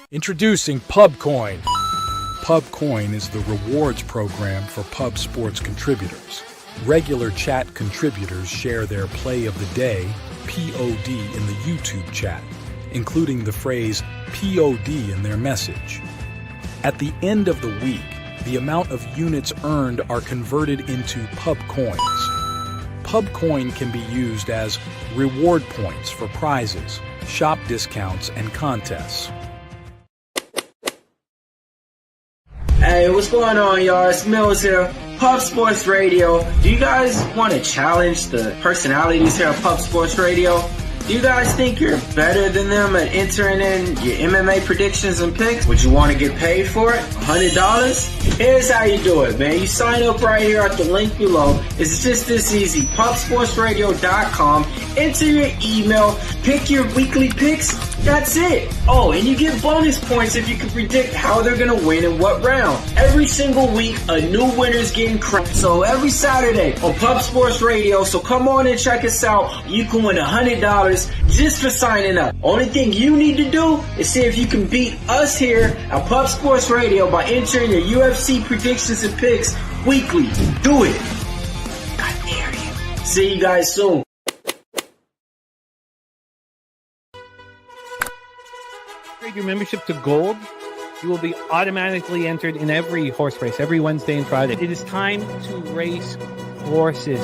Introducing PubCoin. PubCoin is the rewards program for pub sports contributors. Regular chat contributors share their play of the day, POD, in the YouTube chat, including the phrase POD in their message. At the end of the week, the amount of units earned are converted into PubCoins. PubCoin can be used as reward points for prizes, shop discounts, and contests. Hey, what's going on, y'all? It's Mills here, Pub Sports Radio. Do you guys want to challenge the personalities here at Pub Sports Radio? Do you guys think you're better than them at entering in your MMA predictions and picks? Would you want to get paid for it? $100? Here's how you do it, man. You sign up right here at the link below. It's just this easy. PubSportsRadio.com. Enter your email. Pick your weekly picks. That's it. Oh, and you get bonus points if you can predict how they're going to win in what round. Every single week, a new winner's getting crowned. So every Saturday on Pub Sports Radio. So come on and check us out. You can win $100 just for signing up. Only thing you need to do is see if you can beat us here at Pub Sports Radio by entering your UFC predictions and picks weekly. Do it. I dare you. See you guys soon. Your membership to Gold, you will be automatically entered in every horse race, every Wednesday and Friday. It is time to race horses.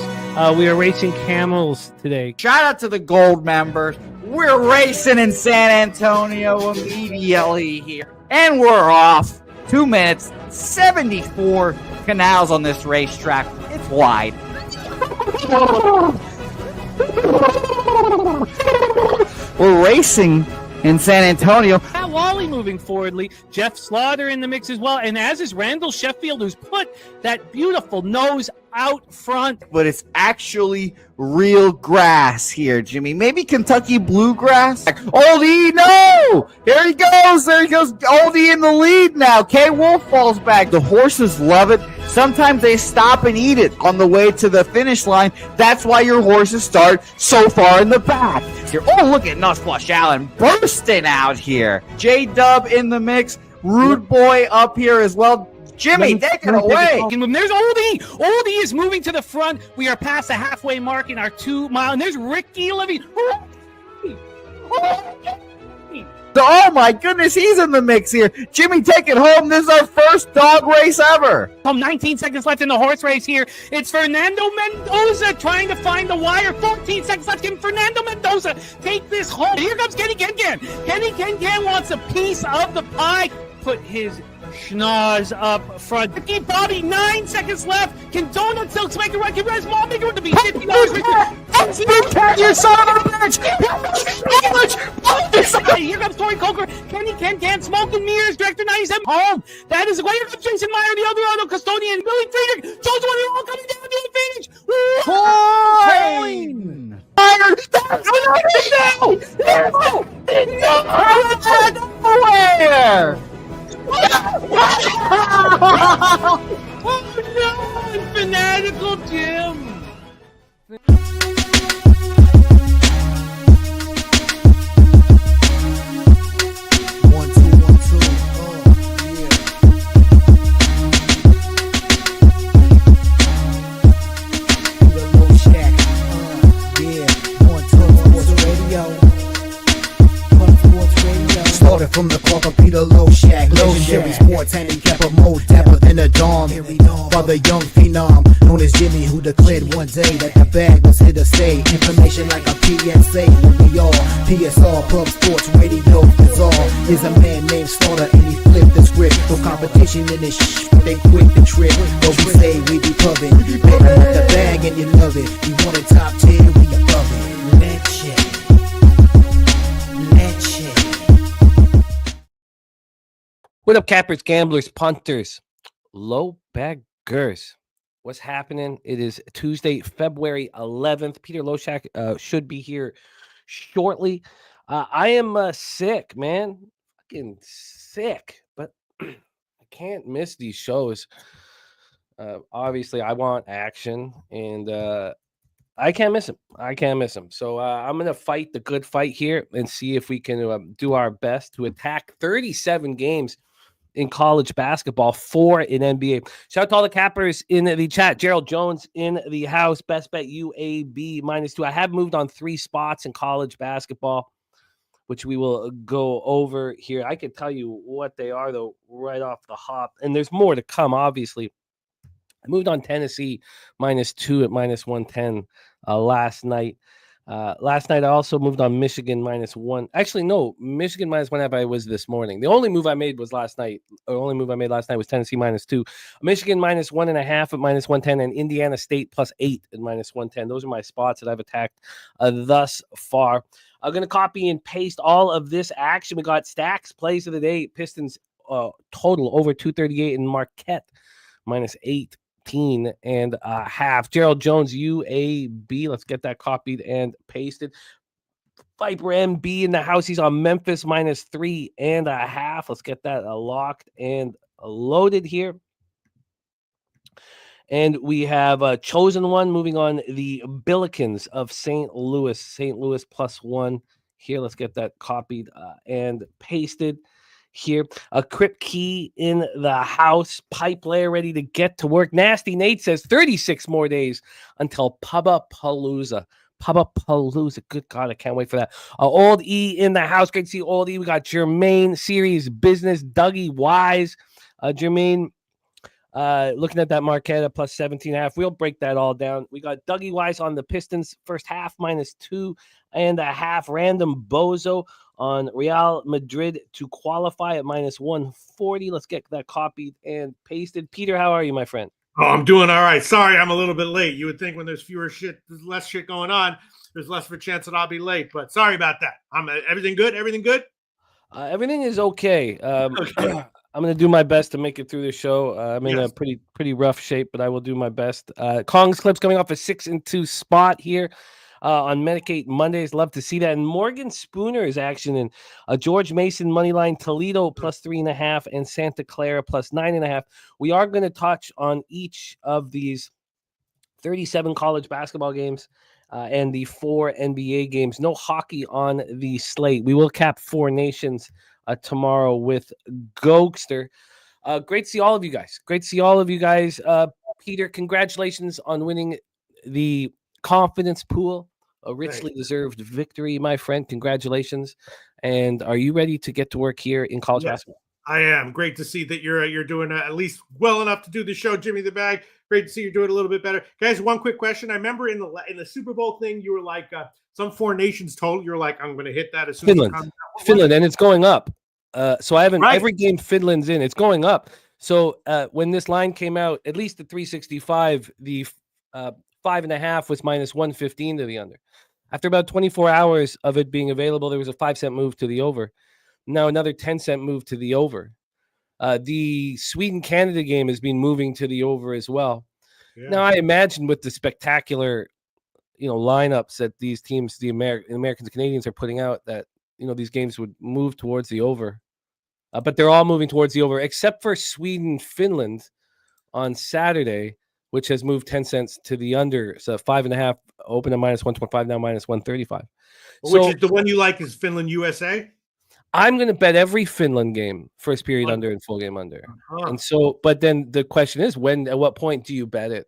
We are racing camels today. Shout out to the Gold members. We're racing in San Antonio immediately here. And we're off. 2 minutes, 74 canals on this racetrack. It's wide. We're racing in San Antonio. Matt Wally moving forwardly. Jeff Slaughter in the mix as well. And as is Randall Sheffield, who's put that beautiful nose out front. But it's actually real grass here, Jimmy. Maybe Kentucky bluegrass. Oldie, no! There he goes. There he goes. Oldie in the lead now. K. Wolf falls back. The horses love it. Sometimes they stop and eat it on the way to the finish line. That's why your horses start so far in the back. Here. Oh, look at Nuss Flush Allen bursting out here. J-Dub in the mix. Rude Boy up here as well. Jimmy, take it away. There's Oldie. Oldie is moving to the front. We are past the halfway mark in our 2 mile. And there's Ricky Levy. Oh my goodness, he's in the mix here. Jimmy, take it home. This is our first dog race ever. 19 seconds left in the horse race here. It's Fernando Mendoza trying to find the wire. 14 seconds left. Can Fernando Mendoza take this home? Here comes Kenny Kencan. Kenny Kencan wants a piece of the pie. Put his schnoz up front. Ricky Bobby, 9 seconds left. Can Donut Silks make a run? Can Res Mall make a run to be $50? You son of a bitch! Here comes Tori Coker. Kenny Can Smoking Mirrors. Director 97 home. That is way. Here comes Jason Meyer, the Eldorado Custodian. Billy Friedrich. Joe's one. They're all coming down the finish. Coin! Fired! That's nowhere! Oh no! Fanatical Jim! From the clock of Peter Loshak, legendary sports handicapper, more dapper than a dom. Father young phenom, known as Jimmy, who declared one day that the bag was here to stay. Information like a PSA, when we all PSR, Pub Sports Radio, bizarre. Is a man named Slaughter and he flipped the script. No competition in this but they quick the trip. But we say we be pubbing, better with the bag and you love it. You want a top 10, we above it. Let's check. What up, cappers, gamblers, punters, low baggers? What's happening? It is Tuesday, February 11th. Peter Loshak should be here shortly. I am sick, man. Fucking sick, but I can't miss these shows. Obviously, I want action, and I can't miss him. I can't miss him. So I'm going to fight the good fight here and see if we can do our best to attack 37 games in college basketball, 4 in NBA. Shout out to all the cappers in the chat. Gerald Jones in the house. Best bet UAB -2. I have moved on 3 spots in college basketball, which we will go over here. I can tell you what they are, though, right off the hop. And there's more to come, obviously. I moved on Tennessee -2 at -110 last night. Last night, I also moved on Michigan -1. Actually, no, Michigan -1.5 I was this morning. The only move I made was last night. The only move I made last night was Tennessee -2. Michigan -1.5 at -110, and Indiana State +8 at -110. Those are my spots that I've attacked thus far. I'm going to copy and paste all of this action. We got stacks, plays of the day, Pistons total over 238, and Marquette -8. And a half. Gerald Jones, UAB. Let's get that copied and pasted. Viper MB in the house. He's on Memphis -3.5. Let's get that locked and loaded here. And we have a chosen one moving on the Billikens of St. Louis. St. Louis +1 here. Let's get that copied and pasted. Here, a Crip Key in the house, pipe layer ready to get to work. Nasty Nate says 36 more days until Pubba-Palooza. Pubba-Palooza. Good God, I can't wait for that. Old E in the house. Great to see Old E. We got Jermaine, Series Business, Dougie Wise. Jermaine, looking at that Marquette at +17.5. We'll break that all down. We got Dougie Wise on the Pistons first half -2.5. Random Bozo on Real Madrid to qualify at -140. Let's get that copied and pasted. Peter, how are you, my friend? Oh, I'm doing all right. Sorry, I'm a little bit late. You would think when there's there's less shit going on, there's less of a chance that I'll be late. But sorry about that. Everything good? Everything good? Everything is okay. Okay. I'm going to do my best to make it through the show. I'm in a pretty rough shape, but I will do my best. Kong's Clips coming off a 6-2 spot here on Medicate Mondays. Love to see that. And Morgan Spooner's action in George Mason Moneyline, Toledo +3.5, and Santa Clara +9.5. We are going to touch on each of these 37 college basketball games and the 4 NBA games. No hockey on the slate. We will cap 4 nations tomorrow with Gokster. Great to see all of you guys. Peter, congratulations on winning the confidence pool. A richly deserved victory, my friend. Congratulations. And are you ready to get to work here in college basketball? I am. Great to see that you're doing at least well enough to do the show, Jimmy the Bag. Great to see you're doing a little bit better. Guys, one quick question. I remember in the Super Bowl thing, you were like, some 4 nations total. You're like, I'm going to hit that as soon as it comes out. Finland, and it's going up. So I haven't every game Finland's in. It's going up. So when this line came out, at least at 365, the 5.5 was -115 to the under. After about 24 hours of it being available, there was a 5-cent move to the over. Now another 10-cent move to the over. The Sweden-Canada game has been moving to the over as well. Yeah. Now I imagine with the spectacular, lineups that these teams, the Americans and Canadians are putting out, that these games would move towards the over. But they're all moving towards the over, except for Sweden-Finland on Saturday, which has moved 10 cents to the under. So 5.5 open at -125, now -135. Which is the one you like is Finland-USA? I'm going to bet every Finland game, first period under and full game under. And so, but then the question is, at what point do you bet it?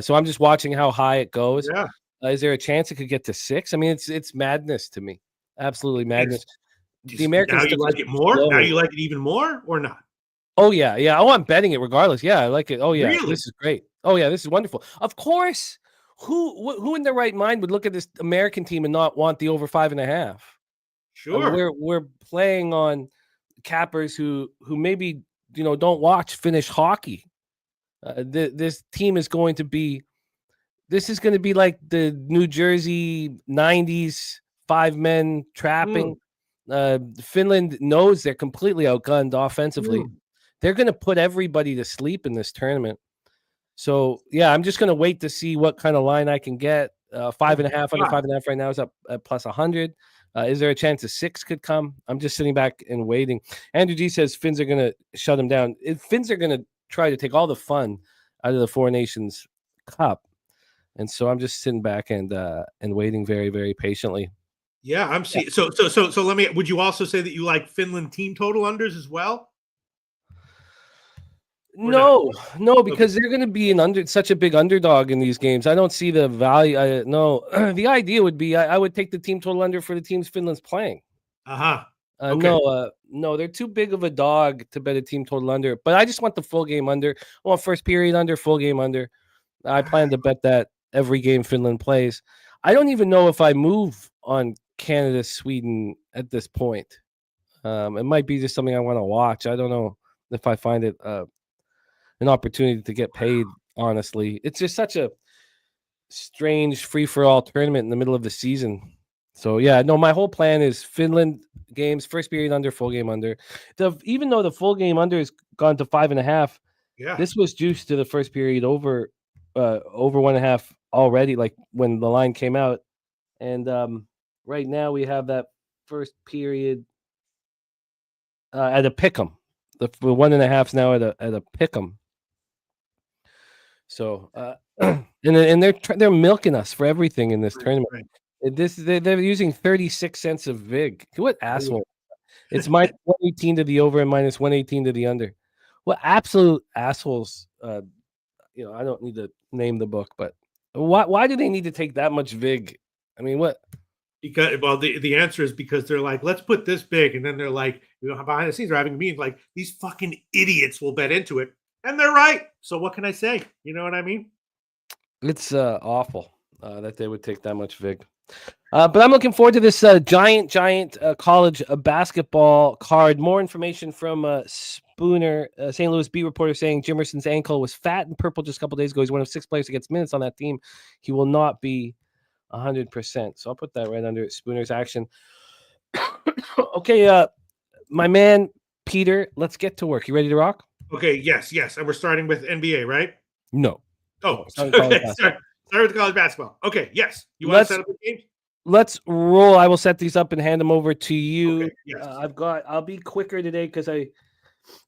So I'm just watching how high it goes. Yeah. Is there a chance it could get to 6? I mean, it's madness to me. Absolutely madness. The Americans now you like it more? Slow. Now you like it even more or not? Oh, yeah. Yeah. Oh, I'm betting it regardless. Yeah, I like it. Oh, yeah. Really? This is great. Oh, yeah. This is wonderful. Of course. Who in their right mind would look at this American team and not want the over 5.5? Sure. We're playing on cappers who maybe don't watch Finnish hockey. This team is going to be like the New Jersey 90s 5-men trapping. Finland knows they're completely outgunned offensively. They're going to put everybody to sleep in this tournament. So yeah, I'm just going to wait to see what kind of line I can get. 5.5 under 5.5 right now is up at +100. Is there a chance a 6 could come? I'm just sitting back and waiting. Andrew G says Finns are going to shut them down. Finns are going to try to take all the fun out of the 4 Nations Cup. And so I'm just sitting back and waiting very, very patiently. Yeah, I'm seeing. So let me. Would you also say that you like Finland team total unders as well? No, because they're going to be such a big underdog in these games. I don't see the value. No, the idea would be I would take the team total under for the teams Finland's playing. Okay. No, they're too big of a dog to bet a team total under. But I just want the full game under. I want first period under, full game under. I plan to bet that every game Finland plays. I don't even know if I move on Canada, Sweden at this point. It might be just something I want to watch. I don't know if I find it an opportunity to get paid, honestly. It's just such a strange free-for-all tournament in the middle of the season. So, yeah, no, my whole plan is Finland games, first period under, full game under. Even though the full game under has gone to 5.5, this was juiced to the first period over 1.5 already, like when the line came out. And right now we have that first period at a pick'em. The 1.5's now at a pick'em. So and they're milking us for everything in this tournament. Right. They're using 36 cents of vig. What asshole! It's minus 118 to the over and minus 118 to the under. What absolute assholes! I don't need to name the book, but why do they need to take that much vig? I mean, what? Because the answer is because they're like, let's put this big, and then they're like, behind the scenes they're having meetings like these fucking idiots will bet into it, and they're right. So what can I say? You know what I mean? It's awful that they would take that much vig. But I'm looking forward to this giant college basketball card. More information from Spooner, St. Louis beat reporter, saying Jimerson's ankle was fat and purple just a couple days ago. He's one of 6 players who gets minutes on that team. He will not be 100%. So I'll put that right under Spooner's action. Okay, my man Peter, let's get to work. You ready to rock? Okay, yes. And we're starting with NBA, right? No. Oh, okay. Start with college basketball. Okay, yes. You want to set up the games? Let's roll. I will set these up and hand them over to you. Okay, yes. I'll be quicker today because I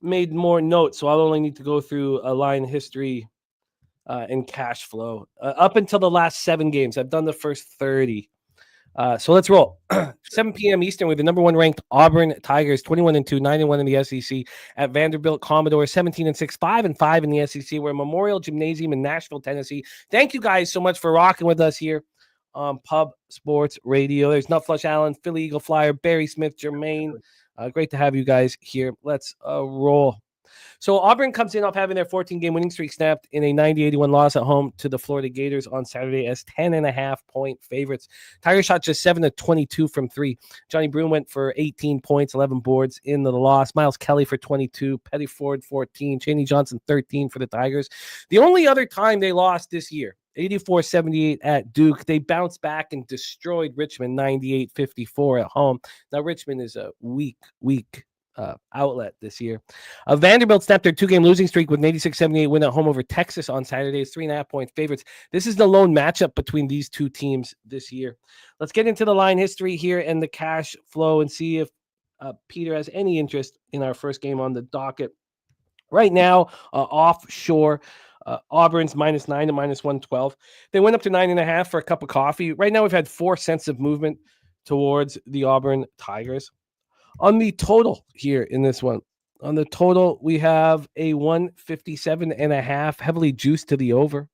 made more notes, so I'll only need to go through a line history and cash flow up until the last 7 games. I've done the first 30. So let's roll. 7 p.m. Eastern with the number 1 ranked Auburn Tigers, 21-2, 9-1 in the SEC. At Vanderbilt Commodores, 17-6, 5-5 in the SEC. We're at Memorial Gymnasium in Nashville, Tennessee. Thank you guys so much for rocking with us here on Pub Sports Radio. There's Nut Flush Allen, Philly Eagle Flyer, Barry Smith, Jermaine. Great to have you guys here. Let's roll. So Auburn comes in off having their 14-game winning streak snapped in a 90-81 loss at home to the Florida Gators on Saturday as 10.5-point favorites. Tigers shot just 7-22 from 3. Johnny Broome went for 18 points, 11 boards in the loss. Miles Kelly for 22, Petty Ford 14, Chaney Johnson 13 for the Tigers. The only other time they lost this year, 84-78 at Duke, they bounced back and destroyed Richmond 98-54 at home. Now Richmond is a weak outlet this year. Vanderbilt snapped their 2-game losing streak with an 86-78 win at home over Texas on Saturday as 3.5-point favorites. This is the lone matchup between these two teams this year. Let's get into the line history here and the cash flow and see if Peter has any interest in our first game on the docket. Right now, offshore, Auburn's -9 to -112. They went up to 9.5 for a cup of coffee. Right now, we've had 4 cents of movement towards the Auburn Tigers. On the total here in this one, on the total, we have a 157.5, heavily juiced to the over.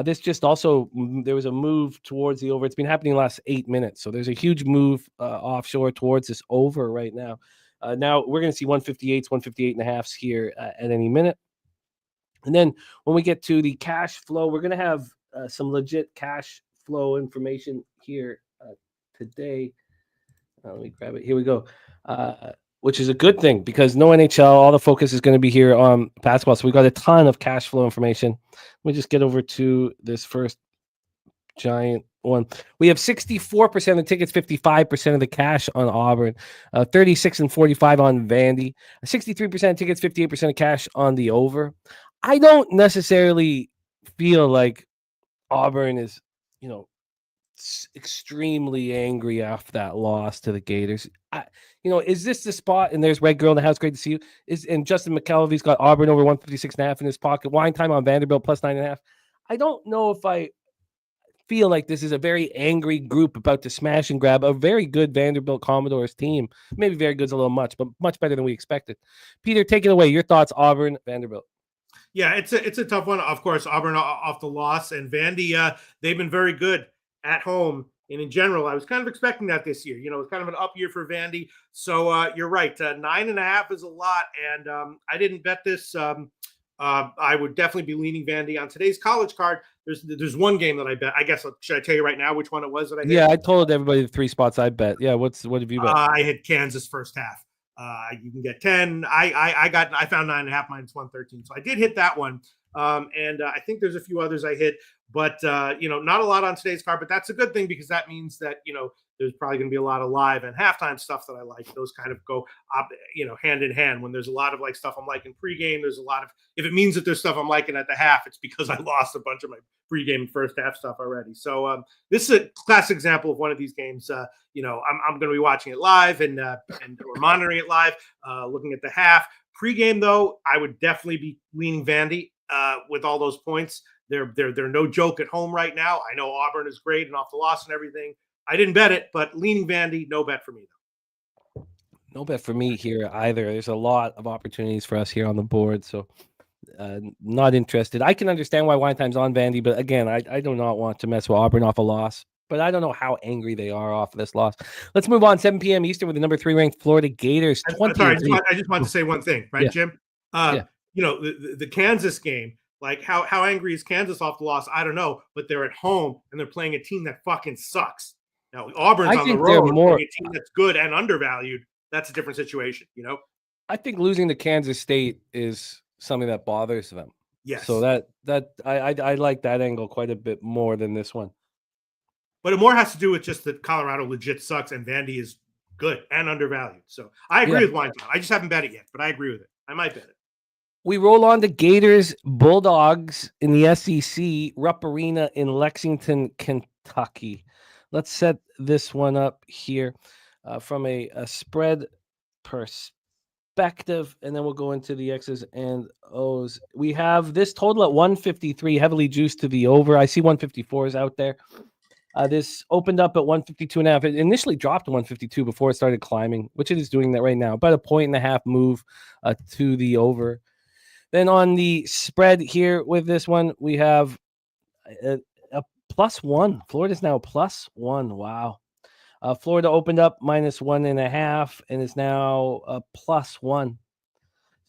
This just also, there was a move towards the over. It's been happening the last 8 minutes. So there's a huge move offshore towards this over right now. Now we're going to see 158s, 158.5s here at any minute. And then when we get to the cash flow, we're going to have some legit cash flow information here today. Let me grab it. Here we go. Which is a good thing because no NHL. All the focus is going to be here on basketball. So we got a ton of cash flow information. Let me just get over to this first giant one. We have 64% of the tickets, 55% of the cash on Auburn, 36 and 45 on Vandy, 63% of tickets, 58% of cash on the over. I don't necessarily feel like Auburn is, extremely angry after that loss to the Gators. Is this the spot? And there's Red Girl in the house. Great to see you. And Justin McKelvey's got Auburn over 156.5 in his pocket. Wine time on Vanderbilt plus 9.5. I don't know if I feel like this is a very angry group about to smash and grab a very good Vanderbilt Commodores team. Maybe very good's a little much, but much better than we expected. Peter, take it away. Your thoughts, Auburn, Vanderbilt. Yeah, it's a tough one. Of course, Auburn off the loss, and Vandy, they've been very good at home. And in general, I was kind of expecting that this year. You know, it's kind of an up year for Vandy. So you're right. 9.5 is a lot, and I didn't bet this. I would definitely be leaning Vandy on today's college card. There's one game that I bet. I guess should I tell you right now which one it was that I hit? Yeah, I told everybody the 3 spots I bet. Yeah, what have you bet? I hit Kansas first half. You can get 10. I found 9.5 minus 113. So I did hit that one. And I think there's a few others I hit, but not a lot on today's card, but that's a good thing because that means that, there's probably going to be a lot of live and halftime stuff that I like. Those kind of go up, hand in hand. When there's a lot of like stuff I'm liking pregame, there's a lot of, if it means that there's stuff I'm liking at the half, it's because I lost a bunch of my pregame and first half stuff already. So this is a classic example of one of these games. I'm going to be watching it live and or monitoring it live, looking at the half. Pregame though, I would definitely be leaning Vandy with all those points. They're no joke at home right now. I know Auburn is great and off the loss and everything. I didn't bet it, but leaning Vandy, no bet for me though. No bet for me here either. There's a lot of opportunities for us here on the board, so not interested. I can understand why wine time's on Vandy, but again, I do not want to mess with Auburn off a loss. But I don't know how angry they are off of this loss. Let's move on. 7 p.m. Eastern with the number 3 ranked Florida Gators. I just want to say one thing, right, yeah. Jim? The Kansas game. Like how angry is Kansas off the loss? I don't know, but they're at home and they're playing a team that fucking sucks. Now Auburn's on the road, playing a team that's good and undervalued. That's a different situation, I think losing to Kansas State is something that bothers them. Yes. So that I like that angle quite a bit more than this one. But it more has to do with just that Colorado legit sucks and Vandy is good and undervalued. So I agree with Weinstein. I just haven't bet it yet, but I agree with it. I might bet it. We roll on to Gators, Bulldogs in the SEC, Rupp Arena in Lexington, Kentucky. Let's set this one up here from a spread perspective, and then we'll go into the X's and O's. We have this total at 153, heavily juiced to the over. I see 154s out there. This opened up at 152.5. It initially dropped to 152 before it started climbing, which it is doing that right now. About a 1.5 move to the over. Then on the spread here with this one, we have a +1. Florida's now +1. Wow. Florida opened up -1.5 and is now a +1.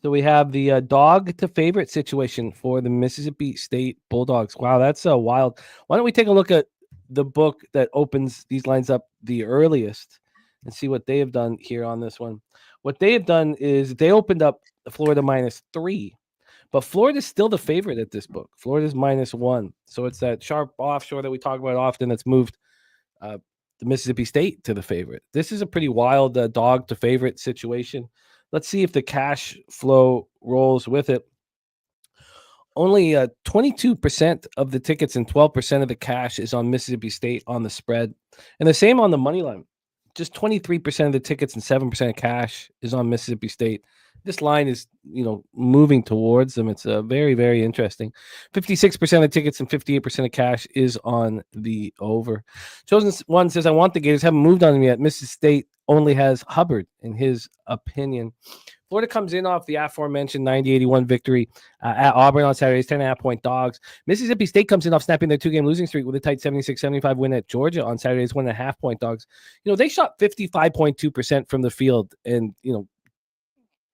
So we have the dog to favorite situation for the Mississippi State Bulldogs. Wow, that's wild. Why don't we take a look at the book that opens these lines up the earliest and see what they have done here on this one. What they have done is they opened up Florida -3, but Florida's still the favorite at this book. Florida's -1. So it's that sharp offshore that we talk about often that's moved the Mississippi State to the favorite. This is a pretty wild dog to favorite situation. Let's see if the cash flow rolls with it. Only 22% of the tickets and 12% of the cash is on Mississippi State on the spread. And the same on the money line. Just 23% of the tickets and 7% of cash is on Mississippi State. This line is, moving towards them. It's very, very interesting. 56% of the tickets and 58% of cash is on the over. Chosen One says, I want the Gators. Haven't moved on them yet. Mississippi State only has Hubbard, in his opinion. Florida comes in off the aforementioned 90-81 victory at Auburn on Saturday's 10.5-point dogs. Mississippi State comes in off snapping their 2-game losing streak with a tight 76-75 win at Georgia on Saturday's 1.5-point dogs. They shot 55.2% from the field and,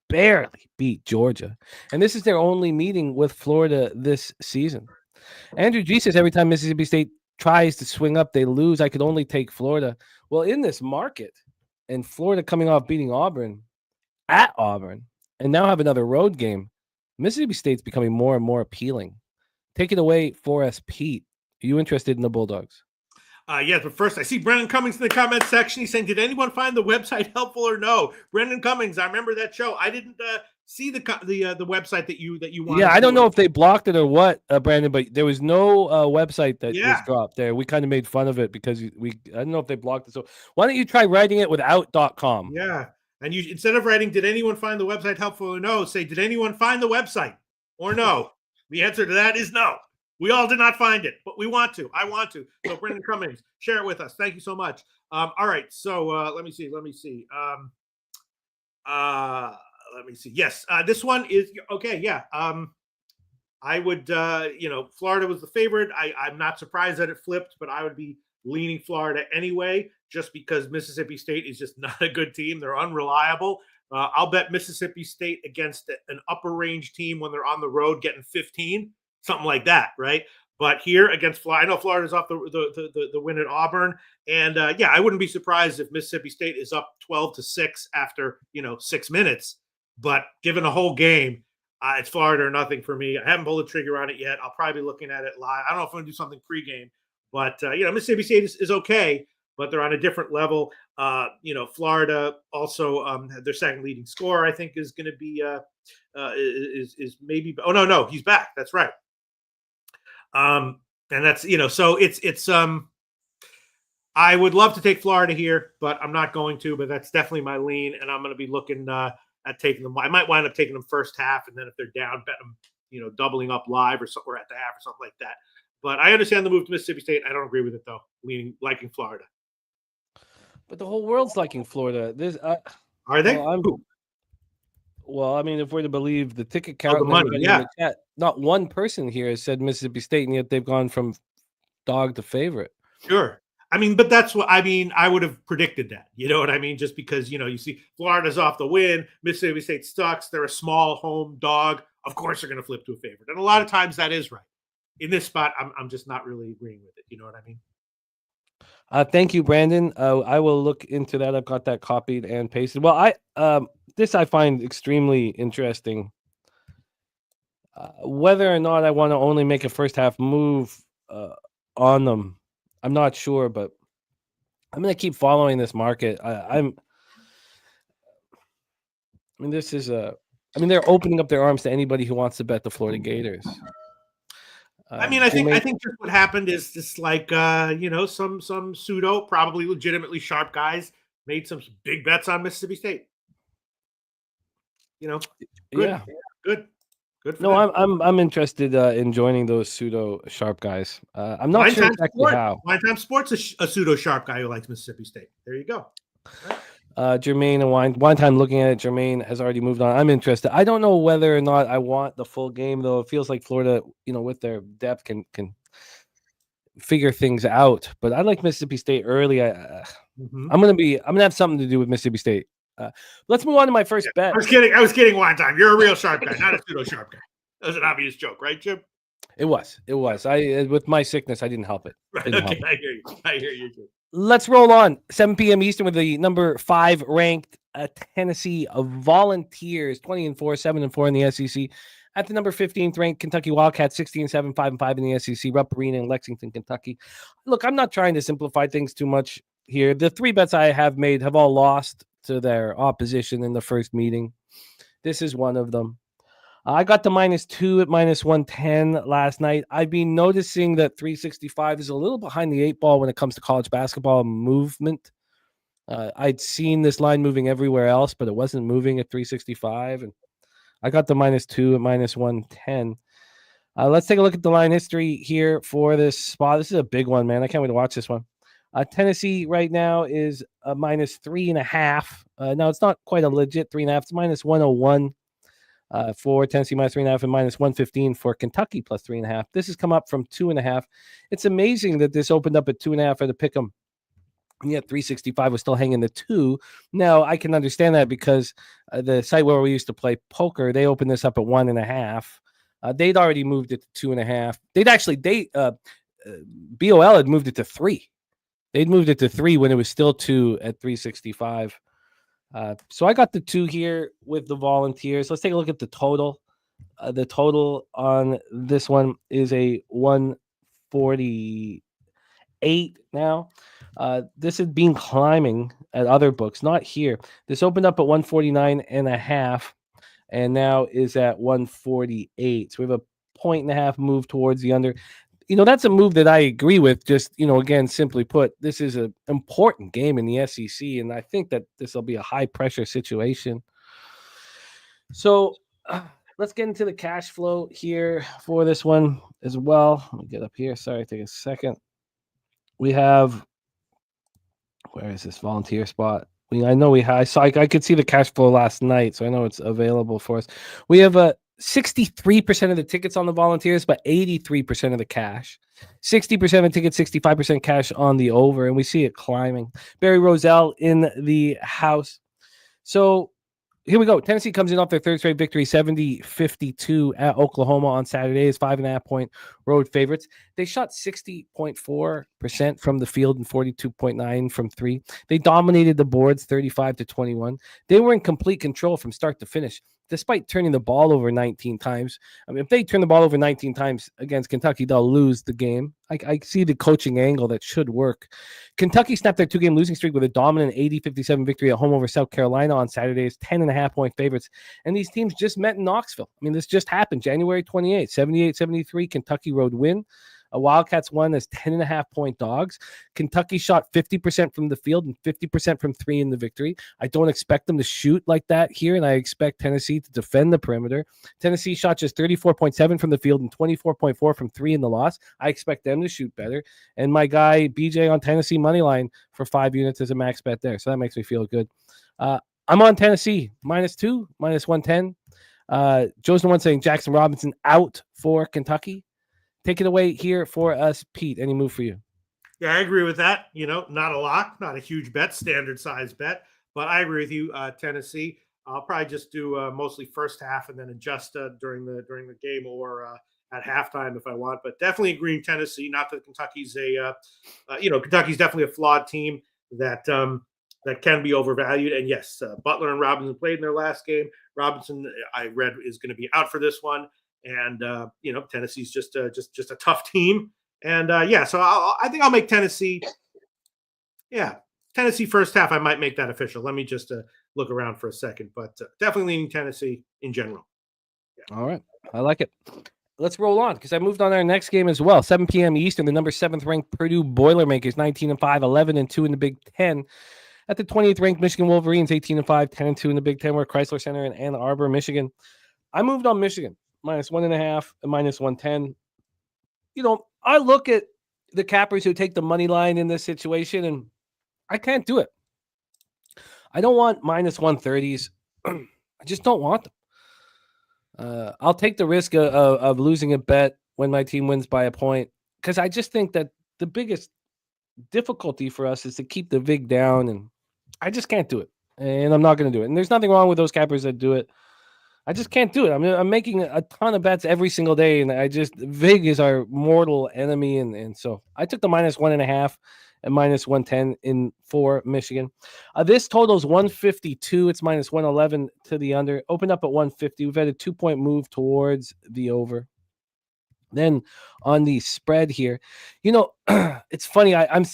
barely beat Georgia. And this is their only meeting with Florida this season. Andrew G says every time Mississippi State tries to swing up, they lose. I could only take Florida. Well, in this market, and Florida coming off beating Auburn at Auburn and now have another road game, Mississippi State's becoming more and more appealing. Take it away for us, Pete. Are you interested in the Bulldogs? Yes, but first I see Brendan Cummings in the comment section. He's saying, did anyone find the website helpful or no? Brendan Cummings, I remember that show. I didn't see the website that you wanted. Yeah, I don't know if they blocked it or what, Brandon, but there was no website that was dropped there. We kind of made fun of it because I don't know if they blocked it. So why don't you try writing it without .com? Yeah, and you, instead of writing, did anyone find the website helpful or no, say, did anyone find the website or no? The answer to that is no. We all did not find it, but we want to. I want to. So Brendan Cummings, share it with us. Thank you so much. All right. So let me see. Let me see. Yes, this one is okay. Yeah. I would, Florida was the favorite. I'm not surprised that it flipped, but I would be leaning Florida anyway, just because Mississippi State is just not a good team. They're unreliable. I'll bet Mississippi State against an upper range team when they're on the road getting 15, something like that, right? But here against Florida, I know Florida's off the win at Auburn, and I wouldn't be surprised if Mississippi State is up 12-6 after 6 minutes. But given a whole game, it's Florida or nothing for me. I haven't pulled the trigger on it yet. I'll probably be looking at it live. I don't know if I'm going to do something pregame, but Mississippi State is okay, but they're on a different level. Florida also their second leading scorer, I think, is going to be is maybe. Oh no, he's back. That's right. And that's so it's I would love to take Florida here, but I'm not going to. But that's definitely my lean, and I'm going to be looking at taking them. I might wind up taking them first half, and then if they're down, bet them doubling up live or something, or at the half or something like that. But I understand the move to Mississippi State. I don't agree with it though. Liking Florida. But the whole world's liking Florida. Are they? Well, I mean, if we're to believe the ticket count, the money, yeah. in the chat, not one person here has said Mississippi State, and yet they've gone from dog to favorite. Sure. I mean, but that's what I mean. I would have predicted that. You know what I mean? Just because, you see Florida's off the win, Mississippi State sucks. They're a small home dog. Of course, they're going to flip to a favorite. And a lot of times that is right. In this spot, I'm just not really agreeing with it. You know what I mean? Thank you, Brandon. I will look into that. I've got that copied and pasted. Well, this I find extremely interesting. Whether or not I want to only make a first half move on them, I'm not sure, but I'm going to keep following this market. They're opening up their arms to anybody who wants to bet the Florida Gators. I think just what happened is just like some pseudo, probably legitimately sharp guys made some big bets on Mississippi State. Good. Yeah, good. No, I'm interested in joining those pseudo sharp guys. I'm not sure exactly how. Wine Time Sports a pseudo sharp guy who likes Mississippi State. There you go. Jermaine and Wine Time looking at it. Jermaine has already moved on. I'm interested. I don't know whether or not I want the full game, though. It feels like Florida, with their depth, can figure things out. But I like Mississippi State early. I'm gonna have something to do with Mississippi State. Let's move on to my first bet. I was kidding. Wine Time. You're a real sharp guy, not a pseudo sharp guy. That was an obvious joke, right, Jim? It was. With my sickness, I didn't help it. Right. Okay, I hear you. Jim. Let's roll on. 7 p.m. Eastern with the number 5 ranked Tennessee Volunteers, 20-4, 7-4 in the SEC. At the number 15th ranked Kentucky Wildcats, 16-7, 5-5 in the SEC. Rupp Arena in Lexington, Kentucky. Look, I'm not trying to simplify things too much here. The 3 bets I have made have all lost to their opposition in the first meeting. This is one of them. I got the -2 at -110 last night. I've been noticing that 365 is a little behind the 8 ball when it comes to college basketball movement. I'd seen this line moving everywhere else, but it wasn't moving at 365. And I got the -2 at -110. Let's take a look at the line history here for this spot. This is a big one, man. I can't wait to watch this one. Tennessee right now is a -3.5. Now, it's not quite a legit 3.5. It's -101. For Tennessee -3.5 and -115 for Kentucky +3.5. This has come up from 2.5. It's amazing that this opened up at 2.5 at a pick'em, and yet 365 was still hanging the 2. Now I can understand that because the site where we used to play poker, they opened this up at 1.5. They'd already moved it to 2.5. BOL had moved it to 3. They'd moved it to 3 when it was still 2 at 365. So I got the 2 here with the Volunteers. Let's take a look at the total. The total on this one is a 148 now. This had been climbing at other books, not here. This opened up at 149.5 and now is at 148. So we have a 1.5 move towards the under. That's a move that I agree with. Just, again, simply put, this is an important game in the SEC, and I think that this will be a high-pressure situation. So let's get into the cash flow here for this one as well. Let me get up here. Sorry, take a second. We have, where is this volunteer spot? I could see the cash flow last night, so I know it's available for us. We have 63% of the tickets on the volunteers, but 83% of the cash. 60% of the tickets, 65% cash on the over, and we see it climbing. Barry Roselle in the house. So here we go. Tennessee comes in off their third straight victory, 70-52 at Oklahoma on Saturday as 5.5-point road favorites. They shot 60.4% from the field and 42.9% from three. They dominated the boards 35-21. They were in complete control from start to finish, despite turning the ball over 19 times. I mean, if they turn the ball over 19 times against Kentucky, they'll lose the game. I see the coaching angle that should work. Kentucky snapped their two-game losing streak with a dominant 80-57 victory at home over South Carolina on Saturday as 10.5-point favorites. And these teams just met in Knoxville. I mean, this just happened January 28th, 78-73, Kentucky road win. Wildcats won as 10.5-point dogs. Kentucky shot 50% from the field and 50% from three in the victory. I don't expect them to shoot like that here, and I expect Tennessee to defend the perimeter. Tennessee shot just 34.7 from the field and 24.4 from three in the loss. I expect them to shoot better. And my guy, BJ, on Tennessee money line for 5 units is a max bet there, so that makes me feel good. I'm on Tennessee, -2, -110. Joe's the one saying Jackson Robinson out for Kentucky. Take it away here for us, Pete. Any move for you? Yeah, I agree with that. Not a lock, not a huge bet, standard size bet, but I agree with you. Tennessee. I'll probably just do mostly first half and then adjust during the game or at halftime if I want. But definitely agreeing Tennessee. Not that Kentucky's Kentucky's definitely a flawed team that can be overvalued. And yes, Butler and Robinson played in their last game. Robinson, I read, is going to be out for this one. And Tennessee's just a tough team, and so I think I'll make Tennessee. Yeah, Tennessee first half. I might make that official. Let me just look around for a second, but definitely leaning Tennessee in general. Yeah. All right, I like it. Let's roll on because I moved on our next game as well. 7 p.m. Eastern. The number 7th ranked Purdue Boilermakers, 19-5, 11-2 in the Big Ten. At the 20th ranked Michigan Wolverines, 18-5, 10-2 in the Big Ten. We're at Chrysler Center in Ann Arbor, Michigan. I moved on Michigan. -1.5 and -110. I look at the cappers who take the money line in this situation, and I can't do it. I don't want -130s. I just don't want them. I'll take the risk of losing a bet when my team wins by a point because I just think that the biggest difficulty for us is to keep the VIG down, and I just can't do it. And I'm not going to do it. And there's nothing wrong with those cappers that do it. I just can't do it. I'm making a ton of bets every single day, and VIG is our mortal enemy, and so I took the -1.5 and -110 in for Michigan. This total is 152. It's -111 to the under. Opened up at 150. We've had a 2-point move towards the over. Then on the spread here, it's funny. I'm.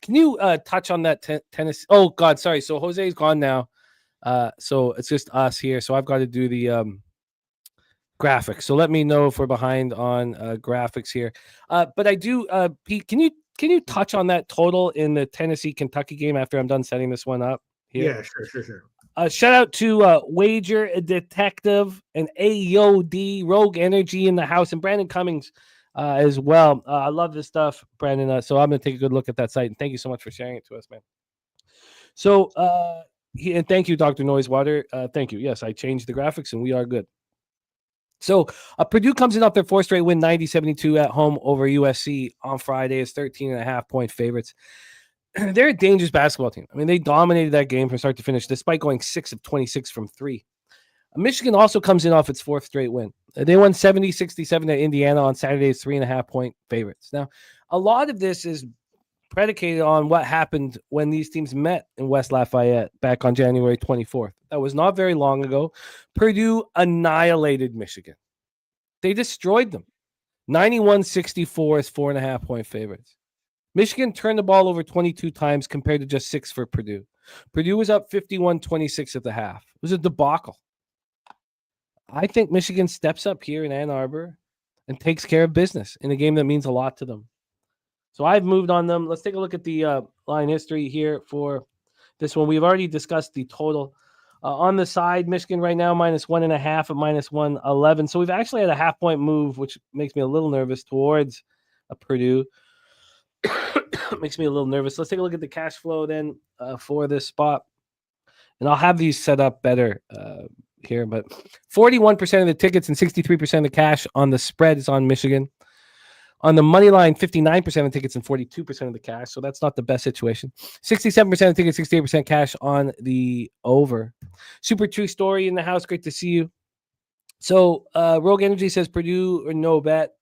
Can you touch on that tennis? Oh God, sorry. So Jose's gone now. So it's just us here. So I've got to do the graphics. So let me know if we're behind on graphics here. But I do, Pete, can you touch on that total in the Tennessee Kentucky game after I'm done setting this one up here? Yeah, sure. Shout out to Wager Detective and AOD Rogue Energy in the house and Brandon Cummings as well. I love this stuff, Brandon. So I'm going to take a good look at that site. And thank you so much for sharing it to us, man. So, and thank you, Dr. Noisewater. Thank you. Yes, I changed the graphics and we are good. So Purdue comes in off their 4th straight win, 90-72 at home over USC on Friday as 13.5-point favorites. They're a dangerous basketball team. I mean, they dominated that game from start to finish, despite going 6 of 26 from three. Michigan also comes in off its 4th straight win. They won 70-67 at Indiana on Saturday's 3.5-point favorites. Now, a lot of this is predicated on what happened when these teams met in West Lafayette back on January 24th. That was not very long ago. Purdue annihilated Michigan. They destroyed them. 91-64 is 4.5-point favorites. Michigan turned the ball over 22 times compared to just 6 for Purdue. Purdue was up 51-26 at the half. It was a debacle. I think Michigan steps up here in Ann Arbor and takes care of business in a game that means a lot to them. So I've moved on them. Let's take a look at the line history here for this one. We've already discussed the total. On the side, Michigan right now -1.5 at -111. So we've actually had a half-point move, which makes me a little nervous towards Purdue. Makes me a little nervous. Let's take a look at the cash flow then for this spot. And I'll have these set up better here. But 41% of the tickets and 63% of the cash on the spread is on Michigan. On the money line, 59% of tickets and 42% of the cash. So that's not the best situation. 67% of tickets, 68% cash on the over. Super true story in the house. Great to see you. So Rogue Energy says Purdue or no bet.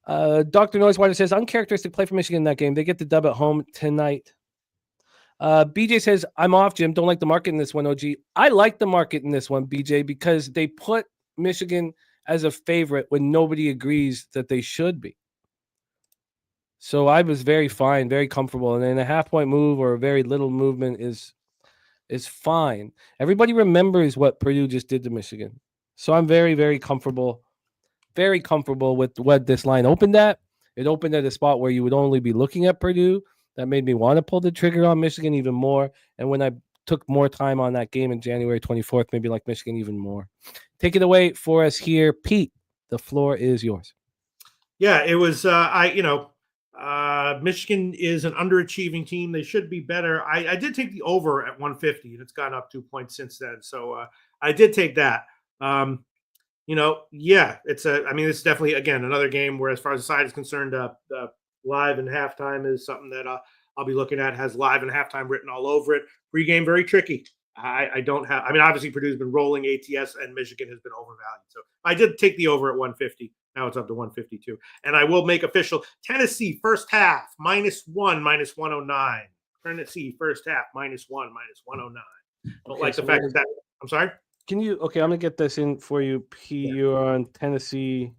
Dr. Noisewater says uncharacteristic play for Michigan in that game. They get the dub at home tonight. BJ says, I'm off, Jim. Don't like the market in this one, OG. I like the market in this one, BJ, because they put Michigan as a favorite when nobody agrees that they should be. So I was very fine, very comfortable. And then a half-point move or a very little movement is fine. Everybody remembers what Purdue just did to Michigan. So I'm very, very comfortable with what this line opened at. It opened at a spot where you would only be looking at Purdue. That made me want to pull the trigger on Michigan even more. And when I took more time on that game in January 24th, maybe like Michigan even more. Take it away for us here, Pete. The floor is yours. Yeah, it was. Michigan is an underachieving team. They should be better. I did take the over at 150, and it's gone up 2 points since then. So I did take that. It's it's definitely again another game where, as far as the side is concerned, live and halftime is something that I'll be looking at. Has live and halftime written all over it. Pre-game very tricky. I don't have. Obviously Purdue's been rolling ATS, and Michigan has been overvalued. So I did take the over at 150. Now it's up to 152, and I will make official Tennessee first half -1 -109. Tennessee first half -1 -109. Don't like the fact that. I'm sorry. Can you? Okay, I'm gonna get this in for you. P. Yeah. You're on Tennessee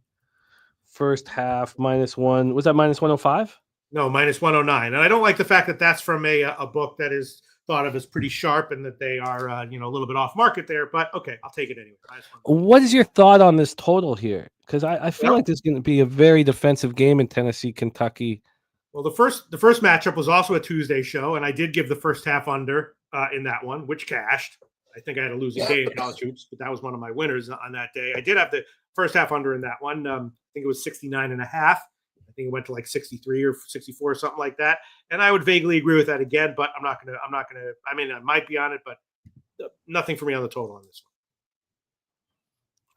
first half -1. Was that -105? No, -109. And I don't like the fact that that's from a book that is thought of as pretty sharp and that they are a little bit off market there. But okay, I'll take it anyway. What is your thought on this total here? Because I feel like this is going to be a very defensive game in Tennessee, Kentucky. Well, the first matchup was also a Tuesday show, and I did give the first half under in that one, which cashed. I think I had a losing day in college hoops, but that was one of my winners on that day. I did have the first half under in that one. I think it was 69.5. I think it went to like 63 or 64 or something like that. And I would vaguely agree with that again, but I'm not gonna. I might be on it, but nothing for me on the total on this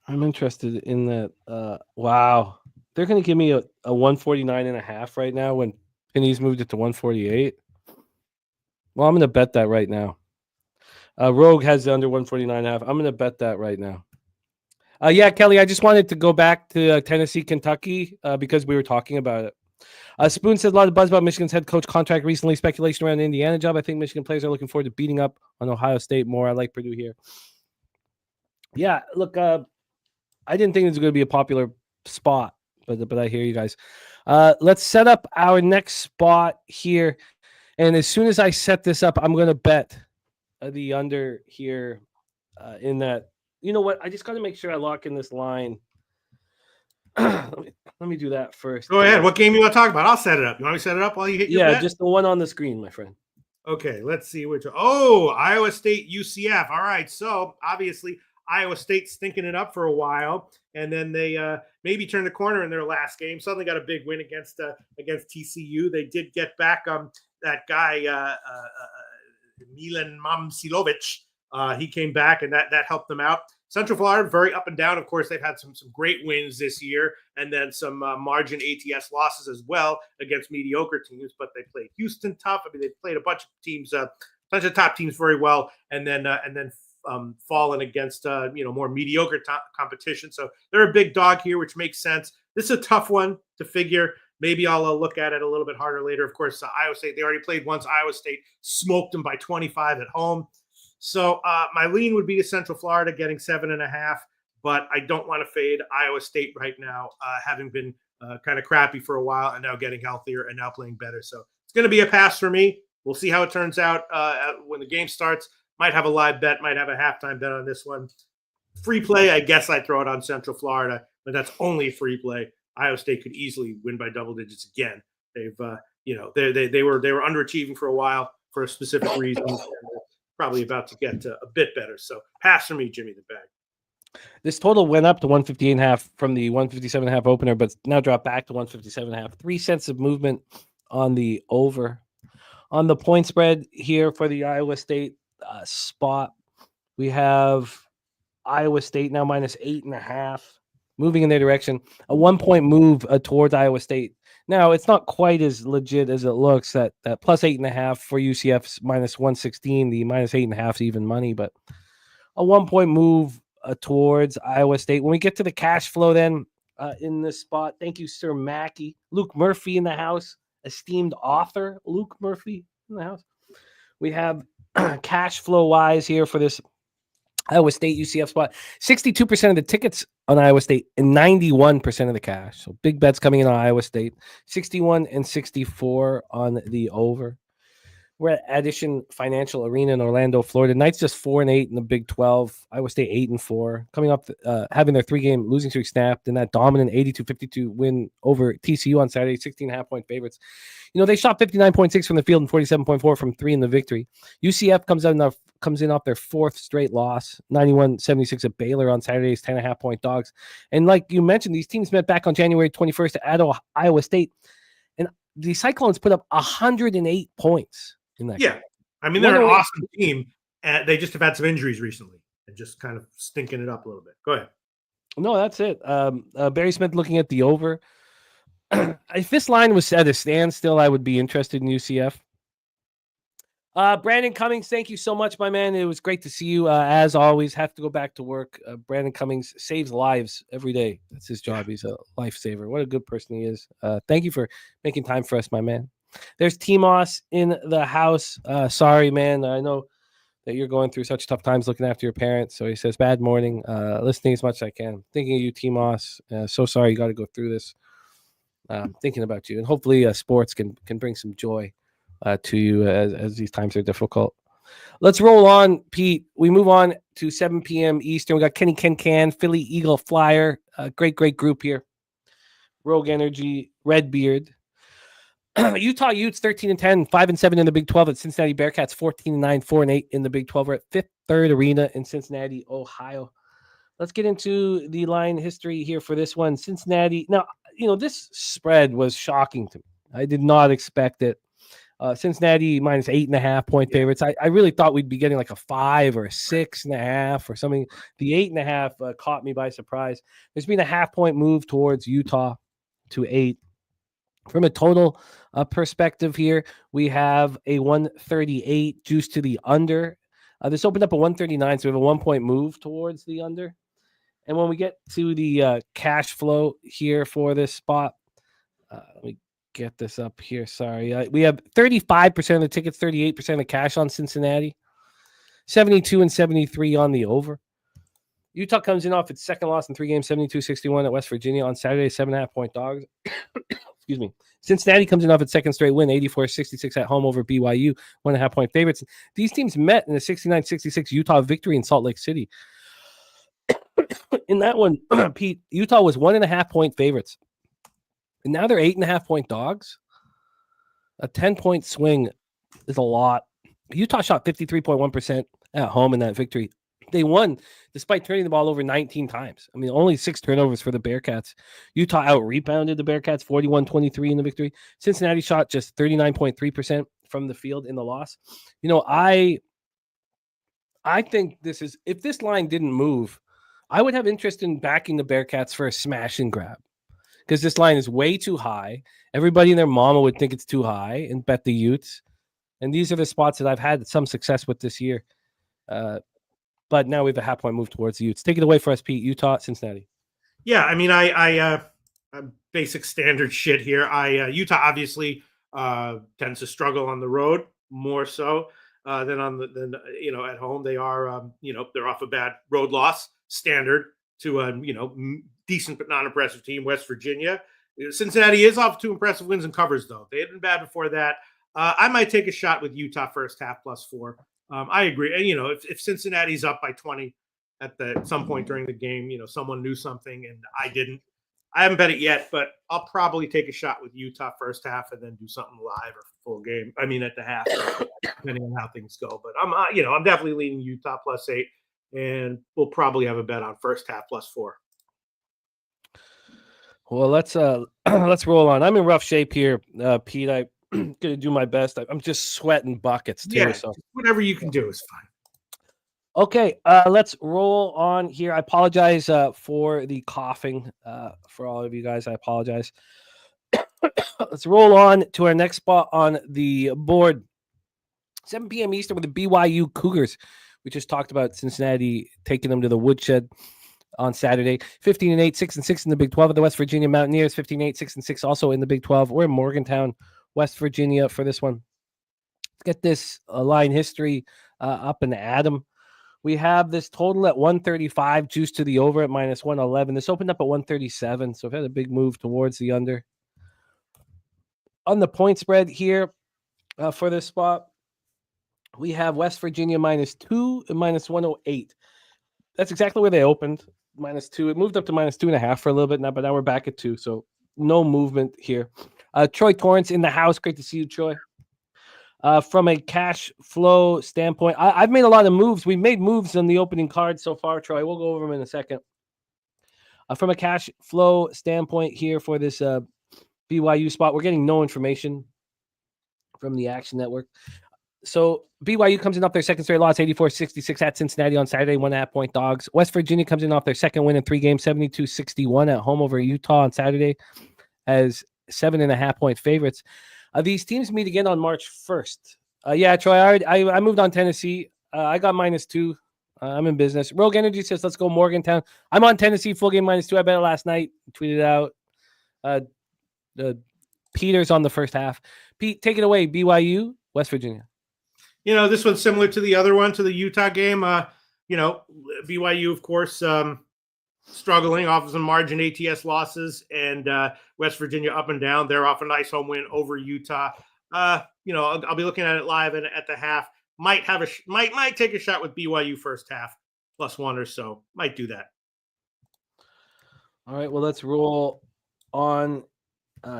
one. I'm interested in that. Wow, they're gonna give me a 149.5 right now when Penny's moved it to 148. Well, I'm gonna bet that right now. Rogue has the under 149.5. I'm going to bet that right now. Yeah, Kelly, I just wanted to go back to Tennessee, Kentucky, because we were talking about it. Spoon said a lot of buzz about Michigan's head coach contract recently. Speculation around the Indiana job. I think Michigan players are looking forward to beating up on Ohio State more. I like Purdue here. Yeah, look, I didn't think it was going to be a popular spot, but I hear you guys. Let's set up our next spot here. And as soon as I set this up, I'm going to bet the under here in that. You know what? I just got to make sure I lock in this line. let me do that first. Go ahead. What game you want to talk about? I'll set it up. You want me to set it up while you hit your bet? Just the one on the screen, my friend. Okay, let's see which. Oh, Iowa State, UCF. All right. So obviously Iowa State's thinking it up for a while, and then they maybe turned the corner in their last game. Suddenly got a big win against TCU. They did get back that guy Milan Mamsilovic. He came back, and that helped them out. Central Florida, very up and down. Of course, they've had some great wins this year, and then some margin ATS losses as well against mediocre teams. But they played Houston tough. I mean, they played a bunch of teams, bunch of top teams very well, and then fallen against more mediocre competition. So they're a big dog here, which makes sense. This is a tough one to figure. Maybe I'll look at it a little bit harder later. Of course, Iowa State, they already played once. Iowa State smoked them by 25 at home. So my lean would be to Central Florida getting 7.5, but I don't want to fade Iowa State right now, having been kind of crappy for a while and now getting healthier and now playing better. So it's going to be a pass for me. We'll see how it turns out when the game starts. Might have a live bet, might have a halftime bet on this one. Free play, I guess I'd throw it on Central Florida, but that's only free play. Iowa State could easily win by double digits again. They've, they were underachieving for a while for a specific reason. probably about to get a bit better. So pass for me, Jimmy the Bag. This total went up to 158.5 from the 157.5 opener, but now dropped back to 157.5. 3 cents of movement on the over. On the point spread here for the Iowa State spot, we have Iowa State now minus 8.5, moving in their direction. A 1-point move towards Iowa State. Now, it's not quite as legit as it looks. That plus 8.5 for UCF's minus 116. The minus 8.5 is even money, but a 1-point move towards Iowa State. When we get to the cash flow, then in this spot, thank you, Sir Mackey. Luke Murphy in the house, esteemed author Luke Murphy in the house. We have cash flow wise here for this Iowa State UCF spot. 62% of the tickets on Iowa State and 91% of the cash. So big bets coming in on Iowa State. 61 and 64 on the over. We're at Addition Financial Arena in Orlando, Florida. Knights just 4-8 in the Big 12. Iowa State 8-4. Coming up, having their 3-game losing streak snapped in that dominant 82-52 win over TCU on Saturday, 16.5-point favorites. You know, they shot 59.6 from the field and 47.4 from 3 in the victory. UCF comes in off their 4th straight loss, 91-76 at Baylor on Saturday's 10.5-point dogs. And like you mentioned, these teams met back on January 21st at Iowa State, and the Cyclones put up 108 points. Yeah, I mean, they're an awesome team. They just have had some injuries recently and just kind of stinking it up a little bit. Go ahead. No, that's it. Barry Smith looking at the over. If this line was at a standstill, I would be interested in UCF. Brandon Cummings, thank you so much, my man. It was great to see you. As always, have to go back to work. Brandon Cummings saves lives every day. That's his job. He's a lifesaver. What a good person he is. Thank you for making time for us, my man. There's T-Moss in the house. Sorry, man. I know that you're going through such tough times looking after your parents. So he says, bad morning. Listening as much as I can. Thinking of you, T-Moss. So sorry you got to go through this. Thinking about you. And hopefully sports can bring some joy to you as these times are difficult. Let's roll on, Pete. We move on to 7 p.m. Eastern. We got Kenny Can, Philly Eagle Flyer. Great group here. Rogue Energy, Redbeard. Utah Utes 13-10, 5-7 in the Big 12 at Cincinnati Bearcats 14-9, 4-8 in the Big 12. We're at Fifth Third Arena in Cincinnati, Ohio. Let's get into the line history here for this one. Cincinnati. Now, you know, this spread was shocking to me. I did not expect it. Cincinnati minus 8.5-point favorites. I really thought we'd be getting like a 5 or a 6.5 or something. The 8.5 caught me by surprise. There's been a 0.5-point move towards Utah to 8. From a total perspective here, we have a 138 juice to the under. This opened up a 139, so we have a 1-point move towards the under. And when we get to the cash flow here for this spot, let me get this up here. Sorry. We have 35% of the tickets, 38% of the cash on Cincinnati, 72 and 73 on the over. Utah comes in off its second loss in 3 games, 72-61 at West Virginia on Saturday, 7.5-point dogs. Excuse me. Cincinnati comes in off its second straight win, 84-66 at home over BYU, 1.5-point favorites. These teams met in a 69-66 Utah victory in Salt Lake City. In that one, Pete, Utah was 1.5-point favorites. And now they're 8.5-point dogs. A 10-point swing is a lot. Utah shot 53.1% at home in that victory. They won despite turning the ball over 19 times. I mean, only 6 turnovers for the Bearcats. Utah out-rebounded the Bearcats 41-23 in the victory. Cincinnati shot just 39.3% from the field in the loss. You know, I think this is, if this line didn't move, I would have interest in backing the Bearcats for a smash and grab because this line is way too high. Everybody and their mama would think it's too high and bet the Utes. And these are the spots that I've had some success with this year. But now we have a 0.5-point move towards the Utes. Take it away for us, Pete. Utah, Cincinnati. Yeah, I mean, I basic standard shit here. Utah obviously tends to struggle on the road more so than at home. They are they're off a bad road loss standard to decent but not impressive team, West Virginia. Cincinnati is off 2 impressive wins and covers though. They had been bad before that. I might take a shot with Utah first half +4. I agree. And, if Cincinnati's up by 20 at some point during the game, someone knew something and I didn't, I haven't bet it yet, but I'll probably take a shot with Utah first half and then do something live or full game. I mean, at the half, depending on how things go. But I'm definitely leaning Utah +8, and we'll probably have a bet on first half +4. Well, let's roll on. I'm in rough shape here, Pete. I'm gonna do my best. I'm just sweating buckets too. Yeah, So whatever you can do is fine. okay, let's roll on here. I apologize for the coughing for all of you guys. I apologize. Let's roll on to our next spot on the board. 7 p.m. Eastern with the BYU Cougars. We just talked about Cincinnati taking them to the woodshed on Saturday. 15-8, 6-6 in the Big 12. The West Virginia Mountaineers, 15-8, 6-6 also in the Big 12. We're in Morgantown, West Virginia for this one. Let's get this line history up and Adam. We have this total at 135, juice to the over at -111. This opened up at 137, so I've had a big move towards the under. On the point spread here for this spot, we have West Virginia -2 and -108. That's exactly where they opened, -2. It moved up to -2.5 for a little bit now, but now we're back at 2, so no movement here. Troy Torrance in the house. Great to see you, Troy. From a cash flow standpoint, I've made a lot of moves. We've made moves on the opening card so far, Troy. We'll go over them in a second. From a cash flow standpoint here for this BYU spot, we're getting no information from the Action Network. So BYU comes in off their second straight loss, 84-66 at Cincinnati on Saturday, 1.5-point dogs. West Virginia comes in off their second win in 3 games, 72-61 at home over Utah on Saturday as 7.5-point favorites. These teams meet again on March 1st. Yeah, Troy, I moved on Tennessee. I got -2. I'm in business. Rogue Energy says, let's go Morgantown. I'm on Tennessee, full game -2. I bet it last night. Tweeted out. Peter's on the first half. Pete, take it away. BYU, West Virginia. This one's similar to the other one, to the Utah game. BYU, of course, struggling off of some margin ATS losses, and West Virginia up and down. They're off a nice home win over Utah. I'll be looking at it live and at the half. Might take a shot with BYU first half +1 or so. Might do that. All right, well, let's roll on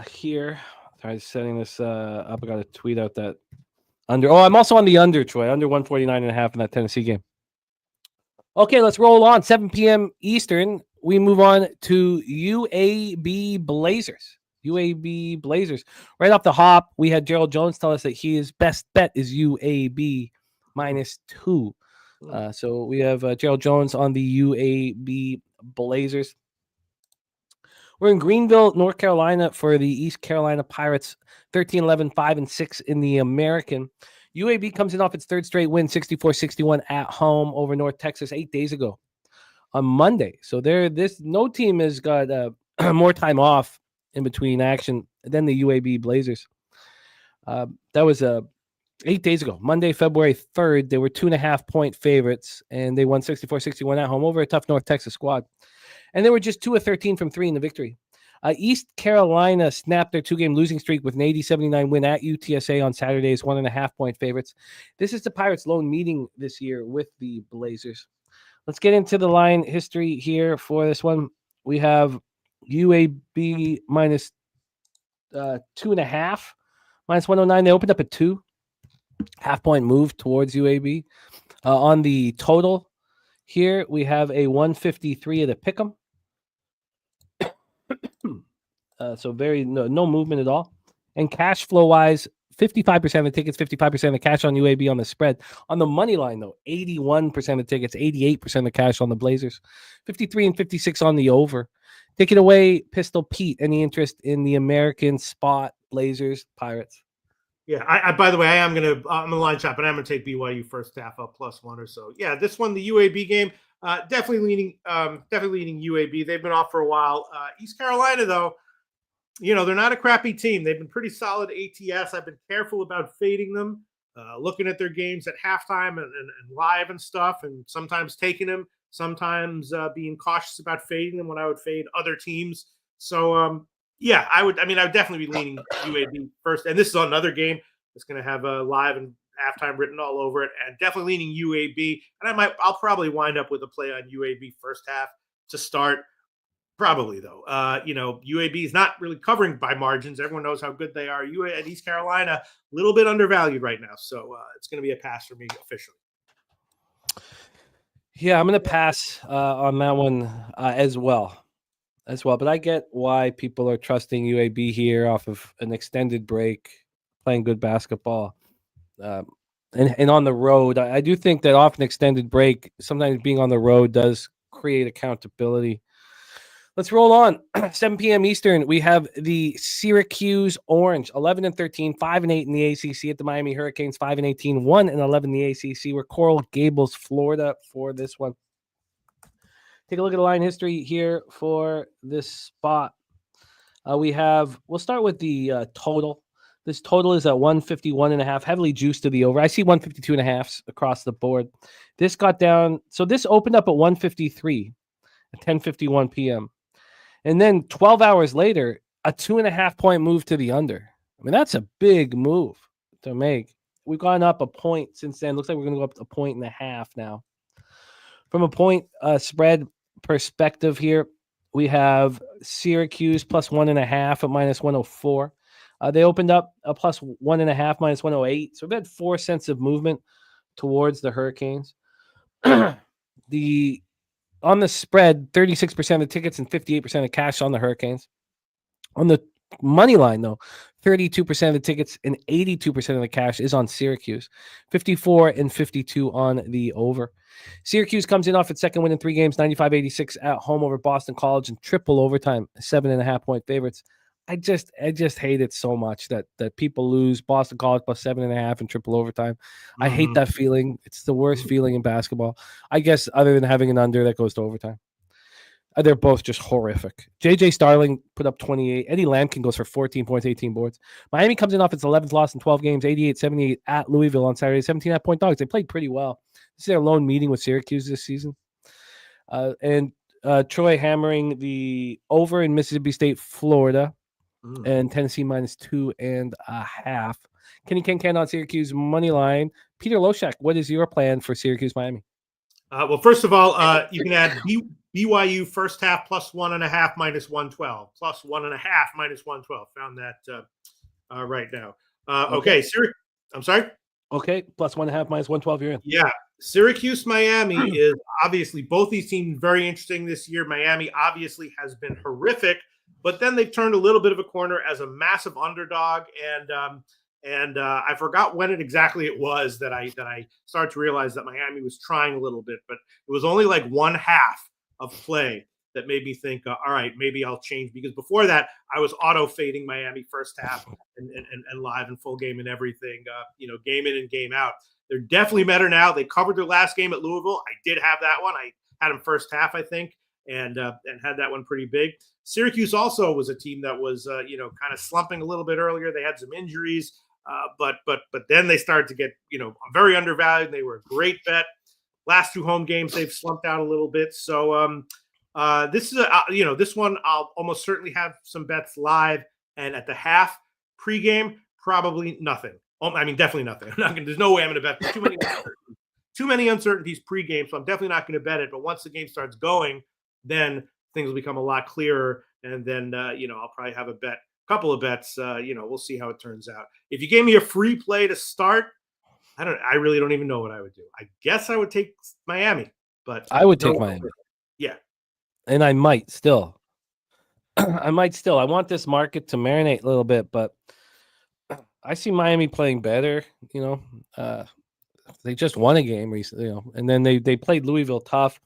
here. Try setting this up. I got to tweet out that under. Oh, I'm also on the under, Troy. Under 149.5 in that Tennessee game. Okay, let's roll on. 7 p.m. Eastern. We move on to UAB Blazers. UAB Blazers. Right off the hop, we had Gerald Jones tell us that his best bet is UAB -2. So we have Gerald Jones on the UAB Blazers. We're in Greenville, North Carolina for the East Carolina Pirates, 13-11, 5-6 in the American. UAB comes in off its third straight win, 64-61 at home over North Texas 8 days ago on Monday. So no team has got more time off in between action than the UAB Blazers. That was 8 days ago, Monday, February 3rd. They were 2.5-point favorites, and they won 64-61 at home over a tough North Texas squad. And they were just 2 of 13 from 3 in the victory. East Carolina snapped their 2-game losing streak with an 80-79 win at UTSA on Saturday as 1.5-point favorites. This is the Pirates' lone meeting this year with the Blazers. Let's get into the line history here for this one. We have UAB -2.5, -109. They opened up at 2. Half-point move towards UAB. On the total here, we have a 153 of the pick'em. So no movement at all. And cash flow wise, 55% of the tickets, 55% of the cash on UAB on the spread. On the money line, though, 81% of the tickets, 88% of the cash on the Blazers, 53 and 56 on the over. Take it away, Pistol Pete. Any interest in the American spot, Blazers, Pirates? Yeah, I by the way, I'm a line shop, and I'm gonna take BYU first half up +1 or so. Yeah, this one, the UAB game, definitely leaning UAB. They've been off for a while. East Carolina, though, they're not a crappy team. They've been pretty solid ATS. I've been careful about fading them, looking at their games at halftime and live and stuff, and sometimes taking them, sometimes being cautious about fading them when I would fade other teams. So, yeah, I would definitely be leaning UAB first. And this is another game that's going to have a live and halftime written all over it, and definitely leaning UAB. And I'll probably wind up with a play on UAB first half to start. Probably though. UAB is not really covering by margins. Everyone knows how good they are. UA at East Carolina, a little bit undervalued right now, so it's going to be a pass for me officially. Yeah, I'm going to pass on that one as well. But I get why people are trusting UAB here off of an extended break, playing good basketball, and on the road. I do think that off an extended break, sometimes being on the road does create accountability. Let's roll on. 7 p.m. Eastern, we have the Syracuse Orange, 11-13, 5-8 in the ACC at the Miami Hurricanes, 5-18, 1-11 in the ACC. We're Coral Gables, Florida for this one. Take a look at the line history here for this spot. We'll start with the total. This total is at 151.5, heavily juiced to the over. I see 152.5 across the board. This got down. So this opened up at 153 at 10:51 p.m. And then 12 hours later, a 2.5 point move to the under. I mean, that's a big move to make. We've gone up a point since then. Looks like we're going to go up 1.5 points now. From a point spread perspective here, we have Syracuse plus 1.5 at -104. They opened up a plus 1.5 -108. So we've had 4 cents of movement towards the Hurricanes. On the spread, 36% of the tickets and 58% of cash on the Hurricanes. On the money line, though, 32% of the tickets and 82% of the cash is on Syracuse. 54 and 52 on the over. Syracuse comes in off its second win in 3 games, 95-86 at home over Boston College in triple overtime, 7.5 point favorites. I just hate it so much that people lose Boston College plus 7.5 in triple overtime. Mm-hmm. I hate that feeling. It's the worst feeling in basketball. I guess other than having an under that goes to overtime. They're both just horrific. J.J. Starling put up 28. Eddie Lampkin goes for 14 points, 18 boards. Miami comes in off its 11th loss in 12 games, 88-78 at Louisville on Saturday, 17.5 point dogs. They played pretty well. This is their lone meeting with Syracuse this season. And Troy hammering the over in Mississippi State, Florida. And Tennessee -2.5. Kenny Ken on Syracuse money line. Peter Loshak, what is your plan for Syracuse Miami? Well, first of all, you can add BYU first half plus 1.5 -112, plus 1.5 -112. Found that right now. Okay, I'm sorry. Okay, plus 1.5 -112. You're in. Yeah, Syracuse Miami is obviously both these teams very interesting this year. Miami obviously has been horrific. But then they've turned a little bit of a corner as a massive underdog, and I forgot when exactly it was that I started to realize that Miami was trying a little bit, but it was only like one half of play that made me think, all right, maybe I'll change, because before that I was auto fading Miami first half and live and full game and everything, game in and game out. They're definitely better now. They covered their last game at Louisville. I did have that one. I had them first half, I think, and had that one pretty big. Syracuse also was a team that was, kind of slumping a little bit earlier. They had some injuries, but then they started to get, very undervalued. They were a great bet. Last 2 home games, they've slumped out a little bit. So this is this one I'll almost certainly have some bets live, and at the half pregame, probably nothing. I mean, definitely nothing. There's no way I'm going to bet. Too many uncertainties pregame, so I'm definitely not going to bet it. But once the game starts going, then things will become a lot clearer, and then I'll probably have a couple of bets. We'll see how it turns out. If you gave me a free play to start, I really don't even know what I would do. I guess I would take Miami, but I would take Miami. Yeah, and I might still. I want this market to marinate a little bit, but I see Miami playing better. They just won a game recently, and then they played Louisville tough.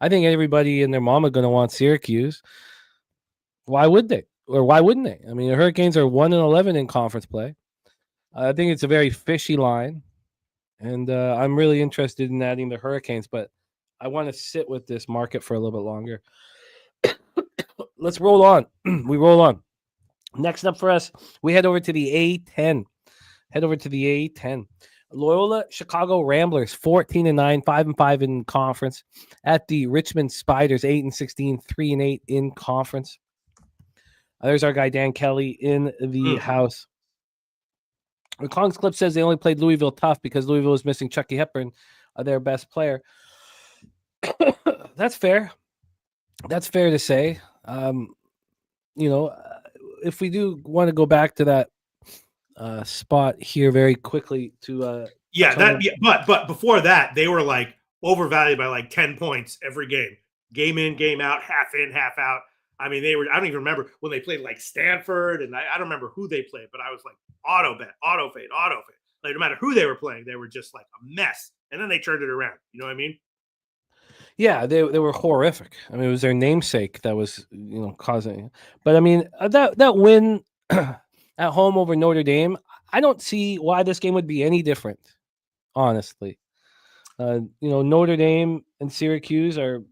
I think everybody and their mama going to want Syracuse. Why would they? Or why wouldn't they? I mean, the Hurricanes are 1-11 in conference play. I think it's a very fishy line, and I'm really interested in adding the Hurricanes, but I want to sit with this market for a little bit longer. Let's roll on. We roll on. Next up for us, we head over to the A10. Loyola Chicago Ramblers 14-9, 5-5 in conference at the Richmond Spiders 8-16, 3-8 in conference. There's our guy Dan Kelly in the house. The Kongs clip says they only played Louisville tough because Louisville was missing Chucky Hepburn, their best player. That's fair. That's fair to say. You know, if we do want to go back to that spot here very quickly to Yeah, touch on but before that, they were like overvalued by like 10 points every game in, game out, half in, half out. I mean, they were. I don't even remember when they played like Stanford, and I don't remember who they played, but I was like auto bet, auto fade, auto fade. Like no matter who they were playing, they were just like a mess, and then they turned it around. You know what I mean? Yeah, they were horrific. I mean, it was their namesake that was causing. But I mean, that win at home over Notre Dame, I don't see why this game would be any different. Honestly, Notre Dame and Syracuse are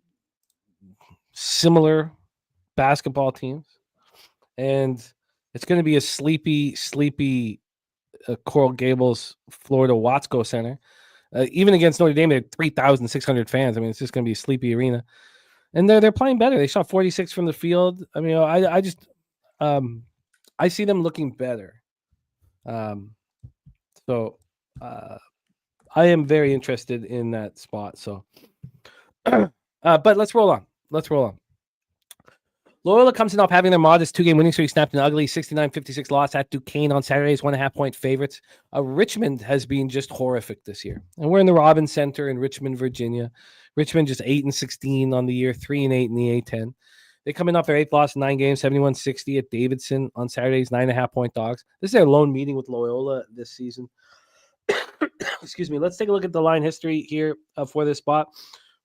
similar basketball teams, and it's going to be a sleepy Coral Gables, Florida Watsco Center. Even against Notre Dame, they had 3,600 fans. I mean, it's just going to be a sleepy arena, and they're playing better. They shot 46 from the field. I mean, I just I see them looking better. So I am very interested in that spot. So, but let's roll on. Loyola comes in off having their modest 2-game winning streak snapped an ugly 69-56 loss at Duquesne on Saturday's 1.5-point favorites. Richmond has been just horrific this year. And we're in the Robins Center in Richmond, Virginia. Richmond just 8-16 on the year, 3-8 in the A10. They come in off their 8th loss in 9 games, 71-60 at Davidson on Saturday's 9.5-point dogs. This is their lone meeting with Loyola this season. Excuse me. Let's take a look at the line history here for this spot.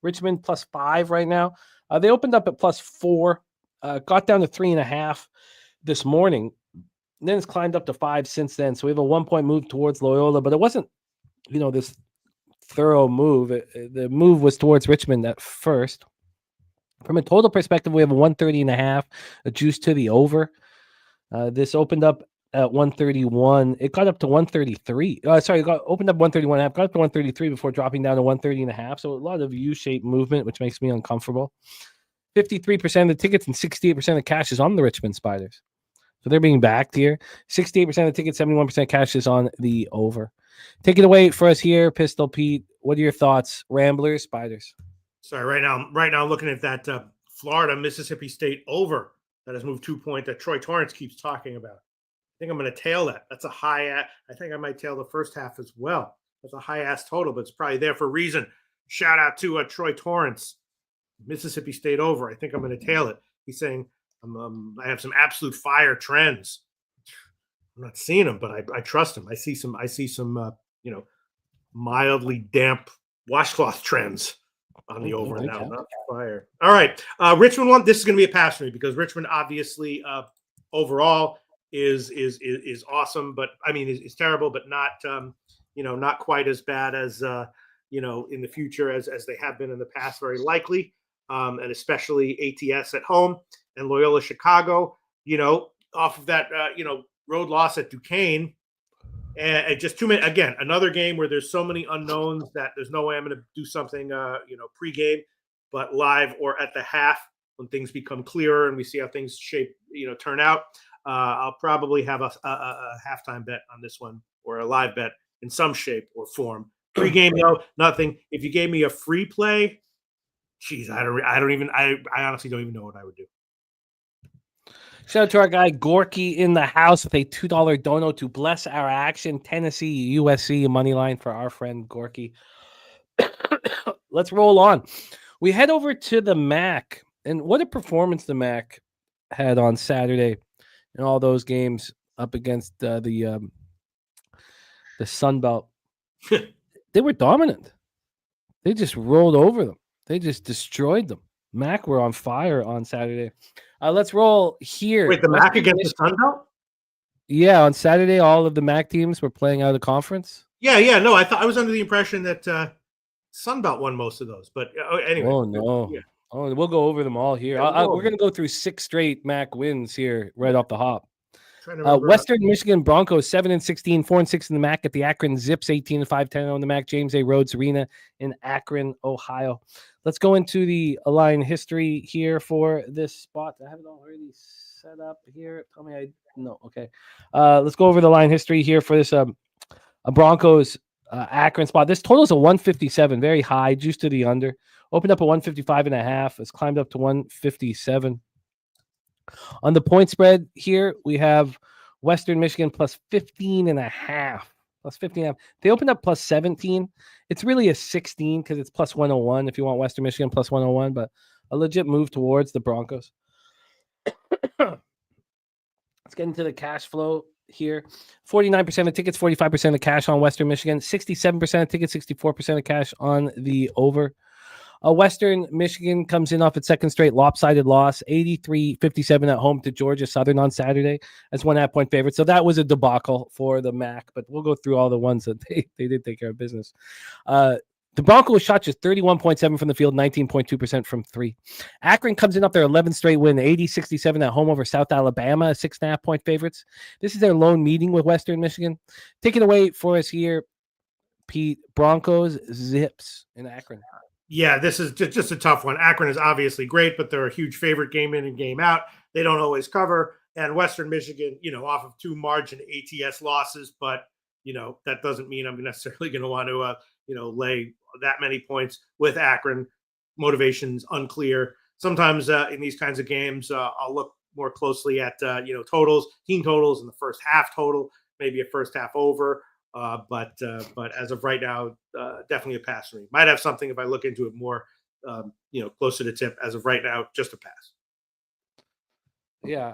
Richmond +5 right now. They opened up at +4. Got down to 3.5 this morning. And then it's climbed up to 5 since then. So we have a 1-point move towards Loyola, but it wasn't, this thorough move. The move was towards Richmond at first. From a total perspective, we have a 130.5, a juice to the over. This opened up at 131. It got up to 133. Opened up 131.5, got up to 133 before dropping down to 130.5. So a lot of U-shaped movement, which makes me uncomfortable. 53% of the tickets and 68% of the cash is on the Richmond Spiders. So they're being backed here. 68% of the tickets, 71% cash is on the over. Take it away for us here, Pistol Pete. What are your thoughts? Ramblers, Spiders? Sorry, right now I'm looking at that Florida Mississippi State over that has moved 2 points that Troy Torrance keeps talking about. I think I'm going to tail that. That's a high. I think I might tail the first half as well. That's a high ass total, but it's probably there for a reason. Shout out to Troy Torrance. Mississippi State over. I think I'm going to tail it. He's saying I have some absolute fire trends. I'm not seeing them, but I trust him. I see some mildly damp washcloth trends on the over now, not fire. All right, Richmond one. This is going to be a pass for me because Richmond obviously overall is awesome, but I mean is terrible, but not not quite as bad as in the future as they have been in the past, very likely. And especially ATS at home and Loyola Chicago, off of that, road loss at Duquesne. And just too many, again, another game where there's so many unknowns that there's no way I'm going to do something, pregame, but live or at the half when things become clearer and we see how things turn out. I'll probably have a halftime bet on this one or a live bet in some shape or form. Pregame, though, nothing. If you gave me a free play, geez, I honestly don't even know what I would do. Shout out to our guy Gorky in the house with a $2 dono to bless our action. Tennessee, USC money line for our friend Gorky. Let's roll on. We head over to the MAC, and what a performance the MAC had on Saturday in all those games up against the Sun Belt. They were dominant. They just rolled over them. They just destroyed them. MAC were on fire on Saturday. Let's roll here. Wait, the MAC against the Sun Belt? Yeah, on Saturday, all of the MAC teams were playing out of the conference. Yeah. No, I was under the impression that Sun Belt won most of those. But anyway. Oh, no. Yeah. Oh, we'll go over them all here. We're going to go through 6 straight MAC wins here right off the hop. Western Michigan Broncos 7-16, 4-6 in the MAC at the Akron Zips 18-5, 10 on the MAC James A. Rhodes Arena in Akron, Ohio. Let's go into the line history here for this spot. I have it already set up here. Tell me no. Okay. Let's go over the line history here for this Broncos Akron spot. This total is a 157, very high, juice to the under. Opened up at 155.5. It's climbed up to 157. On the point spread here, we have Western Michigan plus 15.5. Plus 15.5. They opened up plus 17. It's really a 16 because it's plus 101 if you want Western Michigan plus 101, but a legit move towards the Broncos. Let's get into the cash flow here. 49% of tickets, 45% of cash on Western Michigan, 67% of tickets, 64% of cash on the over. Western Michigan comes in off its second straight lopsided loss, 83-57 at home to Georgia Southern on Saturday as 1.5 point favorite. So that was a debacle for the MAC, but we'll go through all the ones that they did take care of business. The Broncos shot just 31.7 from the field, 19.2% from three. Akron comes in off their 11th straight win, 80-67 at home over South Alabama, 6.5 point favorites. This is their lone meeting with Western Michigan. Take it away for us here, Pete. Broncos zips in Akron. Yeah, this is just a tough one. Akron is obviously great, but they're a huge favorite game in and game out. They don't always cover. And Western Michigan, off of 2 margin ATS losses, but, that doesn't mean I'm necessarily going to want to, lay that many points with Akron. Motivation's unclear. Sometimes in these kinds of games, I'll look more closely at, totals, team totals in the first half total, maybe a first half over. But as of right now, definitely a pass for me. Might have something if I look into it more, closer to tip. As of right now, just a pass. Yeah,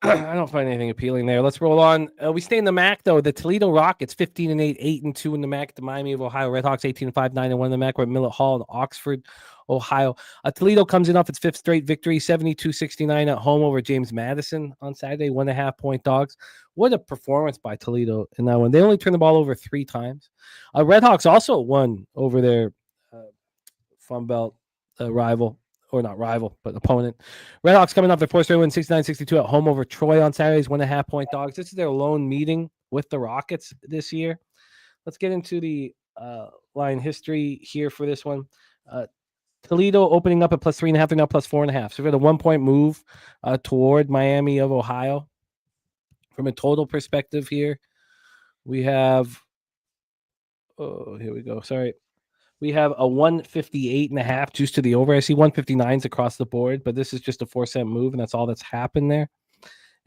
I don't find anything appealing there. Let's roll on. We stay in the MAC though. The Toledo Rockets 15-8, 8-2 in the MAC. The Miami of Ohio Redhawks 18-5, 9-1 in the MAC. We're at Millett Hall in Oxford, Ohio. Toledo comes in off its 5th straight victory, 72-69 at home over James Madison on Saturday, 1.5 point dogs. What a performance by Toledo in that one. They only turned the ball over 3 times. Redhawks also won over their Fun Belt rival. Or not rival, but opponent. Redhawks coming off their 4th straight win, 69-62 at home over Troy on Saturdays, 1.5 point dogs. This is their lone meeting with the Rockets this year. Let's get into the line history here for this one. Toledo opening up at plus 3.5, they're now plus 4.5. So we've got a 1 point move toward Miami of Ohio. From a total perspective here, we have, here we go. Sorry. We have a 158.5 juice to the over. I see 159s across the board, but this is just a 4-cent move, and that's all that's happened there.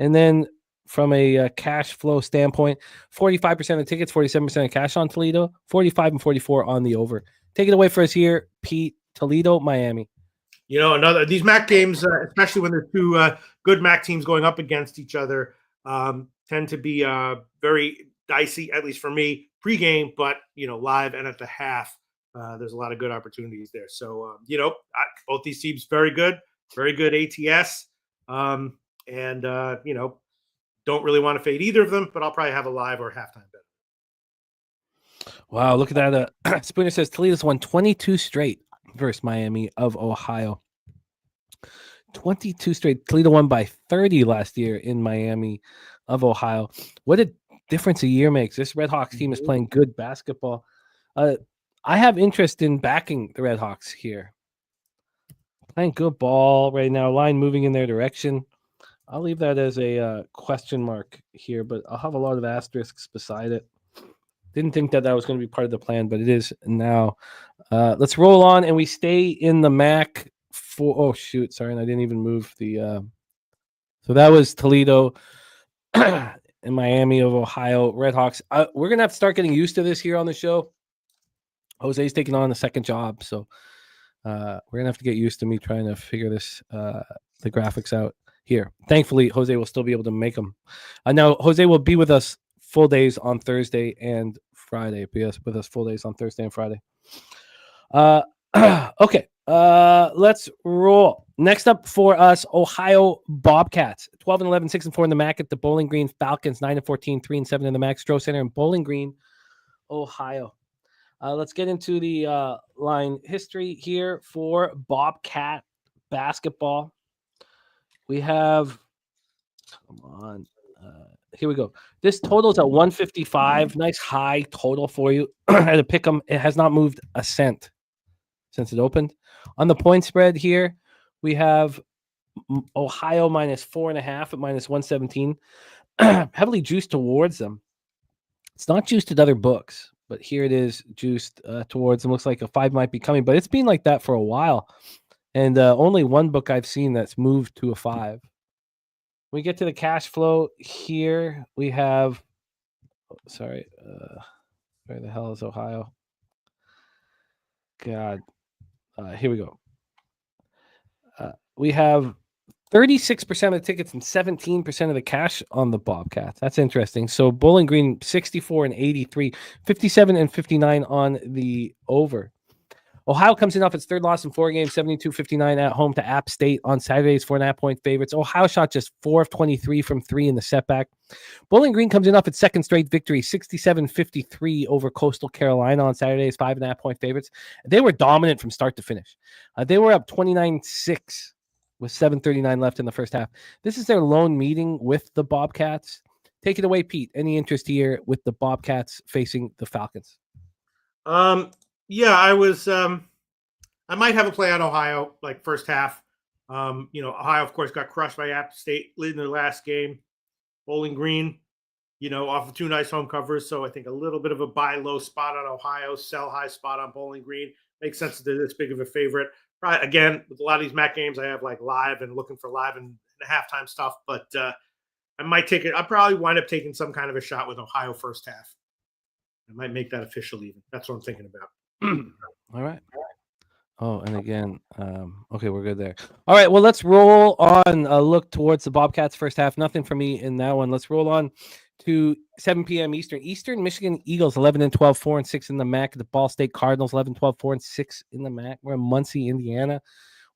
And then from a cash flow standpoint, 45% of tickets, 47% of cash on Toledo, 45 and 44 on the over. Take it away for us here, Pete. Toledo, Miami. These MAC games, especially when there's 2 good MAC teams going up against each other, tend to be very dicey, at least for me, pregame, but live and at the half. There's a lot of good opportunities there. So, both these teams, very good ATS. Don't really want to fade either of them, but I'll probably have a live or halftime bet. Wow, look at that. Spooner says Toledo's won 22 straight versus Miami of Ohio. 22 straight. Toledo won by 30 last year in Miami of Ohio. What a difference a year makes. This Redhawks team is playing good basketball. I have interest in backing the Redhawks here. Playing good ball right now. Line moving in their direction. I'll leave that as a question mark here, but I'll have a lot of asterisks beside it. Didn't think that was going to be part of the plan, but it is now. Let's roll on, and we stay in the MAC for. Oh shoot! Sorry, and I didn't even move the. So that was Toledo and Miami of Ohio Redhawks. We're gonna have to start getting used to this here on the show. Jose's taking on a second job, so we're gonna have to get used to me trying to figure this the graphics out here. Thankfully, Jose will still be able to make them. Now, Jose will be with us full days on Thursday and Friday. With us full days on Thursday and Friday. Okay, let's roll. Next up for us, Ohio Bobcats, 12-11, 6-4 in the MAC at the Bowling Green Falcons, 9-14, 3-7 in the MAC. Stroh Center in Bowling Green, Ohio. Let's get into the line history here for Bobcat basketball. We have, come on, here we go. This total's at 155. Nice high total for you. I had to pick them. It has not moved a cent since it opened. On the point spread here, we have Ohio minus 4.5 at minus 117. Heavily juiced towards them. It's not juiced at other books, but here it is juiced towards them. Looks like a 5 might be coming, but it's been like that for a while. And only one book I've seen that's moved to a 5. We get to the cash flow here. We have, where the hell is Ohio? God, here we go. We have 36% of the tickets and 17% of the cash on the Bobcats. That's interesting. So Bowling Green 64 and 83, 57 and 59 on the over. Ohio comes in off its third loss in 4 games, 72-59 at home to App State on Saturday's 4.5-point favorites. Ohio shot just 4 of 23 from 3 in the setback. Bowling Green comes in off its second straight victory, 67-53 over Coastal Carolina on Saturday's 5.5-point favorites. They were dominant from start to finish. They were up 29-6 with 7:39 left in the first half. This is their lone meeting with the Bobcats. Take it away, Pete. Any interest here with the Bobcats facing the Falcons? Yeah, I was. I might have a play on Ohio, like first half. Ohio, of course, got crushed by App State leading their last game. Bowling Green, off of 2 nice home covers. So I think a little bit of a buy low spot on Ohio, sell high spot on Bowling Green. Makes sense that they're this big of a favorite. Right, again, with a lot of these MAC games, I have like live and looking for live and halftime stuff. But I might take it. I'll probably wind up taking some kind of a shot with Ohio first half. I might make that official even. That's what I'm thinking about. All right. Oh, and again, okay, we're good there. All right, well, let's roll on a look towards the Bobcats first half. Nothing for me in that one. Let's roll on to 7 p.m. Eastern. Eastern Michigan Eagles 11-12, 4-6 in the MAC. The Ball State Cardinals 11-12, 4-6 in the MAC. We're in Muncie, Indiana.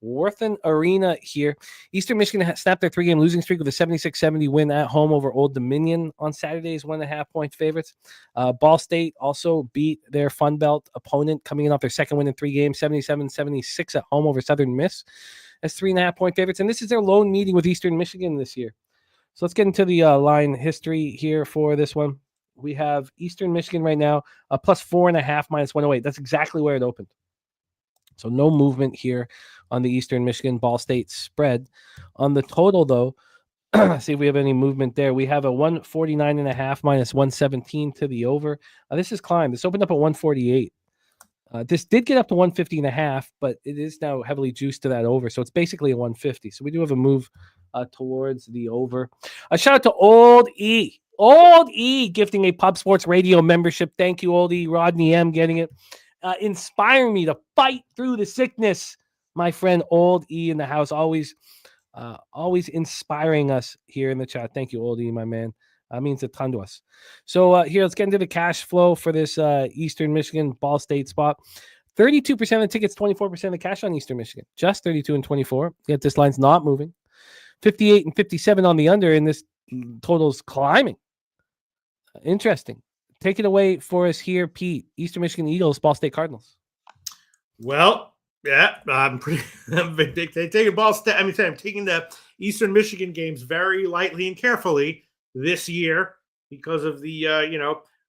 Worthen Arena here. Eastern Michigan snapped their 3-game losing streak with a 76-70 win at home over Old Dominion on Saturday's 1.5-point favorites. Ball State also beat their Fun Belt opponent coming in off their second win in 3 games, 77-76 at home over Southern Miss as 3.5-point favorites. And this is their lone meeting with Eastern Michigan this year. So let's get into the line history here for this one. We have Eastern Michigan right now, plus 4.5 minus 108. That's exactly where it opened. So no movement here on the Eastern Michigan Ball State spread. On the total, though, see if we have any movement there. We have a 149.5 minus 117 to the over. This is climbed. This opened up at 148. This did get up to 150.5, but it is now heavily juiced to that over. So it's basically a 150. So we do have a move towards the over. A shout out to Old E. Old E gifting a Pub Sports Radio membership. Thank you, Old E. Rodney M getting it. Inspiring me to fight through the sickness. My friend Old E in the house, always inspiring us here in the chat. Thank you, Old E, my man. Means a ton to us. So here, let's get into the cash flow for this Eastern Michigan Ball State spot. 32% of the tickets, 24% of the cash on Eastern Michigan. Just 32 and 24. Yet this line's not moving. 58 and 57 on the under, and this total's climbing. Interesting. Take it away for us here, Pete. Eastern Michigan Eagles, Ball State Cardinals. Well, yeah, I'm taking Ball State. I'm taking the Eastern Michigan games very lightly and carefully this year because of the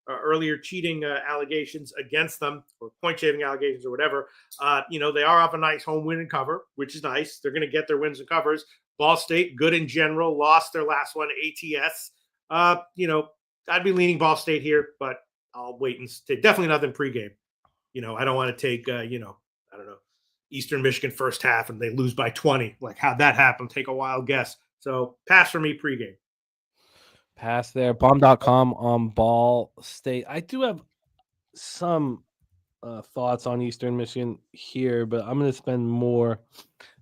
earlier cheating allegations against them, or point shaving allegations or whatever. They are off a nice home win and cover, which is nice. They're going to get their wins and covers. Ball State, good in general, lost their last one, ATS. I'd be leaning Ball State here, but I'll wait and stay. Definitely nothing pregame. I don't want to take, I don't know, Eastern Michigan first half and they lose by 20. Like, how'd that happen? Take a wild guess. So pass for me pregame. Pass there. Bomb.com on Ball State. I do have some thoughts on Eastern Michigan here, but I'm going to spend more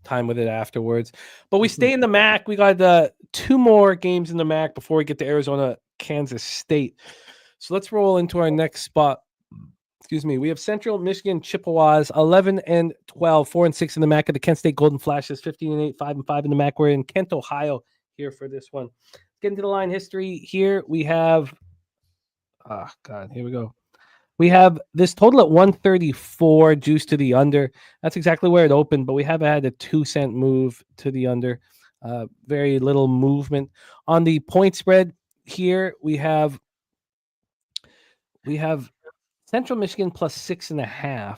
time with it afterwards. But we stay in the MAC. We got 2 more games in the MAC before we get to Arizona, Kansas State. So let's roll into our next spot. Excuse me. We have Central Michigan Chippewas 11-12, 4-6 in the MAC. Of the Kent State Golden Flashes 15-8, 5-5 in the MAC. We're in Kent, Ohio here for this one. Get into the line history here. We have, here we go. We have this total at 134, juice to the under. That's exactly where it opened, but we have had a 2-cent move to the under. Very little movement on the point spread here. We have Central Michigan plus 6.5.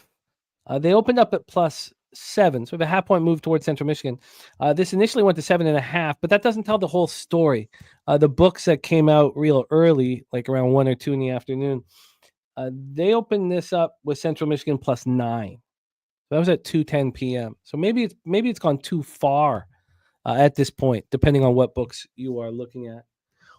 They opened up at plus 7, so we have a half-point move towards Central Michigan. This initially went to 7.5, but that doesn't tell the whole story. The books that came out real early, like around 1 or 2 in the afternoon, they opened this up with Central Michigan plus 9. So that was at 2:10 p.m. So maybe it's gone too far at this point, depending on what books you are looking at.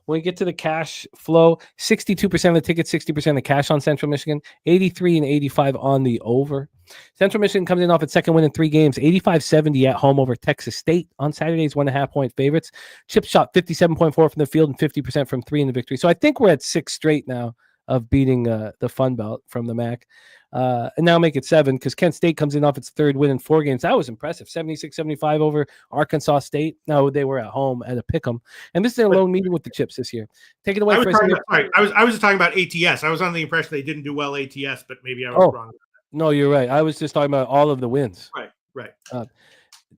When we get to the cash flow, 62% of the tickets, 60% of the cash on Central Michigan, 83 and 85 on the over. Central Michigan comes in off its second win in 3 games, 85-70 at home over Texas State on Saturday's 1.5-point favorites. Chip shot 57.4 from the field and 50% from 3 in the victory. So I think we're at 6 straight now of beating the Fun Belt from the MAC. And now make it 7 because Kent State comes in off its 3rd win in 4 games. That was impressive. 76-75 over Arkansas State. No, they were at home at a pick'em. And this is their lone meeting with the Chips this year. Take it away. I was just talking about ATS. I was under the impression they didn't do well ATS, but maybe I was wrong. No, you're right. I was just talking about all of the wins. Right.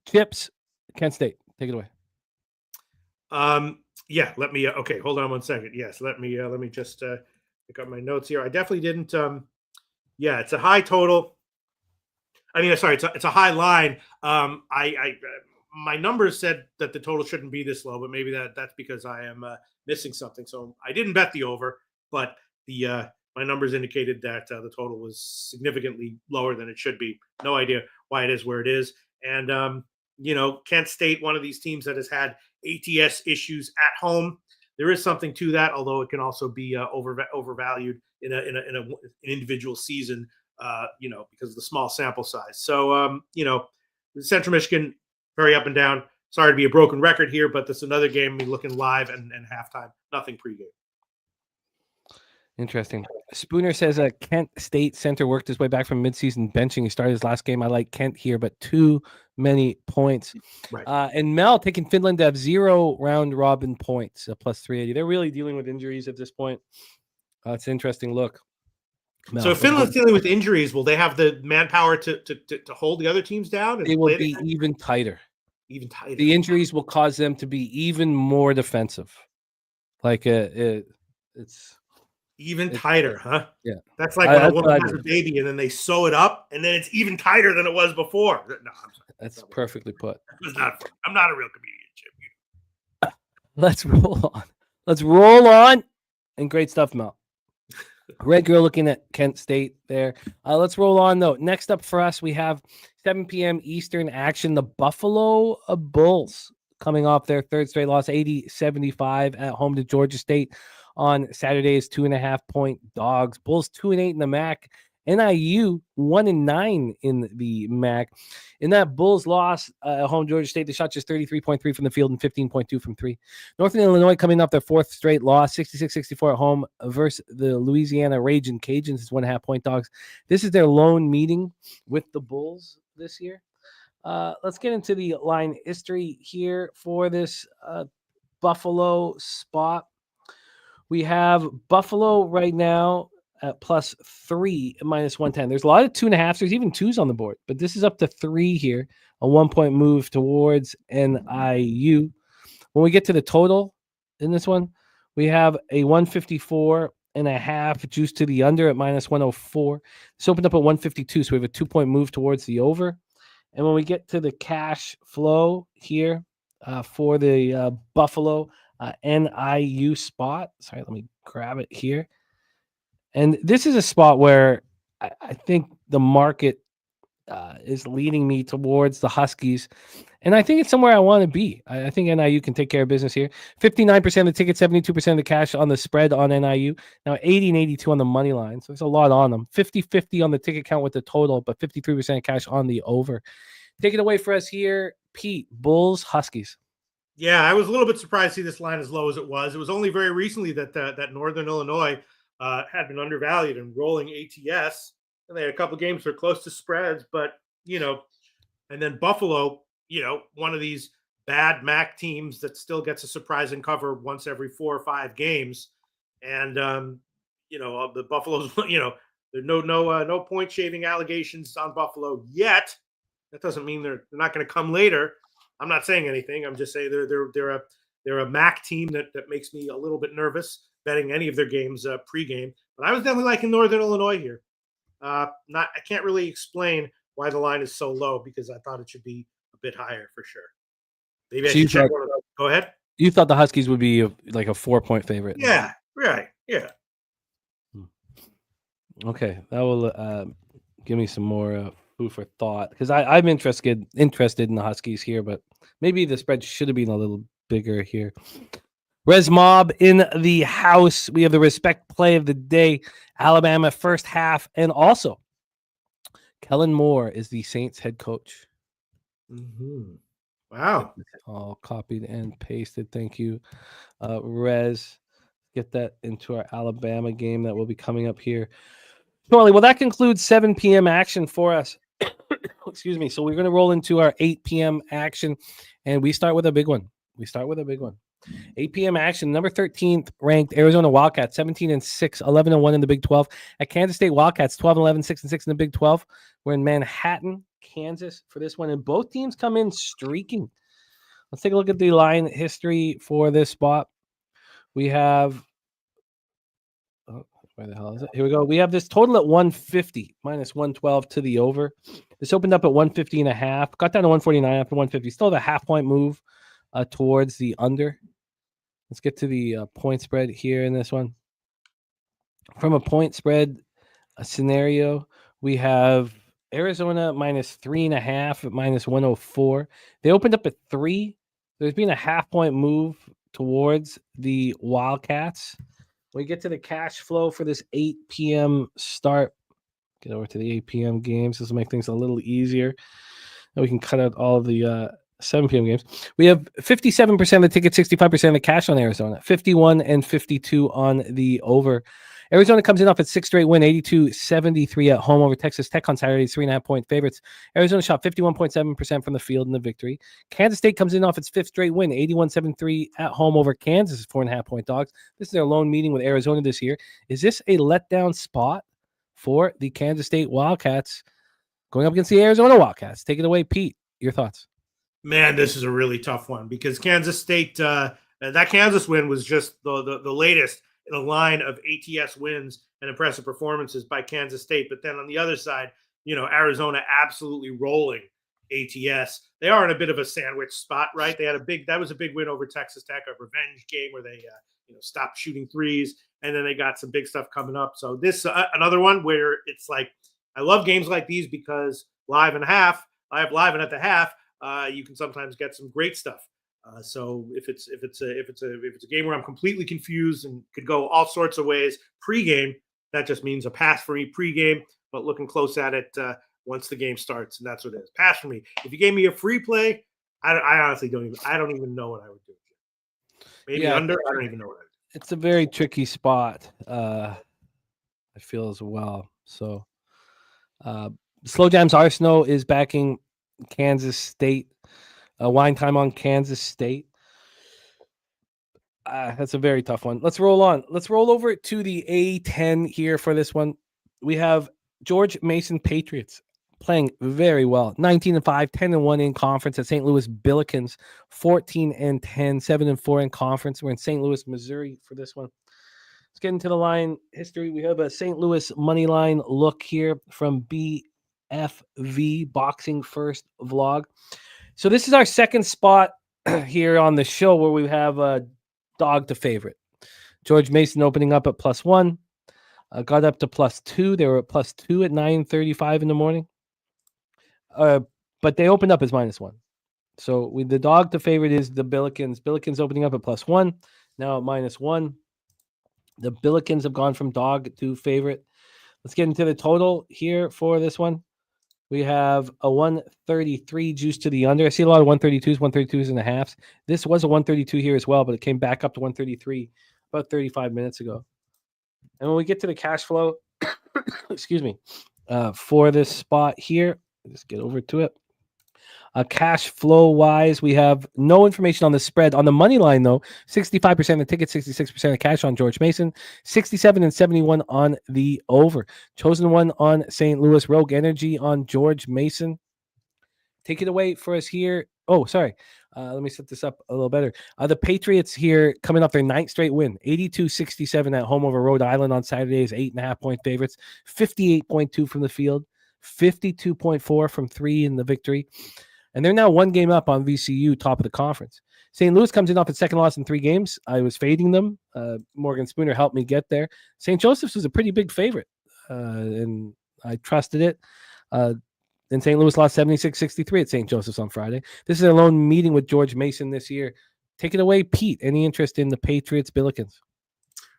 Chips, Kent State. Take it away. Yeah, let me okay, hold on one second. Yes, let me just pick up my notes here. I definitely didn't yeah, it's a high total. I mean, sorry, it's a high line. My numbers said that the total shouldn't be this low, but maybe that's because I am missing something. So I didn't bet the over, but my numbers indicated that the total was significantly lower than it should be. No idea why it is where it is. And Kent State, one of these teams that has had ATS issues at home. There is something to that, although it can also be overvalued in an individual season, because of the small sample size. So, Central Michigan, very up and down. Sorry to be a broken record here, but this is another game me looking live and halftime. Nothing pregame. Interesting. Spooner says Kent State center worked his way back from midseason benching. He started his last game. I like Kent here, but too many points. Right. And Mel taking Finland to have 0 round robin points, plus 380. They're really dealing with injuries at this point. It's an interesting look. Mel, so if Finland's dealing with injuries, will they have the manpower to hold the other teams down? It will be even tighter. Even tighter. The injuries will cause them to be even more defensive. Like it's even tighter, huh? Yeah. That's like when a woman has a baby and then they sew it up and then it's even tighter than it was before. No, I'm sorry. That's perfectly put. I'm not a real comedian, Chip. Let's roll on. Let's roll on. And great stuff, Mel. Red Girl looking at Kent State there. Let's roll on, though. Next up for us, we have 7 p.m. Eastern action. The Buffalo Bulls coming off their 3rd straight loss, 80-75 at home to Georgia State on Saturday's 2.5-point dogs. Bulls 2-8 in the MAC. NIU 1-9 in the MAC. In that Bulls loss at home, Georgia State, they shot just 33.3 from the field and 15.2 from 3. Northern Illinois coming off their 4th straight loss, 66-64 at home versus the Louisiana Ragin' Cajuns. It's 1.5-point dogs. This is their lone meeting with the Bulls this year. Let's get into the line history here for this Buffalo spot. We have Buffalo right now at +3 at -110. There's a lot of 2.5s. There's even 2s on the board, but this is up to 3 here. A 1-point move towards NIU. When we get to the total in this one, we have a 154.5 juice to the under at -104. This opened up at 152, so we have a 2-point move towards the over. And when we get to the cash flow here for the Buffalo NIU spot, sorry, let me grab it here. And this is a spot where I think the market is leading me towards the Huskies. And I think it's somewhere I want to be. I think NIU can take care of business here. 59% of the tickets, 72% of the cash on the spread on NIU. Now 80 and 82 on the money line. So there's a lot on them. 50-50 on the ticket count with the total, but 53% cash on the over. Take it away for us here, Pete. Bulls, Huskies. Yeah, I was a little bit surprised to see this line as low as it was. It was only very recently that Northern Illinois had been undervalued and rolling ATS, and they had a couple of games that were close to spreads, but and then Buffalo, one of these bad MAC teams that still gets a surprising cover once every 4 or 5 games, and the Buffalo's, there's no point shaving allegations on Buffalo yet. That doesn't mean they're not going to come later. I'm not saying anything. I'm just saying they're a MAC team that makes me a little bit nervous betting any of their games pregame. But I was definitely liking Northern Illinois here. I can't really explain why the line is so low because I thought it should be a bit higher for sure. Maybe I should check one of those. Go ahead. You thought the Huskies would be like a 4-point favorite. Yeah, right. Yeah. Okay, that will give me some more food for thought because I'm interested in the Huskies here, but Maybe the spread should have been a little bigger here. Res Mob in the house. We have the respect play of the day. Alabama first half. And also, Kellen Moore is the Saints head coach. Mm-hmm. Wow. All copied and pasted. Thank you, Rez. Get that into our Alabama game that will be coming up here shortly. Well, that concludes 7 p.m. action for us. Excuse me. So we're going to roll into our 8 p.m. action, and we start with a big one. 8 p.m. action. Number 13th ranked Arizona Wildcats, 17-6, 11-1 in the Big 12. At Kansas State Wildcats, 12-11, 6-6 in the Big 12. We're in Manhattan, Kansas for this one, and both teams come in streaking. Let's take a look at the line history for this spot. We have, where the hell is it? Here we go. We have this total at 150, minus 112 to the over. This opened up at 150 and a half, got down to 149 after 150. Still a half-point move towards the under. Let's get to the point spread here in this one. From a point spread scenario, we have Arizona minus 3.5 at minus 104. They opened up at 3. There's been a half-point move towards the Wildcats. We get to the cash flow for this 8 p.m. start. Get over to the 8 p.m. games. This will make things a little easier. And we can cut out all of the 7 p.m. games. We have 57% of the ticket, 65% of the cash on Arizona, 51 and 52 on the over. Arizona comes in off its 6th straight win, 82-73 at home over Texas Tech on Saturday, 3.5-point favorites. Arizona shot 51.7% from the field in the victory. Kansas State comes in off its 5th straight win, 81-73 at home over Kansas, 4.5-point dogs. This is their lone meeting with Arizona this year. Is this a letdown spot for the Kansas State Wildcats going up against the Arizona Wildcats? Take it away, Pete. Your thoughts? Man, this is a really tough one because Kansas State, that Kansas win was just the latest in a line of ATS wins and impressive performances by Kansas State. But then on the other side, Arizona absolutely rolling ATS. They are in a bit of a sandwich spot, right? That was a big win over Texas Tech, a revenge game where they stopped shooting threes, and then they got some big stuff coming up. So this another one where it's like, I love games like these because live and at the half, you can sometimes get some great stuff. So if it's a game where I'm completely confused and could go all sorts of ways pregame, that just means a pass for me pregame. But looking close at it once the game starts, and that's what it is. Pass for me. If you gave me a free play, I honestly don't even know what I would do. Maybe under. I don't even know what I would do. It's a very tricky spot. I feel as well. So, Slow Jams Arsenal is backing Kansas State. Wine time on Kansas State. That's a very tough one. Let's roll on. Let's roll over to the A10 here for this one. We have George Mason Patriots playing very well. 19-5, 10-1 in conference at St. Louis Billikens. 14-10, 7-4 in conference. We're in St. Louis, Missouri for this one. Let's get into the line history. We have a St. Louis money line look here from BFV Boxing First Vlog. So this is our second spot here on the show where we have a dog to favorite. George Mason opening up at +1, got up to +2. They were at +2 at 9:35 in the morning, but they opened up as -1. So the dog to favorite is the Billikens. Billikens opening up at +1, now at -1. The Billikens have gone from dog to favorite. Let's get into the total here for this one. We have a 133 juice to the under. I see a lot of 132s and a halves. This was a 132 here as well, but it came back up to 133 about 35 minutes ago. And when we get to the cash flow, excuse me, for this spot here, just get over to it. Cash flow wise, we have no information on the spread. On the money line, though, 65% of the ticket, 66% of cash on George Mason, 67 and 71 on the over. Chosen one on St. Louis, Rogue Energy on George Mason. Take it away for us here. Oh, sorry. Let me set this up a little better. The Patriots here coming off their 9th straight win, 82-67 at home over Rhode Island on Saturday as 8.5-point favorites, 58.2 from the field, 52.4 from 3 in the victory. And they're now 1 game up on VCU, top of the conference. St. Louis comes in off its 2nd loss in 3 games. I was fading them. Morgan Spooner helped me get there. St. Joseph's was a pretty big favorite, and I trusted it. Then St. Louis lost 76-63 at St. Joseph's on Friday. This is their lone meeting with George Mason this year. Take it away, Pete. Any interest in the Patriots Billikens?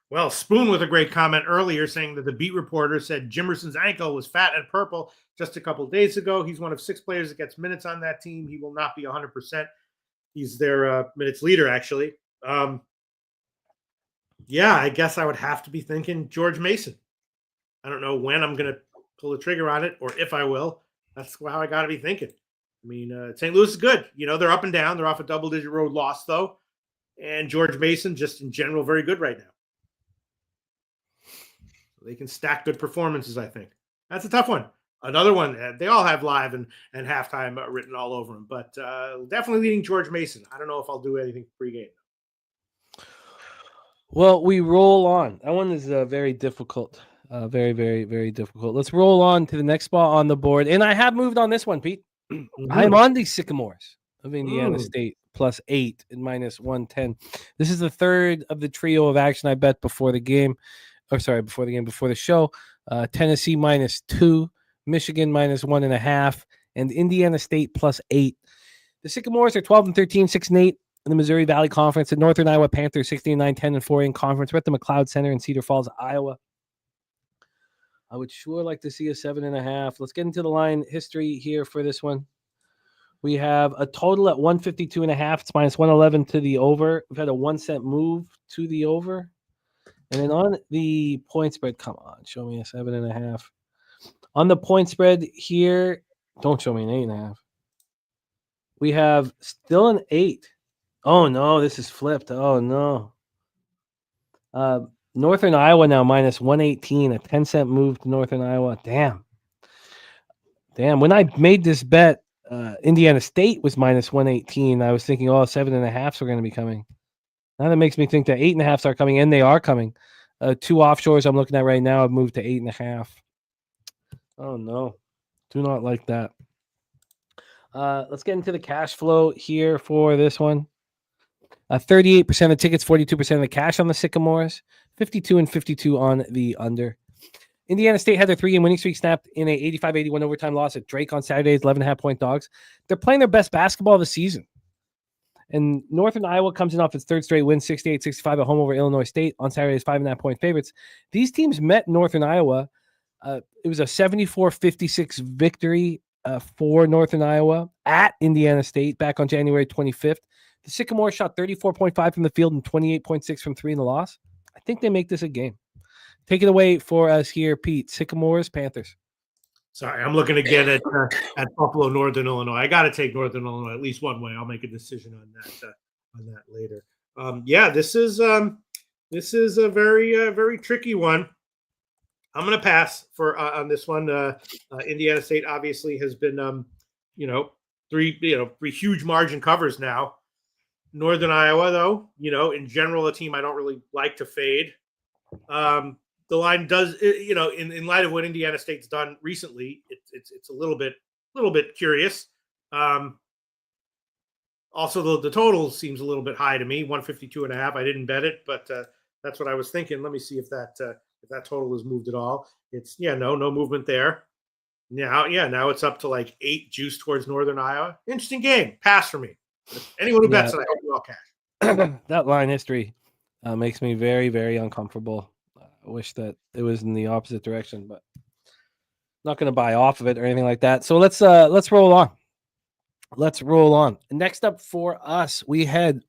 Well, Spoon with a great comment earlier saying that the beat reporter said Jimerson's ankle was fat and purple just a couple of days ago. He's one of 6 players that gets minutes on that team. He will not be 100%. He's their minutes leader, actually. Yeah, I guess I would have to be thinking George Mason. I don't know when I'm going to pull the trigger on it or if I will. That's how I got to be thinking. I mean, St. Louis is good. You know, they're up and down. They're off a double-digit road loss, though. And George Mason, just in general, very good right now. They can stack good performances, I think. That's a tough one. Another one, they all have live and halftime written all over them, but definitely leading George Mason. I don't know if I'll do anything pregame. Well, we roll on. That one is very difficult. Very, very, very difficult. Let's roll on to the next spot on the board. And I have moved on this one, Pete. I'm on the Sycamores of Indiana State +8 and -110. This is the third of the trio of action I bet before the game. Before the show. Tennessee -2, Michigan -1.5, and Indiana State +8. The Sycamores are 12-13, 6-8 in the Missouri Valley Conference. The Northern Iowa Panthers 16-9, 10-4 in conference. We're at the McLeod Center in Cedar Falls, Iowa. I would sure like to see a 7.5. Let's get into the line history here for this one. We have a total at 152.5. It's -111 to the over. We've had a 1 cent move to the over. And then on the point spread, come on, show me a 7.5. On the point spread here, don't show me an 8.5. We have still an 8. Oh no, this is flipped. Oh no. Northern Iowa now -118, a 10-cent move to Northern Iowa. Damn. When I made this bet, Indiana State was -118. I was thinking, 7.5s were going to be coming. Now that makes me think that 8.5s are coming, and they are coming. 2 offshores I'm looking at right now have moved to 8.5. Oh, no. Do not like that. Let's get into the cash flow here for this one. 38% of tickets, 42% of the cash on the Sycamores, 52 and 52 on the under. Indiana State had their 3-game winning streak snapped in a 85-81 overtime loss at Drake on Saturday's 11.5-point dogs. They're playing their best basketball of the season. And Northern Iowa comes in off its third straight win, 68-65 at home over Illinois State on Saturday's 5.5-point favorites. These teams met Northern Iowa. It was a 74-56 victory for Northern Iowa at Indiana State back on January 25th. The Sycamores shot 34.5 from the field and 28.6 from 3 in the loss. I think they make this a game. Take it away for us here, Pete. Sycamores, Panthers. Sorry, I'm looking again at Buffalo, Northern Illinois. I got to take Northern Illinois at least one way. I'll make a decision on that later. This is a very tricky one. I'm going to pass on this one. Indiana State obviously has been, three huge margin covers now. Northern Iowa, though, in general, a team I don't really like to fade. The line does, in light of what Indiana State's done recently, it's a little bit curious. Also, the total seems a little bit high to me, 152.5. I didn't bet it, but that's what I was thinking. Let me see if that total has moved at all. It's no movement there. Now it's up to like 8 juice towards Northern Iowa. Interesting game. Pass for me. Anyone who bets it, I hope you all cash. That line history makes me very, very uncomfortable. I wish that it was in the opposite direction, but not going to buy off of it or anything like that. So let's roll on. Let's roll on. Next up for us, we head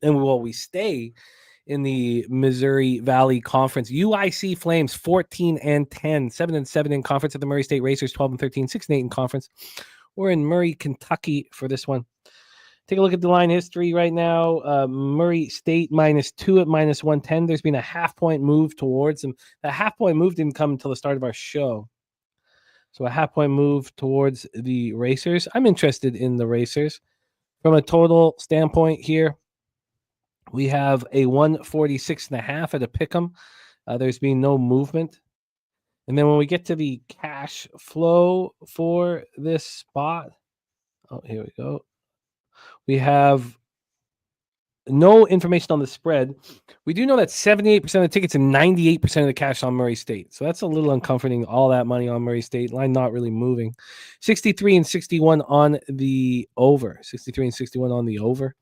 we stay in the Missouri Valley Conference. UIC Flames 14-10, 7-7 in conference at the Murray State Racers 12-13, 6-8 in conference. We're in Murray, Kentucky for this one. Take a look at the line history right now. Murray State -2 at -110. There's been a half-point move towards them. The half-point move didn't come until the start of our show. So a half-point move towards the Racers. I'm interested in the Racers. From a total standpoint here, we have a 146.5 at a pick'em. There's been no movement. And then when we get to the cash flow for this spot, here we go. We have no information on the spread. We do know that 78% of the tickets and 98% of the cash on Murray State. So that's a little uncomforting. All that money on Murray State. Line not really moving. 63 and 61 on the over. 63 and 61 on the over.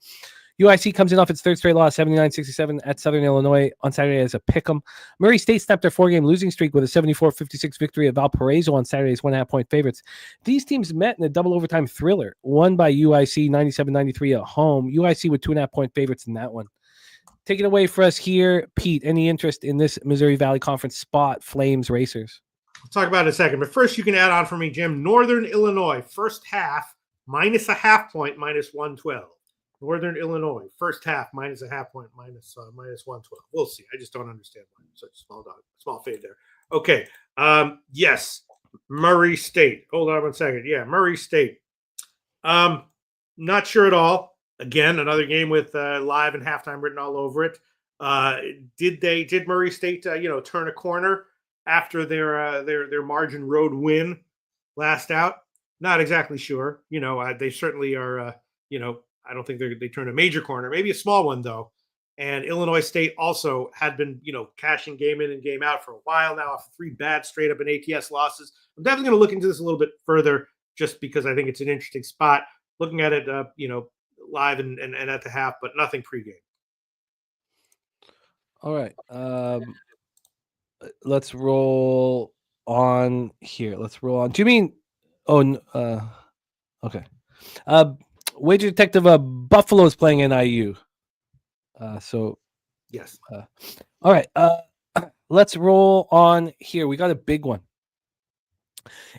UIC comes in off its third straight loss, 79-67 at Southern Illinois on Saturday as a pick'em. Murray State snapped their 4-game losing streak with a 74-56 victory at Valparaiso on Saturday's 1.5-point favorites. These teams met in a double overtime thriller, won by UIC 97-93 at home. UIC with 2.5-point favorites in that one. Take it away for us here, Pete. Any interest in this Missouri Valley Conference spot, Flames Racers? We'll talk about it in a second. But first, you can add on for me, Jim. Northern Illinois, first half, -0.5 point, -112. Northern Illinois, first half, -0.5 point, -112. We'll see. I just don't understand why such a small fade there. Okay. Yes. Murray State. Hold on 1 second. Yeah, Murray State. Not sure at all. Again, another game with live and halftime written all over it. Did Murray State turn a corner after their margin road win last out? Not exactly sure. They certainly are. I don't think they turned a major corner, maybe a small one though. And Illinois State also had been cashing game in and game out for a while now after 3 bad straight up and ATS losses. I'm definitely going to look into this a little bit further just because I think it's an interesting spot. Looking at it, live and at the half, but nothing pregame. All right. Let's roll on here. Let's roll on. Do you mean? Okay. Wager Detective Buffalo is playing NIU. Yes. All right. Let's roll on here. We got a big one.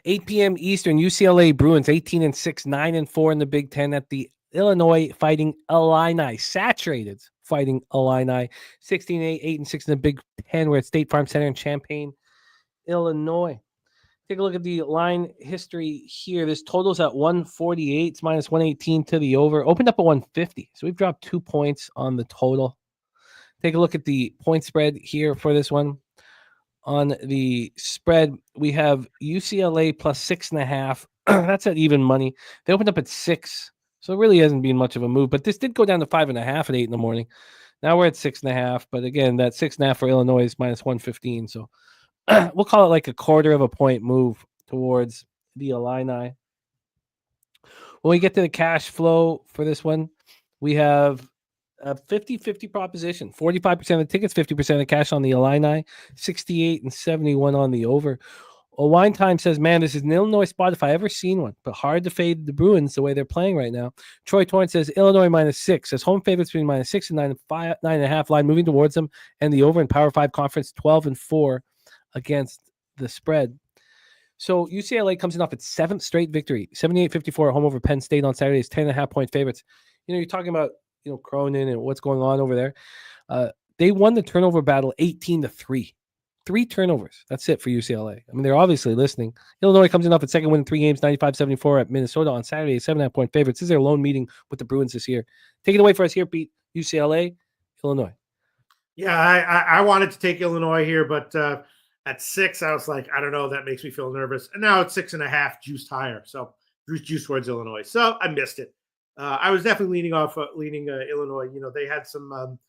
8 p.m. Eastern, UCLA Bruins 18-6, 9-4 in the Big Ten at the Illinois Fighting Illini. Saturated Fighting Illini. 16-8, 8-6 in the Big Ten. We're at State Farm Center in Champaign, Illinois. Take a look at the line history here. This total's at 148. It's -118 to the over. Opened up at 150. So we've dropped 2 points on the total. Take a look at the point spread here for this one. On the spread, we have UCLA plus 6.5. That's at even money. They opened up at 6. So it really hasn't been much of a move. But this did go down to 5.5 at 8 in the morning. Now we're at 6.5. But again, that 6.5 for Illinois is -115. So we'll call it like a 1/4 of a point move towards the Illini. When we get to the cash flow for this one, we have a 50-50 proposition. 45% of the tickets, 50% of cash on the Illini, 68 and 71 on the over. Wine Time says, man, this is an Illinois spot if I ever seen one, but hard to fade the Bruins the way they're playing right now. Troy Torrance says, Illinois -6. Says home favorites between -6 and 9.5. Line moving towards them, and the over in Power 5 Conference 12-4. Against the spread. So UCLA comes in off its 7th straight victory, 78-54 at home over Penn State on Saturday. It's 10.5-point favorites. You're talking about, Cronin and what's going on over there. They won the turnover battle 18-3. 3 turnovers. That's it for UCLA. I mean, they're obviously listening. Illinois comes in off its second win in 3 games, 95-74 at Minnesota on Saturday, 7.5-point favorites. This is their lone meeting with the Bruins this year. Take it away for us here, Pete. UCLA, Illinois. Yeah, I wanted to take Illinois here, but at 6, I was like, I don't know. That makes me feel nervous. And now it's 6.5, juiced higher. So juiced towards Illinois. So I missed it. I was definitely leaning Illinois. They had some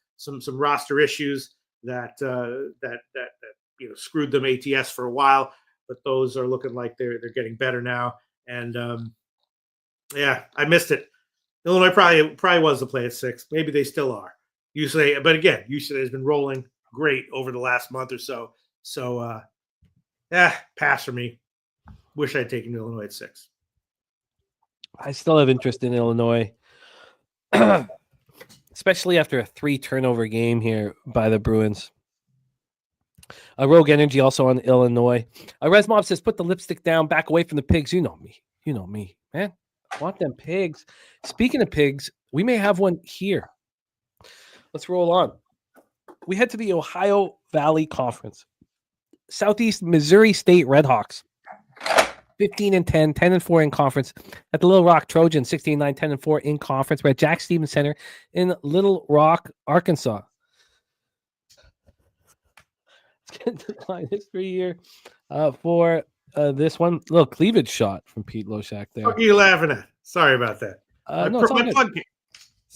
roster issues that screwed them ATS for a while, but those are looking like they're getting better now. And I missed it. Illinois probably was the play at 6. Maybe they still are. UCLA has been rolling great over the last month or so. So, pass for me. Wish I'd taken Illinois at 6. I still have interest in Illinois, especially after a 3 turnover game here by the Bruins. Rogue Energy also on Illinois. Resmob says, put the lipstick down, back away from the pigs. You know me, man. I want them pigs. Speaking of pigs, we may have one here. Let's roll on. We head to the Ohio Valley Conference. Southeast Missouri State Redhawks, 15-10, 10-4 in conference. At the Little Rock Trojans, 16-9, 10-4 in conference. We're at Jack Stevens Center in Little Rock, Arkansas. Let's get into the line history here for this one. Little cleavage shot from Pete Loshak there. What are you laughing at? Sorry about that. No, it's all good.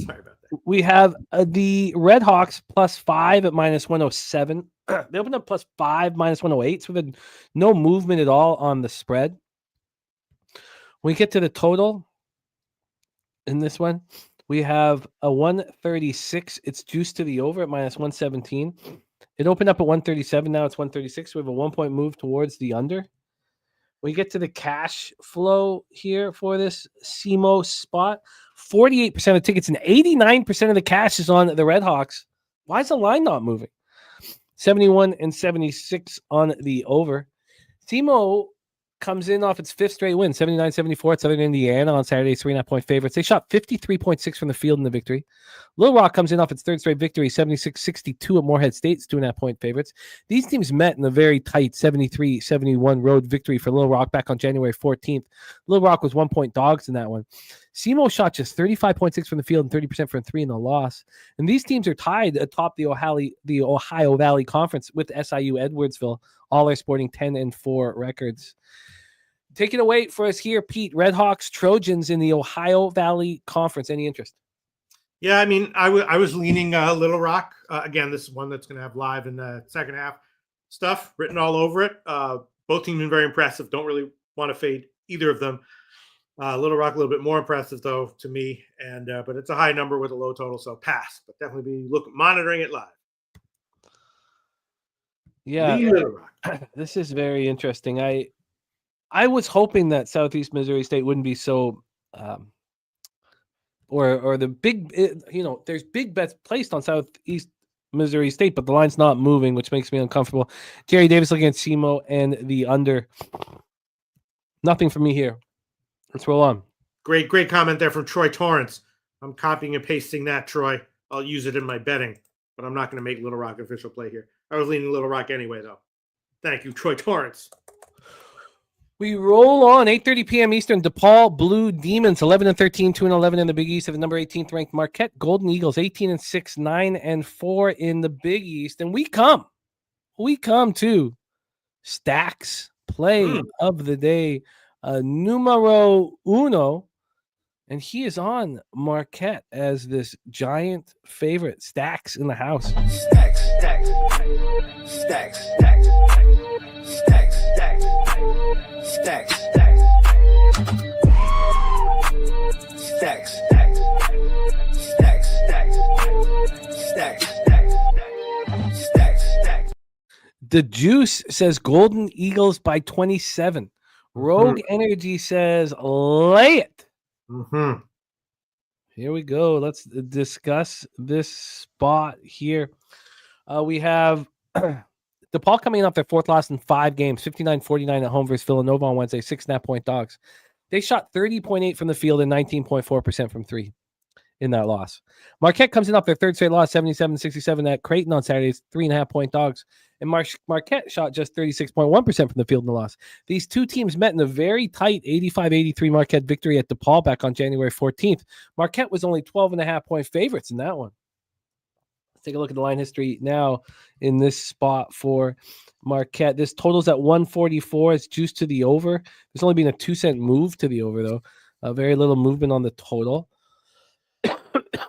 Sorry about that. We have the Red Hawks +5 at -107. They opened up +5, -108. So we had no movement at all on the spread. When we get to the total in this one, we have a 136. It's juiced to the over at -117. It opened up at 137. Now it's 136. We have a 1-point move towards the under. We get to the cash flow here for this SEMO spot. 48% of tickets and 89% of the cash is on the Red Hawks. Why is the line not moving? 71 and 76 on the over. SEMO comes in off its fifth straight win, 79-74 at Southern Indiana on Saturday, 3.5-point favorites. They shot 53.6 from the field in the victory. Little Rock comes in off its third straight victory, 76-62 at Morehead State's 2.5-point favorites. These teams met in a very tight 73-71 road victory for Little Rock back on January 14th. Little Rock was 1-point dogs in that one. SEMO shot just 35.6 from the field and 30% from three in the loss. And these teams are tied atop the Ohio Valley Conference with SIU Edwardsville. All are sporting 10-4 records. Take it away for us here, Pete. Red Hawks, Trojans in the Ohio Valley Conference. Any interest? Yeah, I mean, I was leaning Little Rock. Again, this is one that's going to have live in the second half stuff written all over it. Both teams been very impressive. Don't really want to fade either of them. Little Rock a little bit more impressive, though, to me. And but it's a high number with a low total, so pass. But definitely be monitoring it live. Yeah, Little Rock. This is very interesting. I was hoping that Southeast Missouri State wouldn't be so, or the big, there's big bets placed on Southeast Missouri State, but the line's not moving, which makes me uncomfortable. Jerry Davis looking at SEMO and the under. Nothing for me here. Let's roll on. Great comment there from Troy Torrance. I'm copying and pasting that, Troy. I'll use it in my betting, but I'm not going to make Little Rock official play here. I was leaning Little Rock anyway, though. Thank you, Troy Torrance. We roll on 8:30 p.m. Eastern. DePaul Blue Demons 11-13, 2-11 in the Big East. At the number 18th ranked Marquette Golden Eagles 18-6, 9-4 in the Big East. And we come to Stacks play of the day, numero uno, and he is on Marquette as this giant favorite. Stacks in the house. Stacks. The Juice says Golden Eagles by 27. Rogue Energy says lay it. Mm-hmm. Here we go. Let's discuss this spot here. We have DePaul coming off their fourth loss in 5 games, 59-49 at home versus Villanova on Wednesday, 6.5-point dogs. They shot 30.8 from the field and 19.4% from three in that loss. Marquette comes in off their third straight loss, 77-67 at Creighton on Saturdays, 3.5-point dogs. And Marquette shot just 36.1% from the field in the loss. These two teams met in a very tight 85-83 Marquette victory at DePaul back on January 14th. Marquette was only 12.5-point favorites in that one. Let's take a look at the line history now in this spot for Marquette. This totals at 144. It's juiced to the over. There's only been a 2-cent move to the over, though. Very little movement on the total.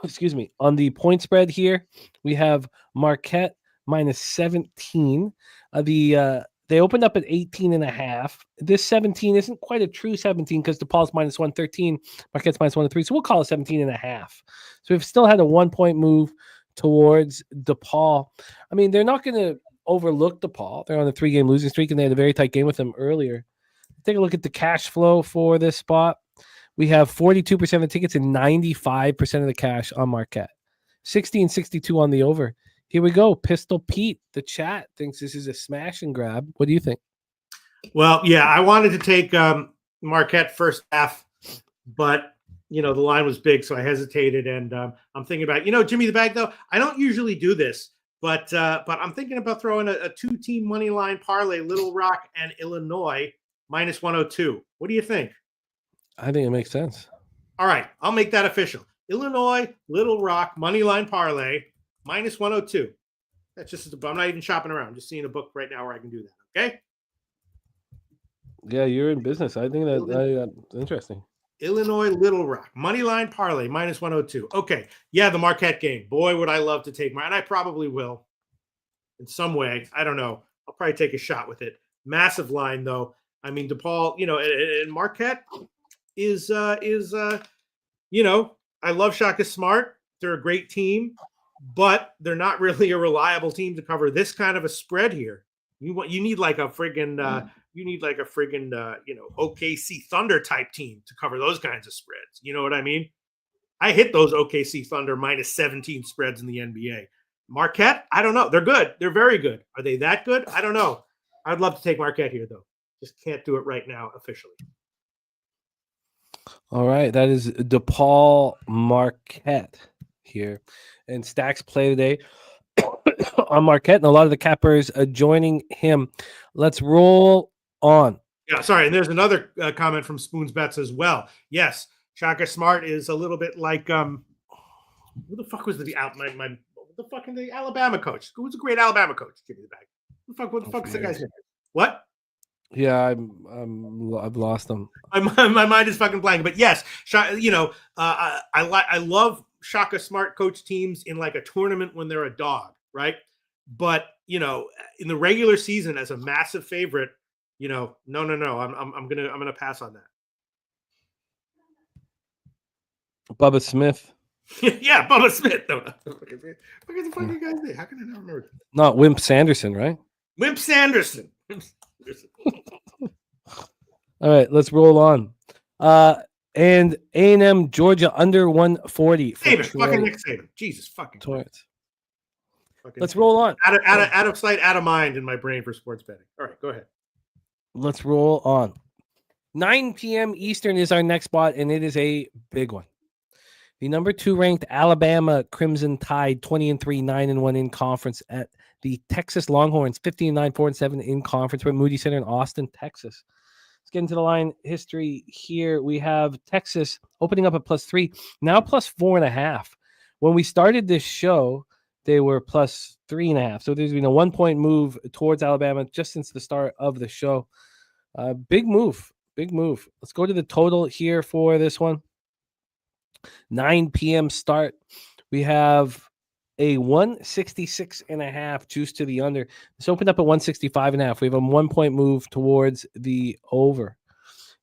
Excuse me. On the point spread here, we have Marquette -17. They opened up at 18.5. This 17 isn't quite a true 17 because DePaul's -113, Marquette's -103. So we'll call it 17.5. So we've still had a 1-point move towards DePaul. I mean, they're not going to overlook DePaul. They're on a 3-game losing streak, and they had a very tight game with them earlier. Take a look at the cash flow for this spot. We have 42% of the tickets and 95% of the cash on Marquette. 60-62 on the over. Here we go. Pistol Pete, the chat, thinks this is a smash and grab. What do you think? Well, yeah, I wanted to take Marquette first half, but, the line was big, so I hesitated. And I'm thinking about, Jimmy the Bag, though, I don't usually do this, but I'm thinking about throwing a 2-team money line parlay, Little Rock and Illinois, -102. What do you think? I think it makes sense. All right, I'll make that official. Illinois, Little Rock, money line parlay, -102. That's just, I'm not even shopping around. I'm just seeing a book right now where I can do that. Okay. Yeah, you're in business. I think that's interesting. Illinois Little Rock. Moneyline parlay, minus 102. Okay. Yeah, the Marquette game. Boy, would I love to take and I probably will in some way. I don't know. I'll probably take a shot with it. Massive line, though. I mean, DePaul, and Marquette is I love Shaka Smart. They're a great team, but they're not really a reliable team to cover this kind of a spread here. You need like a friggin' OKC Thunder type team to cover those kinds of spreads. You know what I mean? I hit those OKC Thunder minus 17 spreads in the NBA. Marquette, I don't know. They're good. They're very good. Are they that good? I don't know. I'd love to take Marquette here, though. Just can't do it right now officially. All right. That is DePaul Marquette here. And Stacks play today on Marquette, and a lot of the cappers joining him. Let's roll on. Yeah, sorry. And there's another comment from Spoons Bets as well. Yes, Shaka Smart is a little bit like who the fuck was the Alabama coach? Who was a great Alabama coach? Give me the bag. What the fuck is the guy's name? What? Yeah, I've lost them. My mind is fucking blank. But yes, I love Shaka Smart coach teams in like a tournament when they're a dog, right? But in the regular season as a massive favorite, no. I'm gonna pass on that. Bubba Smith. Yeah, Bubba Smith. What is the fucking guy's name? How can I not remember that? Not Wimp Sanderson, right? Wimp Sanderson. All right, let's roll on. And A&M Georgia under 140. Fucking Nick Saban. Jesus fucking Christ. Let's roll on. Out of sight, out of mind in my brain for sports betting. All right, go ahead. Let's roll on. 9 p.m. Eastern is our next spot, and it is a big one. The number 2 ranked Alabama Crimson Tide, 20-3, 9-1 in conference at the Texas Longhorns, 15-9, 4-7 in conference. We're at Moody Center in Austin, Texas. Let's get into the line history here. We have Texas opening up at +3, now +4.5. When we started this show, they were +3.5. So there's been a 1-point move towards Alabama just since the start of the show. Big move. Let's go to the total here for this one. 9 p.m. start. We have a 166.5 juice to the under. This opened up at 165.5. We have a 1-point move towards the over.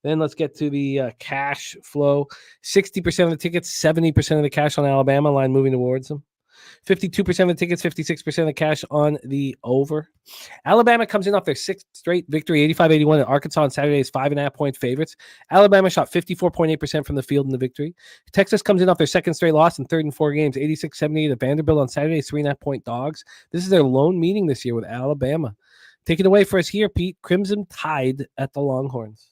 Then let's get to the cash flow. 60% of the tickets, 70% of the cash on Alabama line moving towards them. 52% of the tickets, 56% of the cash on the over. Alabama comes in off their 6th straight victory, 85-81 at Arkansas on Saturday is 5.5-point favorites. Alabama shot 54.8% from the field in the victory. Texas comes in off their 2nd straight loss in 3rd and 4 games, 86-78 at Vanderbilt on Saturday is 3.5-point dogs. This is their lone meeting this year with Alabama. Take it away for us here, Pete. Crimson Tide at the Longhorns.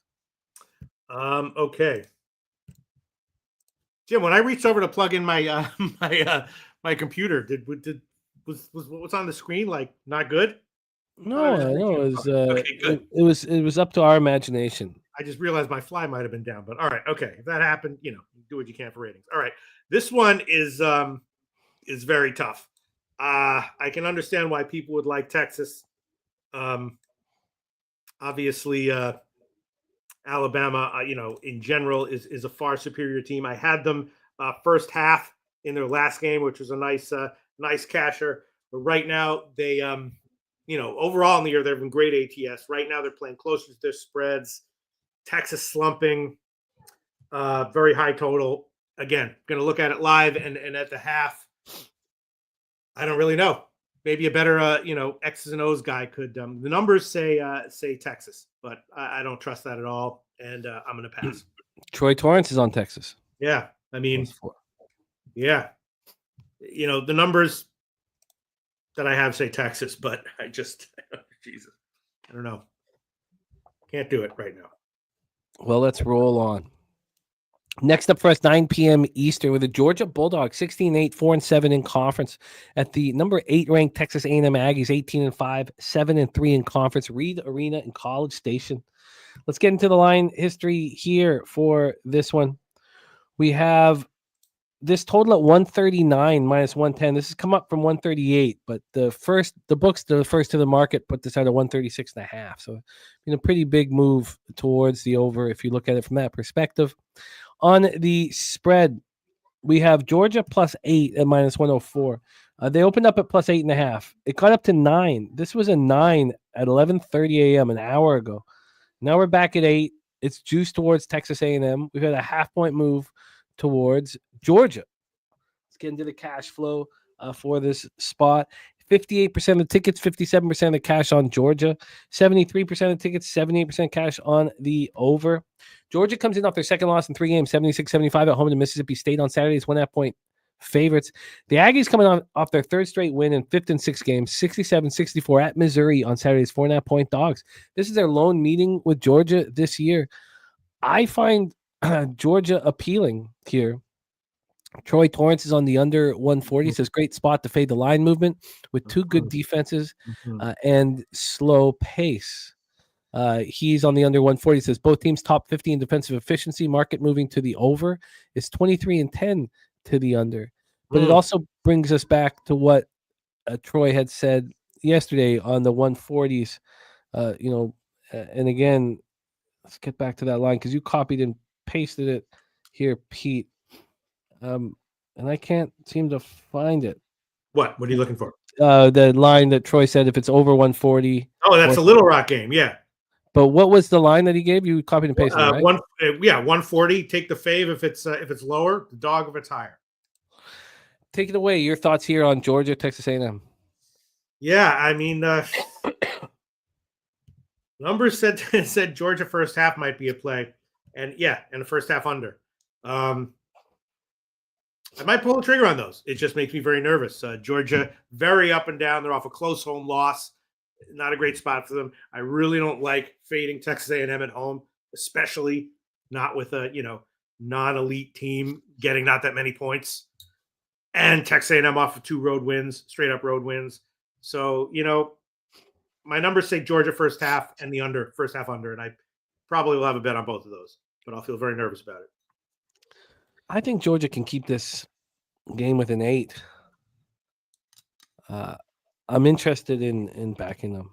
Okay. Jim, when I reached over to plug in my my computer, was what's on the screen like not good? No, it was up to our imagination. I just realized my fly might have been down, but all right, okay. If that happened, do what you can for ratings. All right, this one is very tough. I can understand why people would like Texas. Obviously, Alabama, in general is a far superior team. I had them first half in their last game, which was a nice casher. But right now, they, overall in the year, they've been great ATS. Right now, they're playing closer to their spreads. Texas slumping, very high total. Again, going to look at it live and at the half. I don't really know. Maybe a better, X's and O's guy could. The numbers say Texas, but I don't trust that at all, and I'm going to pass. Troy Torrance is on Texas. Yeah, I mean, yeah, the numbers that I have say Texas, but I just, Jesus, I don't know. Can't do it right now. Well, let's roll on. Next up for us, 9 p.m. Eastern, with the Georgia Bulldogs, 16-8, 4-7 in conference at the number 8 ranked Texas A&M Aggies, 18-5, 7-3 in conference, Reed Arena in College Station. Let's get into the line history here for this one. We have this total at 139 minus 110. This has come up from 138, but the first to the market put this out at 136.5. So, a pretty big move towards the over if you look at it from that perspective. On the spread, we have Georgia +8 at -104. They opened up at +8.5. It got up to 9. This was a 9 at 11:30 a.m. an hour ago. Now we're back at 8. It's juiced towards Texas A&M. We've had a half-point move towards Georgia. Let's get into the cash flow for this spot. 58% of the tickets, 57% of the cash on Georgia, 73% of the tickets, 78% cash on the over. Georgia comes in off their second loss in 3 games, 76-75 at home to Mississippi State on Saturday. It's 1.5 point favorites. The Aggies coming off their third straight win in 5th and 6 games, 67-64 at Missouri on Saturday's 4.5 point dogs. This is their lone meeting with Georgia this year. I find Georgia appealing here. Troy Torrance is on the under 140. Says great spot to fade the line movement with two good defenses and slow pace. He's on the under 140. Says both teams top 50 in defensive efficiency. Market moving to the over is 23-10 to the under. But it also brings us back to what Troy had said yesterday on the 140s. And again, let's get back to that line because you copied and pasted it here, Pete. And I can't seem to find it. What are you looking for? The line that Troy said if it's over 140. Oh, that's a Little Rock game. Yeah. But what was the line that he gave? You copied and pasted it, right? 140. Take the fave if it's lower, the dog if it's higher. Take it away. Your thoughts here on Georgia, Texas A&M. Yeah, I mean, numbers said Georgia first half might be a play, and the first half under. I might pull the trigger on those. It just makes me very nervous. Georgia, very up and down. They're off a close home loss. Not a great spot for them. I really don't like fading Texas A&M at home, especially not with a non-elite team getting not that many points. And Texas A&M off of 2 road wins, straight up road wins. So, my numbers say Georgia first half and the under, first half under, and I probably will have a bet on both of those, but I'll feel very nervous about it. I think Georgia can keep this game with an 8. I'm interested in backing them.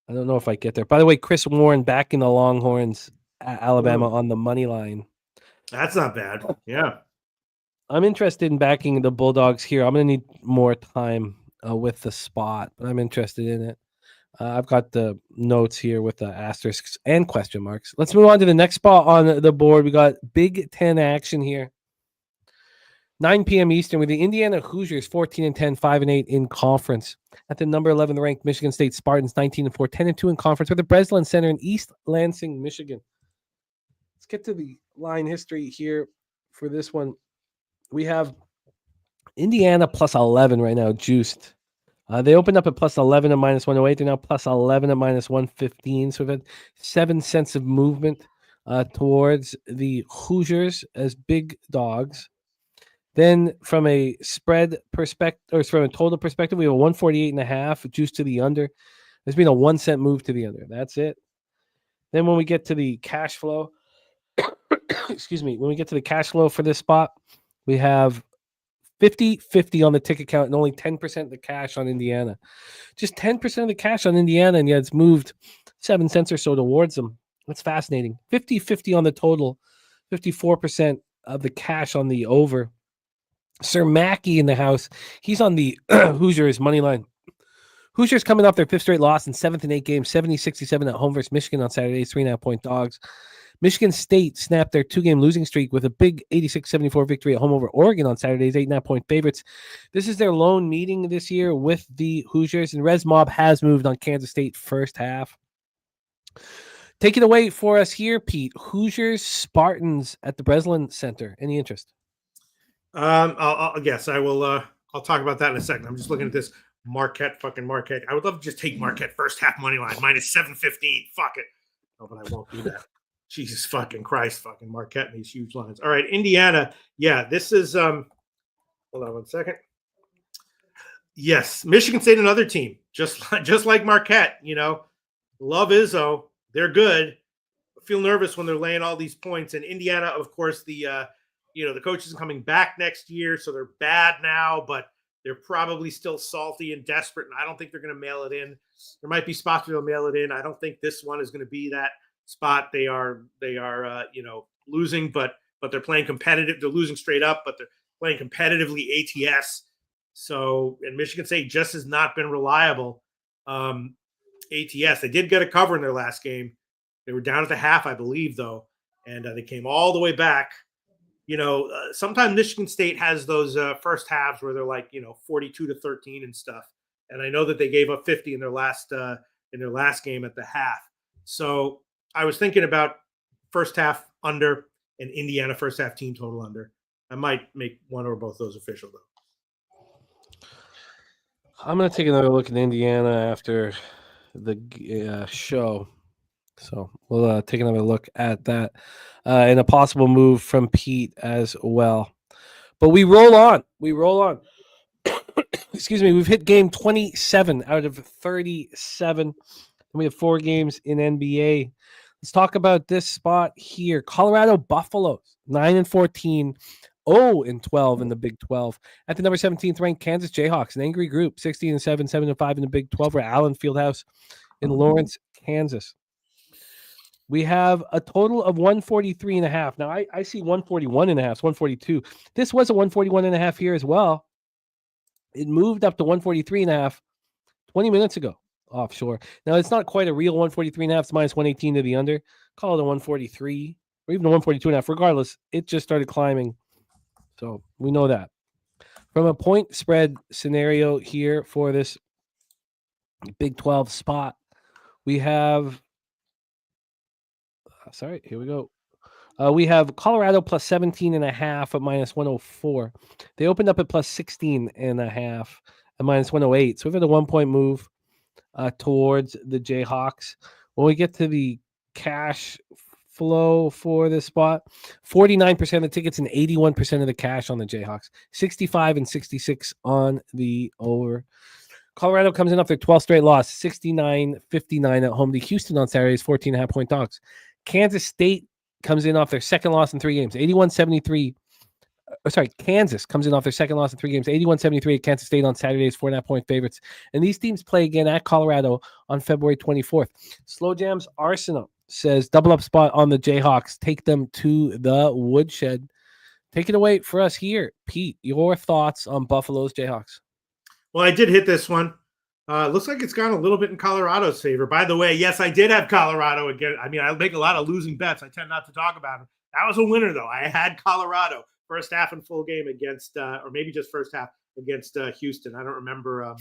I don't know if I get there. By the way, Chris Warren backing the Longhorns at Alabama on the money line. That's not bad. Yeah. I'm interested in backing the Bulldogs here. I'm going to need more time with the spot, but I'm interested in it. I've got the notes here with the asterisks and question marks. Let's move on to the next spot on the board. We got Big Ten action here. 9 p.m. Eastern with the Indiana Hoosiers 14-10, 5-8 in conference. At the number 11 ranked Michigan State Spartans 19-4, 10-2 in conference with the Breslin Center in East Lansing, Michigan. Let's get to the line history here for this one. We have Indiana +11 right now, juiced. They opened up at +11 at -108. They're now +11 at -115. So we've had 7 cents of movement towards the Hoosiers as big dogs. Then from a spread perspective, or from a total perspective, we have a 148.5 juice to the under. There's been a 1 cent move to the under. That's it. Then when we get to the cash flow, when we get to the cash flow for this spot, we have 50-50 on the ticket count and only 10% of the cash on Indiana. Just 10% of the cash on Indiana, and yet it's moved 7 cents or so towards them. That's fascinating. 50-50 on the total, 54% of the cash on the over. Sir Mackey in the house. He's on the Hoosiers money line. Hoosiers coming off their 5th straight loss in 7th and 8 games, 70-67 at home versus Michigan on Saturday, 3.5 point dogs. Michigan State snapped their 2-game losing streak with a big 86-74 victory at home over Oregon on Saturday's 8.5 point favorites. This is their lone meeting this year with the Hoosiers, and Rez Mob has moved on Kansas State first half. Take it away for us here, Pete. Hoosiers, Spartans at the Breslin Center. Any interest? I'll guess. I will. I'll talk about that in a second. I'm just looking at this Marquette. I would love to just take Marquette first half money line -715. Fuck it. Oh, but I won't do that. Jesus fucking Christ, fucking Marquette and these huge lines. All right, Indiana. Yeah, this is. Hold on 1 second. Yes, Michigan State, another team, just like Marquette. Love Izzo. They're good. I feel nervous when they're laying all these points. And Indiana, of course, the coach isn't coming back next year, so they're bad now, but they're probably still salty and desperate, and I don't think they're going to mail it in. There might be spots where they'll mail it in. I don't think this one is going to be that spot. They are losing, but they're playing competitive. They're losing straight up, but they're playing competitively ATS. So, and Michigan State just has not been reliable. ATS, they did get a cover in their last game. They were down at the half, I believe, though, and they came all the way back. Sometimes Michigan State has those first halves where they're like 42-13 and stuff. And I know that they gave up 50 in their last game at the half. So I was thinking about first half under and Indiana first half team total under. I might make one or both those official though. I'm going to take another look at Indiana after the show. So we'll take another look at that and a possible move from Pete as well. But we roll on. Excuse me. We've hit game 27 out of 37. And we have 4 games in NBA. Let's talk about this spot here. Colorado Buffaloes, 9-14. 0-12 in the Big 12. At the number 17th ranked Kansas Jayhawks, an angry group, 16-7, 7-5 in the Big 12. We're at Allen Fieldhouse in Lawrence, Kansas. We have a total of 143.5. Now, I see 141.5, 142. This was a 141.5 here as well. It moved up to 143.5 20 minutes ago offshore. Now, it's not quite a real 143.5. It's minus 118 to the under. Call it a 143 or even a 142.5. Regardless, it just started climbing. So we know that. From a point spread scenario here for this Big 12 spot, we have here we go. We have Colorado plus 17.5 at minus 104. They opened up at plus 16.5 at minus 108. So we've had a 1-point move towards the Jayhawks. When we get to the cash flow for this spot, 49% of the tickets and 81% of the cash on the Jayhawks, 65 and 66 on the over. Colorado comes in off their 12th straight loss, 69-59 at home to Houston on Saturdays, 14.5-point dogs. Kansas State comes in off their second loss in 3 games, 81-73. Kansas comes in off their second loss in 3 games, 81-73 at Kansas State on Saturdays, 4.5-point favorites. And these teams play again at Colorado on February 24th. Slow Jams Arsenal says double up spot on the Jayhawks. Take them to the woodshed. Take it away for us here. Pete, your thoughts on Buffalo's Jayhawks? Well, I did hit this one. Looks like it's gone a little bit in Colorado's favor. By the way, yes, I did have Colorado again. I mean, I make a lot of losing bets. I tend not to talk about them. That was a winner, though. I had Colorado first half and full game against, or maybe just first half against Houston. I don't remember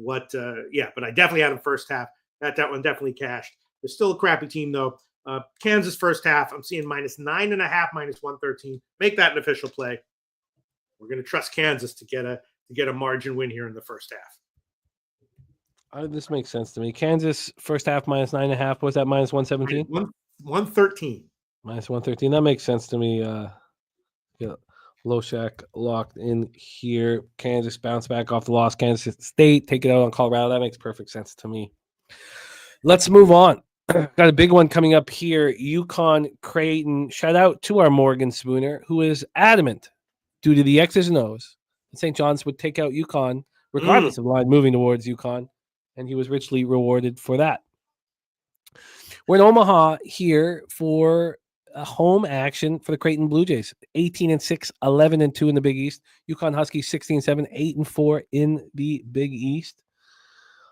but I definitely had them first half. That one definitely cashed. They're still a crappy team, though. Kansas first half, I'm seeing minus 9.5, minus 113. Make that an official play. We're going to trust Kansas to get a margin win here in the first half. This makes sense to me. Kansas first half minus 9.5. Was that minus 117? 113. Minus 113. That makes sense to me. Loshak locked in here. Kansas bounce back off the loss. Kansas State take it out on Colorado. That makes perfect sense to me. Let's move on. Got a big one coming up here. UConn Creighton. Shout out to our Morgan Spooner, who is adamant due to the X's and O's that St. John's would take out UConn, regardless of the line moving towards UConn. And he was richly rewarded for that. We're in Omaha here for a home action for the Creighton Blue Jays. 18-6, 11-2 in the Big East. UConn Huskies 16-7, 8-4 in the Big East.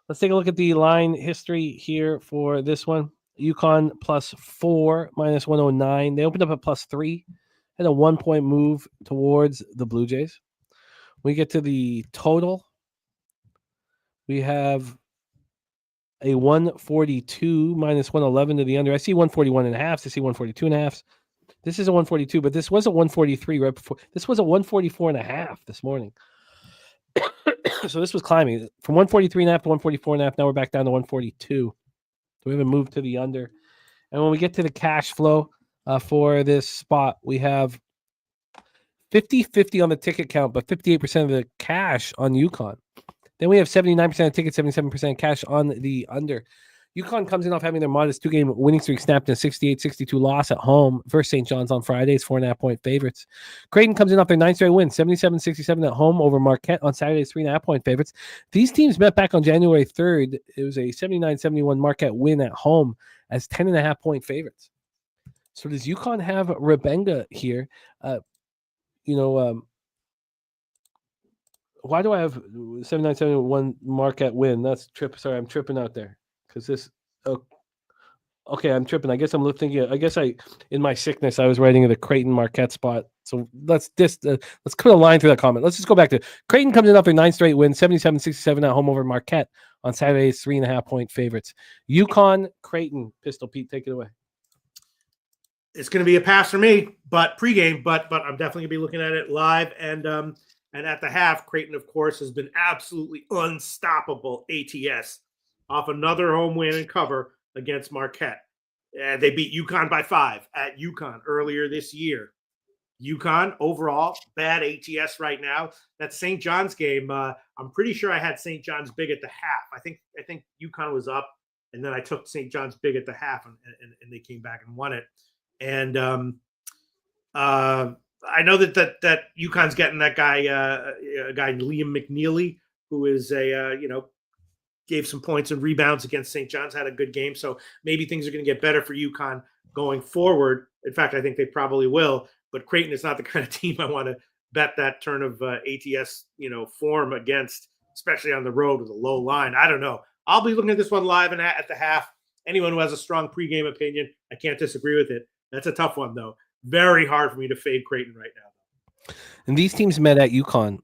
Let's take a look at the line history here for this one. UConn plus 4, minus 109. They opened up at plus 3 and a 1-point move towards the Blue Jays. We get to the total. We have a 142 minus 111 to the under. I see 141.5. I see 142.5. This is a 142, but this was a 143 right before. This was a 144.5 this morning. So this was climbing from 143.5 to 144.5. Now we're back down to 142. So we haven't moved to the under. And when we get to the cash flow for this spot, we have 50-50 on the ticket count, but 58% of the cash on UConn. Then we have 79% of tickets, 77% cash on the under. UConn comes in off having their modest 2-game winning streak snapped in a 68-62 loss at home versus St. John's on Fridays, 4.5-point favorites. Creighton comes in off their 9th straight win, 77-67 at home over Marquette on Saturdays, 3.5-point favorites. These teams met back on January 3rd. It was a 79-71 Marquette win at home as 10.5-point favorites. So does UConn have Rebenga here? Why do I have 797 Marquette win? That's trip. Sorry, I'm tripping out there because this. Oh, okay, I'm tripping. I guess I'm thinking. I guess in my sickness, I was writing the Creighton Marquette spot. So let's put a line through that comment. Let's just go back to Creighton comes in off their 9 straight wins, 77-67 at home over Marquette on Saturday's 3.5-point favorites. UConn, Creighton, Pistol Pete, take it away. It's going to be a pass for me, but pregame. But I'm definitely going to be looking at it live and at the half. Creighton, of course, has been absolutely unstoppable. ATS off another home win and cover against Marquette. They beat UConn by 5 at UConn earlier this year. UConn overall bad ATS right now. That St. John's game, I'm pretty sure I had St. John's big at the half. I think UConn was up, and then I took St. John's big at the half, and they came back and won it. And I know that UConn's getting that guy, a guy Liam McNeely, who is gave some points and rebounds against St. John's, had a good game. So maybe things are going to get better for UConn going forward. In fact, I think they probably will. But Creighton is not the kind of team I want to bet that turn of ATS, form against, especially on the road with a low line. I don't know. I'll be looking at this one live and at the half. Anyone who has a strong pregame opinion, I can't disagree with it. That's a tough one, though. Very hard for me to fade Creighton right now. And these teams met at UConn.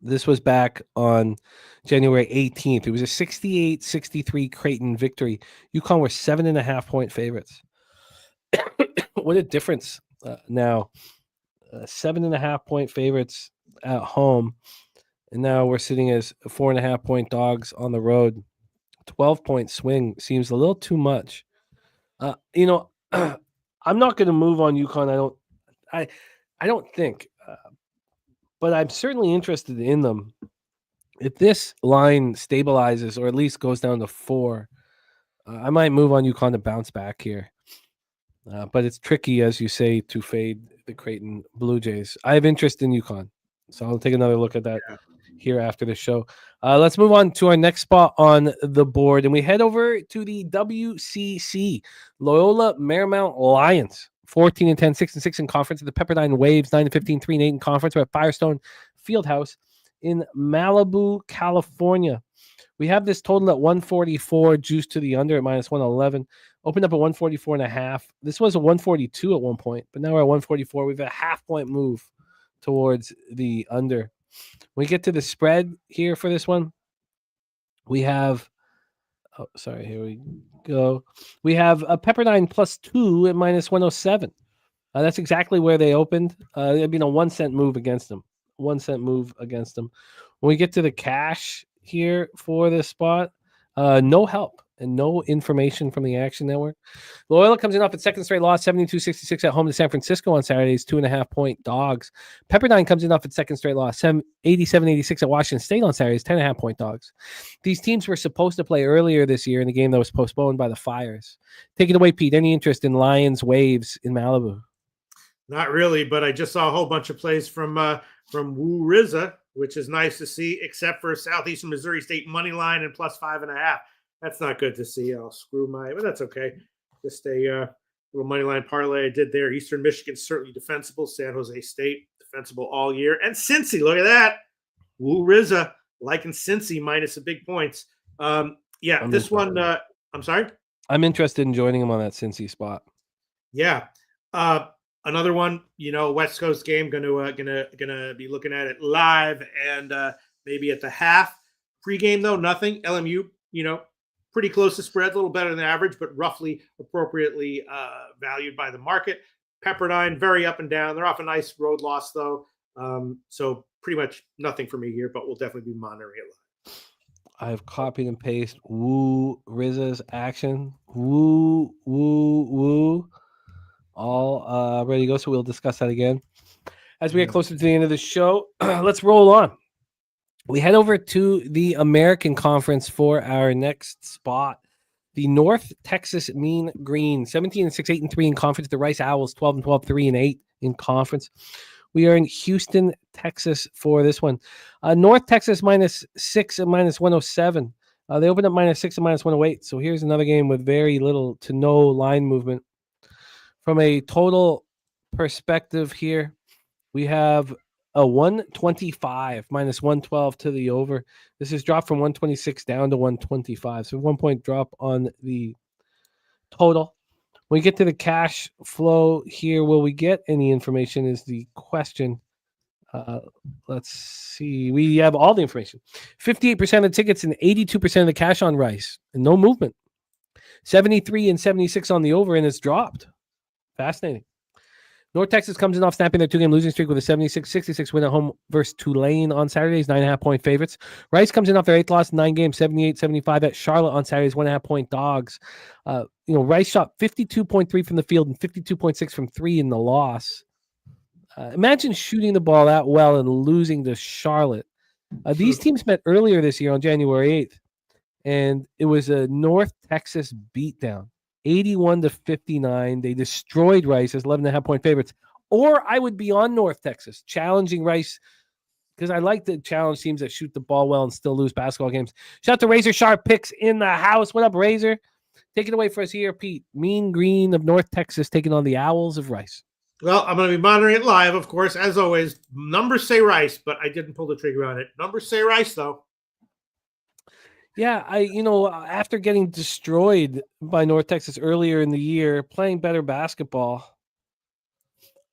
This was back on January 18th. It was a 68-63 Creighton victory. UConn were 7.5-point favorites. What a difference now. 7.5-point favorites at home. And now we're sitting as 4.5-point dogs on the road. 12-point swing seems a little too much. I'm not going to move on UConn. I don't think, but I'm certainly interested in them. If this line stabilizes or at least goes down to 4, I might move on UConn to bounce back here. But it's tricky, as you say, to fade the Creighton Blue Jays. I have interest in UConn, so I'll take another look at that here after the show. Let's move on to our next spot on the board, and we head over to the WCC. Loyola Marymount Lions, 14-10, 6-6 in conference. The Pepperdine Waves, 9-15, 3-8 in conference. We're at Firestone Fieldhouse in Malibu, California. We have this total at 144, juice to the under at -111. Opened up at 144.5. This was a 142 at one point, but now we're at 144. We've a half-point move towards the under. When we get to the spread here for this one, we have here we go. We have a Pepperdine +2 at -107. That's exactly where they opened. It'd been a 1 cent move against them. 1 cent move against them. When we get to the cash here for this spot, no help and no information from the Action Network. Loyola comes in off its second straight loss, 72-66 at home to San Francisco on Saturday's 2.5-point dogs. Pepperdine comes in off its second straight loss, 87-86 at Washington State on Saturday's 10.5-point dogs. These teams were supposed to play earlier this year in the game that was postponed by the fires. Take it away, Pete. Any interest in Lions Waves in Malibu? Not really, but I just saw a whole bunch of plays from Woo Rizza, which is nice to see, except for Southeastern Missouri State money line and +5.5. That's not good to see. I'll screw but that's okay. Just a little money line parlay I did there. Eastern Michigan certainly defensible. San Jose State defensible all year. And Cincy, look at that. Woo Rizza liking Cincy minus the big points. This one. I'm sorry. I'm interested in joining him on that Cincy spot. Yeah. Another one, West Coast game. Gonna be looking at it live and maybe at the half. Pre-game though, nothing. LMU, pretty close to spread, a little better than average, but roughly appropriately valued by the market. Pepperdine, very up and down. They're off a nice road loss though, so pretty much nothing for me here. But we'll definitely be monitoring it live. I've copied and pasted Woo Rizza's action. Woo. All ready to go, so we'll discuss that again as we get closer to the end of the show. Let's roll on. We head over to the American Conference for our next spot. The North Texas Mean Green, 17-6, 8-3 in conference. The Rice Owls, 12-12, 3-8 in conference. We are in Houston, Texas for this one. North Texas -6 at -107. They opened up -6 and -108. So here's another game with very little to no line movement. From a total perspective here, we have a 125 -112 to the over. This is dropped from 126 down to 125. So 1 point drop on the total. When we get to the cash flow here, will we get any information is the question. Let's see. We have all the information. 58% of the tickets and 82% of the cash on Rice, and no movement. 73 and 76 on the over, and it's dropped. Fascinating. North Texas comes in off snapping their 2-game losing streak with a 76-66 win at home versus Tulane on Saturdays, 9.5-point favorites. Rice comes in off their 8th loss, 9 games, 78-75 at Charlotte on Saturdays, 1.5-point dogs. Rice shot 52.3 from the field and 52.6 from 3 in the loss. Imagine shooting the ball that well and losing to Charlotte. These teams met earlier this year on January 8th, and it was a North Texas beatdown. 81-59. They destroyed Rice as 11.5-point favorites. Or I would be on North Texas, challenging Rice, because I like to challenge teams that shoot the ball well and still lose basketball games. Shout out to Razor Sharp Picks in the house. What up, Razor? Take it away for us here, Pete. Mean Green of North Texas taking on the Owls of Rice. Well, I'm going to be monitoring it live, of course, as always. Numbers say Rice, but I didn't pull the trigger on it. Numbers say Rice, though. Yeah, after getting destroyed by North Texas earlier in the year, playing better basketball,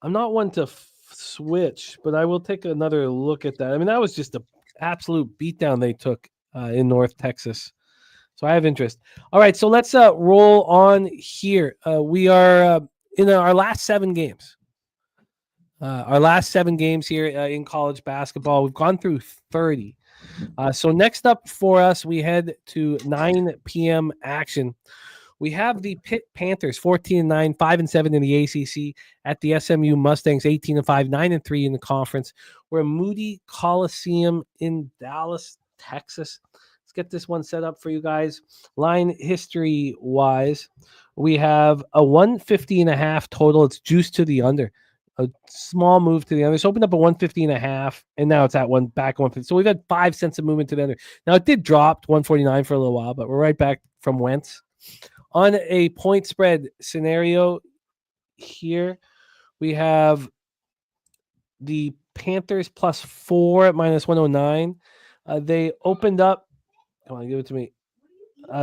I'm not one to switch, but I will take another look at that. I mean, that was just an absolute beatdown they took in North Texas. So I have interest. All right, so let's roll on here. We are in our last 7 games. Our last 7 games here in college basketball. We've gone through 30. So next up for us, we head to 9 p.m. action. We have the Pitt Panthers, 14-9, 5-7 in the ACC, at the SMU Mustangs, 18-5, 9-3 in the conference. We're at Moody Coliseum in Dallas, Texas. Let's get this one set up for you guys. Line history-wise, we have a 150.5 total. It's juiced to the under. A small move to the under. It's opened up a 150.5, and now it's at back 150. So we've had 5 cents of movement to the under. Now it did drop to 149 for a little while, but we're right back from whence. On a point spread scenario here, we have the Panthers +4 at -109. They opened up. Come on, give it to me.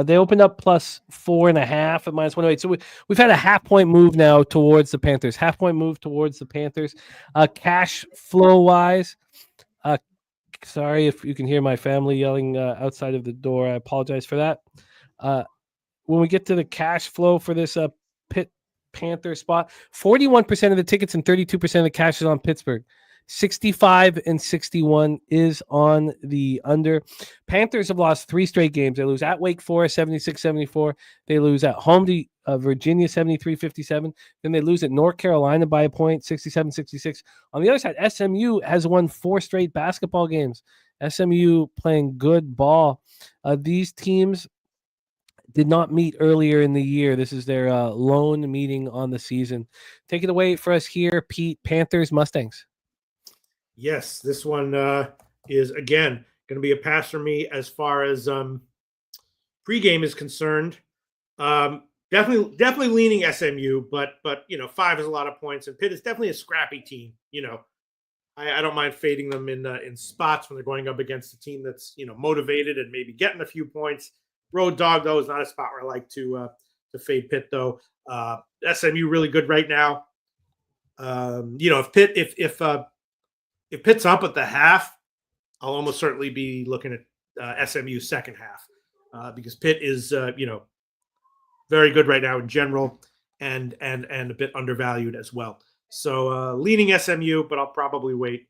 They opened up +4.5 at -108. So we've had a half-point move now towards the Panthers. Half-point move towards the Panthers. Cash flow-wise, sorry if you can hear my family yelling outside of the door. I apologize for that. When we get to the cash flow for this Pitt Panther spot, 41% of the tickets and 32% of the cash is on Pittsburgh. 65 and 61 is on the under. Panthers have lost 3 straight games. They lose at Wake Forest 76-74. They lose at home to Virginia 73-57. Then they lose at North Carolina by a point 67-66. On the other side, SMU has won 4 straight basketball games. SMU playing good ball. These teams did not meet earlier in the year. This is their lone meeting on the season. Take it away for us here, Pete. Panthers, Mustangs. Yes, this one is, again, going to be a pass for me as far as pregame is concerned. Definitely leaning SMU, but 5 is a lot of points, and Pitt is definitely a scrappy team. I don't mind fading them in spots when they're going up against a team that's motivated and maybe getting a few points. Road dog, though, is not a spot where I like to fade Pitt, though. SMU really good right now. If Pitt's up at the half, I'll almost certainly be looking at SMU second half because Pitt is very good right now in general and a bit undervalued as well. So leaning SMU, but I'll probably wait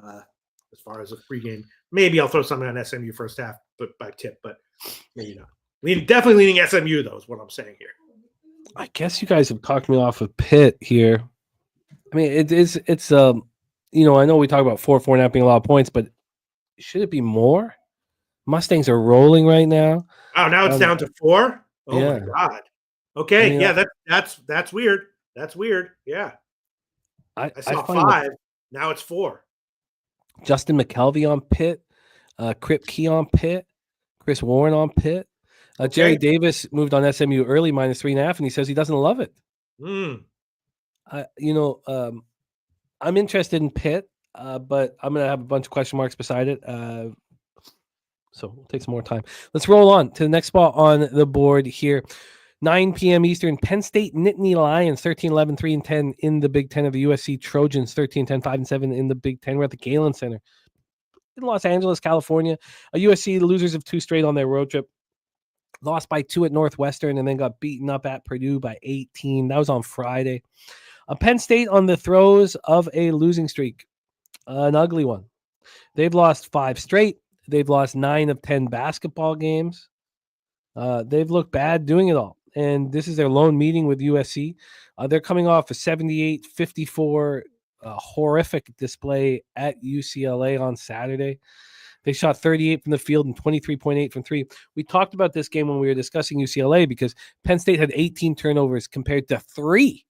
as far as a pregame. Maybe I'll throw something on SMU first half, but by tip, but maybe not. Definitely leaning SMU though is what I'm saying here. I guess you guys have talked me off of Pitt here. I mean, it's I know we talk about 4.5 being a lot of points, but should it be more? Mustangs are rolling right now. Oh, now it's down to 4? Oh, yeah. My God. Okay, that's weird. That's weird. Yeah. I saw 5. Now it's 4. Justin McKelvey on Pitt. Crip Key on Pitt. Chris Warren on Pitt. Jerry Davis moved on SMU early, -3.5, and he says he doesn't love it. I'm interested in Pitt, but I'm going to have a bunch of question marks beside it. So we'll take some more time. Let's roll on to the next spot on the board here. 9 p.m. Eastern, Penn State Nittany Lions, 13-11, 3-10 in the Big Ten of the USC Trojans, 13-10, 5-7 in the Big Ten. We're at the Galen Center in Los Angeles, California. USC, the losers of 2 straight on their road trip. Lost by 2 at Northwestern and then got beaten up at Purdue by 18. That was on Friday. Penn State on the throes of a losing streak, an ugly one. They've lost 5 straight. They've lost 9 of 10 basketball games. They've looked bad doing it all. And this is their lone meeting with USC. They're coming off a 78-54 horrific display at UCLA on Saturday. They shot 38 from the field and 23.8 from 3. We talked about this game when we were discussing UCLA because Penn State had 18 turnovers compared to 3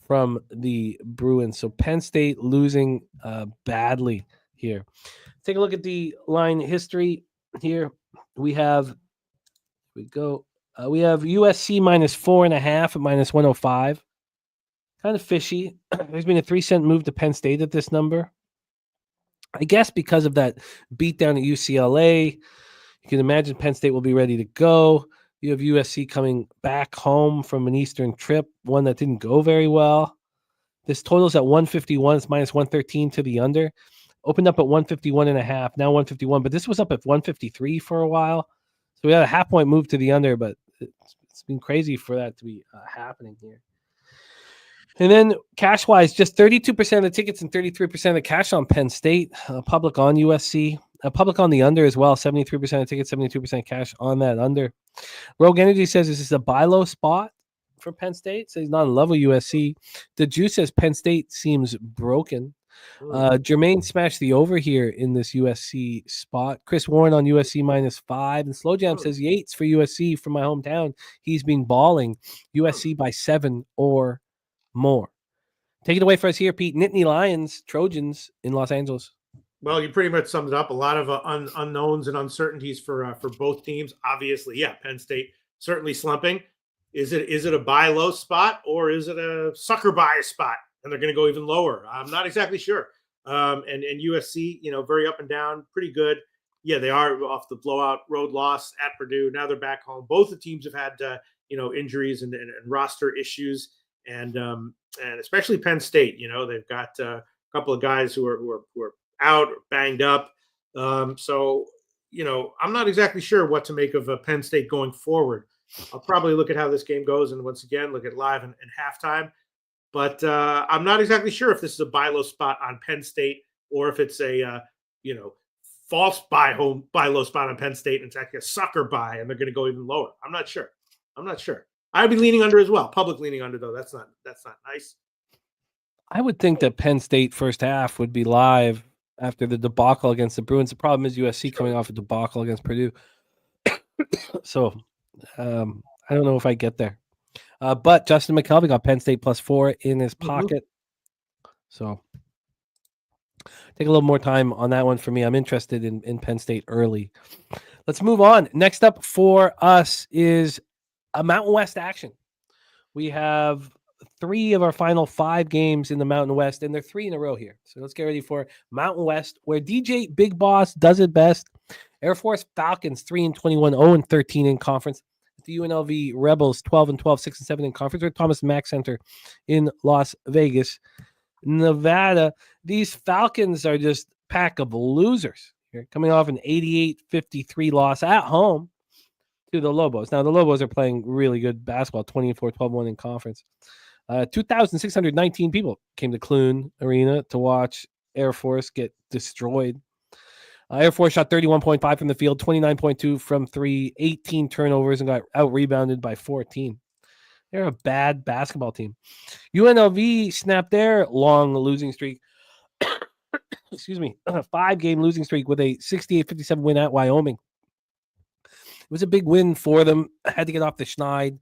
from the Bruins. So Penn State losing badly here. Take a look at the line history here. We have USC -4.5 at -105. Kind of fishy. There's been a 3-cent move to Penn State at this number. I guess because of that beatdown at UCLA, you can imagine Penn State will be ready to go. You have USC coming back home from an Eastern trip, one that didn't go very well. This total's at 151. It's -113 to the under. Opened up at 151.5, now 151. But this was up at 153 for a while. So we had a half-point move to the under, but it's been crazy for that to be happening here. And then cash-wise, just 32% of the tickets and 33% of the cash on Penn State. Public on USC. Public on the under as well. 73% of tickets, 72% cash on that under. Rogue Energy says this is a buy low spot for Penn State. So he's not in love with USC. The Juice says Penn State seems broken. Jermaine smashed the over here in this USC spot. Chris Warren on USC -5. And Slow Jam says Yates for USC from my hometown. He's been balling. USC by 7 or more. Take it away for us here, Pete. Nittany Lions, Trojans in Los Angeles. Well, you pretty much summed it up. A lot of unknowns and uncertainties for both teams. Obviously, yeah, Penn State certainly slumping. Is it a buy low spot or is it a sucker buy spot? And they're going to go even lower. I'm not exactly sure. And USC, very up and down, pretty good. Yeah, they are off the blowout road loss at Purdue. Now they're back home. Both the teams have had injuries and roster issues, and especially Penn State. They've got a couple of guys who are out or banged up. So I'm not exactly sure what to make of Penn State going forward. I'll probably look at how this game goes, and once again look at live and halftime. But I'm not exactly sure if this is a buy low spot on Penn State or if it's a false buy low spot on Penn State and it's actually a sucker buy and they're going to go even lower. I'm not sure. I'd be leaning under as well. Public leaning under though. That's not nice. I would think that Penn State first half would be live after the debacle against the Bruins. The problem is USC coming off a debacle against Purdue. So I don't know if I get there. But Justin McKelvey got Penn State +4 in his pocket. So take a little more time on that one for me. I'm interested in Penn State early. Let's move on. Next up for us is a Mountain West action. We have 3 of our final 5 games in the Mountain West, and they're 3 in a row here. So let's get ready for Mountain West, where DJ Big Boss does it best. Air Force Falcons 3-21, 0-13 in conference. The UNLV Rebels 12-12, 6-7 in conference. With Thomas Mack Center in Las Vegas, Nevada. These Falcons are just a pack of losers. Here, coming off an 88-53 loss at home to the Lobos. Now the Lobos are playing really good basketball, 24-12-1 in conference. 2,619 people came to Clune Arena to watch Air Force get destroyed. Air Force shot 31.5 from the field, 29.2 from 3, 18 turnovers, and got out-rebounded by 14. They're a bad basketball team. UNLV snapped their long losing streak. Excuse me. A 5-game losing streak with a 68-57 win at Wyoming. It was a big win for them. Had to get off the schneid.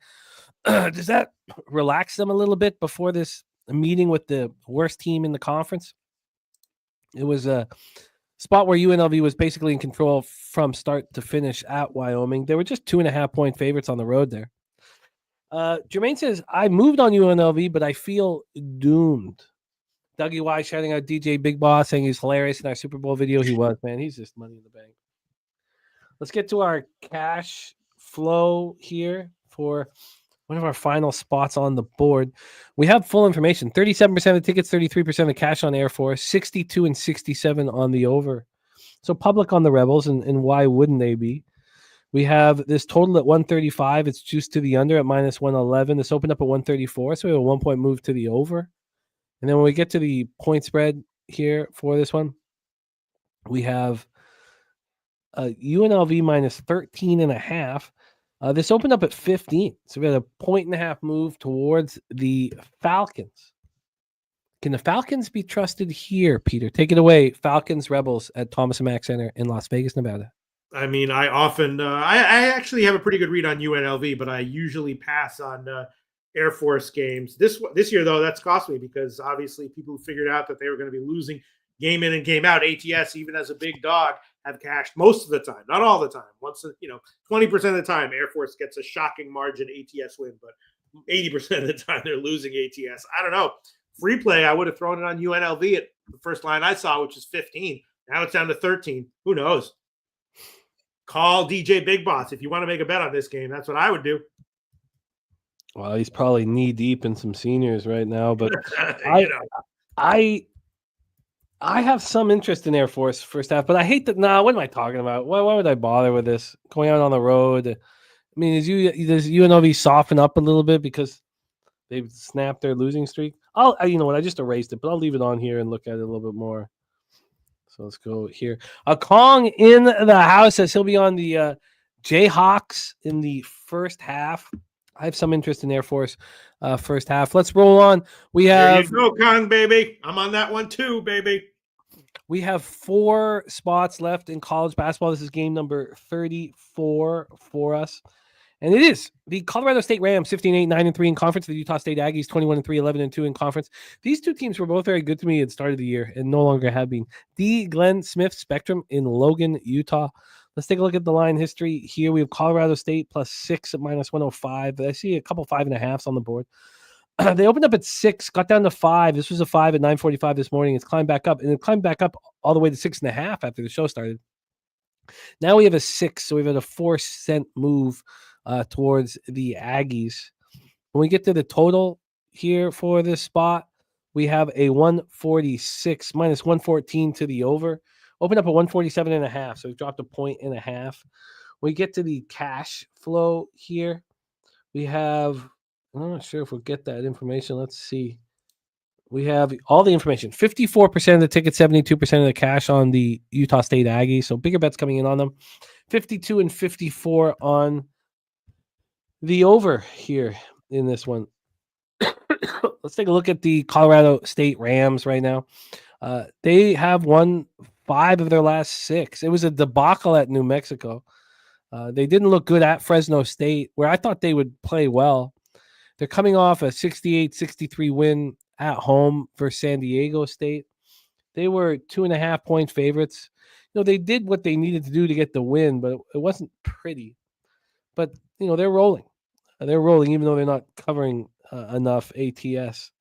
Does that relax them a little bit before this meeting with the worst team in the conference? It was spot where UNLV was basically in control from start to finish at Wyoming. They were just 2.5-point favorites on the road there. Jermaine says, I moved on UNLV, but I feel doomed. Dougie Y shouting out DJ Big Boss, saying he's hilarious in our Super Bowl video. He was, man. He's just money in the bank. Let's get to our cash flow here for one of our final spots on the board. We have full information. 37% of the tickets, 33% of the cash on Air Force, 62 and 67 on the over. So public on the Rebels, and why wouldn't they be? We have this total at 135. It's juiced to the under at minus 111. This opened up at 134, so we have a 1-point move to the over. And then when we get to the point spread here for this one, we have UNLV minus 13.5. This opened up at 15. So we had a 1.5 move towards the Falcons. Can the Falcons be trusted here, Peter? Take it away. Falcons Rebels at Thomas & Mack Center in Las Vegas, Nevada. I mean, I often, I actually have a pretty good read on UNLV, but I usually pass on Air Force games. This year, though, that's cost me because obviously people who figured out that they were going to be losing game in and game out, ATS, even as a big dog, have cashed most of the time, not all the time. Once, 20% of the time, Air Force gets a shocking margin ATS win, but 80% of the time they're losing ATS. I don't know. Free play, I would have thrown it on UNLV at the first line I saw, which is 15. Now it's down to 13. Who knows? Call DJ Big Boss if you want to make a bet on this game. That's what I would do. Well, he's probably knee deep in some seniors right now, but I have some interest in Air Force first half, but I hate that. What am I talking about? Why would I bother with this? Going out on the road. I mean, does UNLV soften up a little bit because they've snapped their losing streak? You know what? I just erased it, but I'll leave it on here and look at it a little bit more. So let's go here. Kong in the house says he'll be on the Jayhawks in the first half. I have some interest in Air Force first half. Let's roll on. There you go, Kong, baby. I'm on that one too, baby. We have 4 spots left in college basketball. This is game number 34 for us. And it is the Colorado State Rams, 15-8, 9-3 in conference. The Utah State Aggies, 21-3, 11-2 in conference. These two teams were both very good to me at the start of the year and no longer have been. The Glenn Smith Spectrum in Logan, Utah. Let's take a look at the line history here. We have Colorado State plus 6 at minus 105. I see a couple 5.5s on the board. They opened up at 6, got down to 5. This was a 5 at 9:45 this morning. It's climbed back up, and it climbed back up all the way to 6.5 after the show started. Now we have a 6, so we've had a 4-cent move towards the Aggies. When we get to the total here for this spot, we have a 146 minus 114 to the over. Open up at 147.5, so we've dropped a 1.5 points. We get to the cash flow here. We have, I'm not sure if we'll get that information. Let's see. We have all the information. 54% of the ticket, 72% of the cash on the Utah State Aggies. So bigger bets coming in on them. 52 and 54 on the over here in this one. Let's take a look at the Colorado State Rams right now. They have won 5 of their last 6. It was a debacle at New Mexico. They didn't look good at Fresno State, where I thought they would play well. They're coming off a 68-63 win at home for San Diego State. They were 2.5-point favorites. They did what they needed to do to get the win, but it wasn't pretty. But, they're rolling. They're rolling, even though they're not covering enough ATS.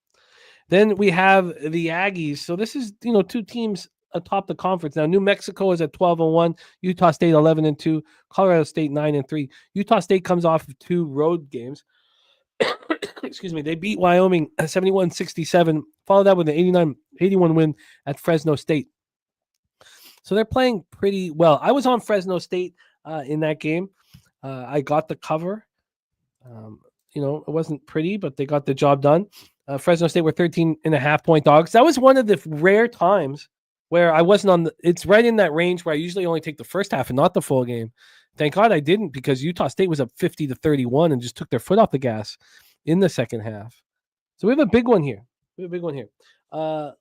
Then we have the Aggies. So this is, 2 teams atop the conference. Now, New Mexico is at 12-1, Utah State 11-2, Colorado State 9-3. Utah State comes off of 2 road games. Excuse me. They beat Wyoming 71-67, followed that with an 89-81 win at Fresno State. So they're playing pretty well. I was on Fresno State in that game. I got the cover. It wasn't pretty, but they got the job done. Fresno State were 13.5-point dogs. That was one of the rare times where I wasn't on it's right in that range where I usually only take the first half and not the full game. Thank God I didn't, because Utah State was up 50-31 and just took their foot off the gas in the second half. So we have a big one here.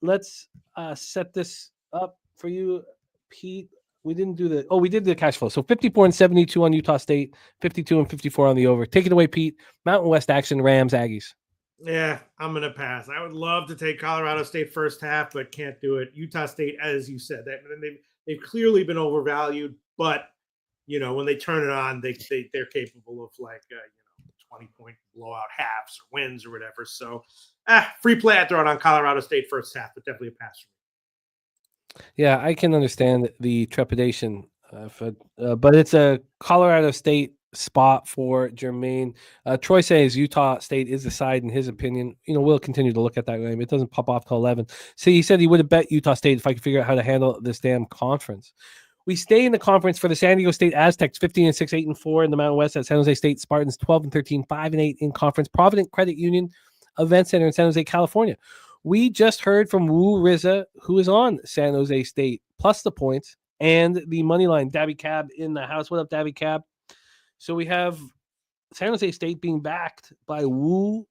Let's set this up for you, Pete. We did the cash flow. So 54 and 72 on Utah State, 52 and 54 on the over. Take it away, Pete. Mountain West action, Rams, Aggies. Yeah, I'm going to pass. I would love to take Colorado State first half, but can't do it. Utah State, as you said, They've clearly been overvalued, but when they turn it on, they're capable of 20-point blowout halves or wins or whatever. So, free play. I throw it on Colorado State first half, but definitely a pass for me. Yeah, I can understand the trepidation, but it's a Colorado State spot for Jermaine. Troy says Utah State is the side in his opinion. We'll continue to look at that game. It doesn't pop off till 11. See, he said he would have bet Utah State if I could figure out how to handle this damn conference. We stay in the conference for the San Diego State Aztecs, 15-6, 8-4 in the Mountain West. At San Jose State Spartans, 12-13, 5-8 in conference. Provident Credit Union Event Center in San Jose, California. We just heard from Wu Rizza, who is on San Jose State, plus the points and the money line. Dabby Cab in the house. What up, Dabby Cab? So we have San Jose State being backed by Wu.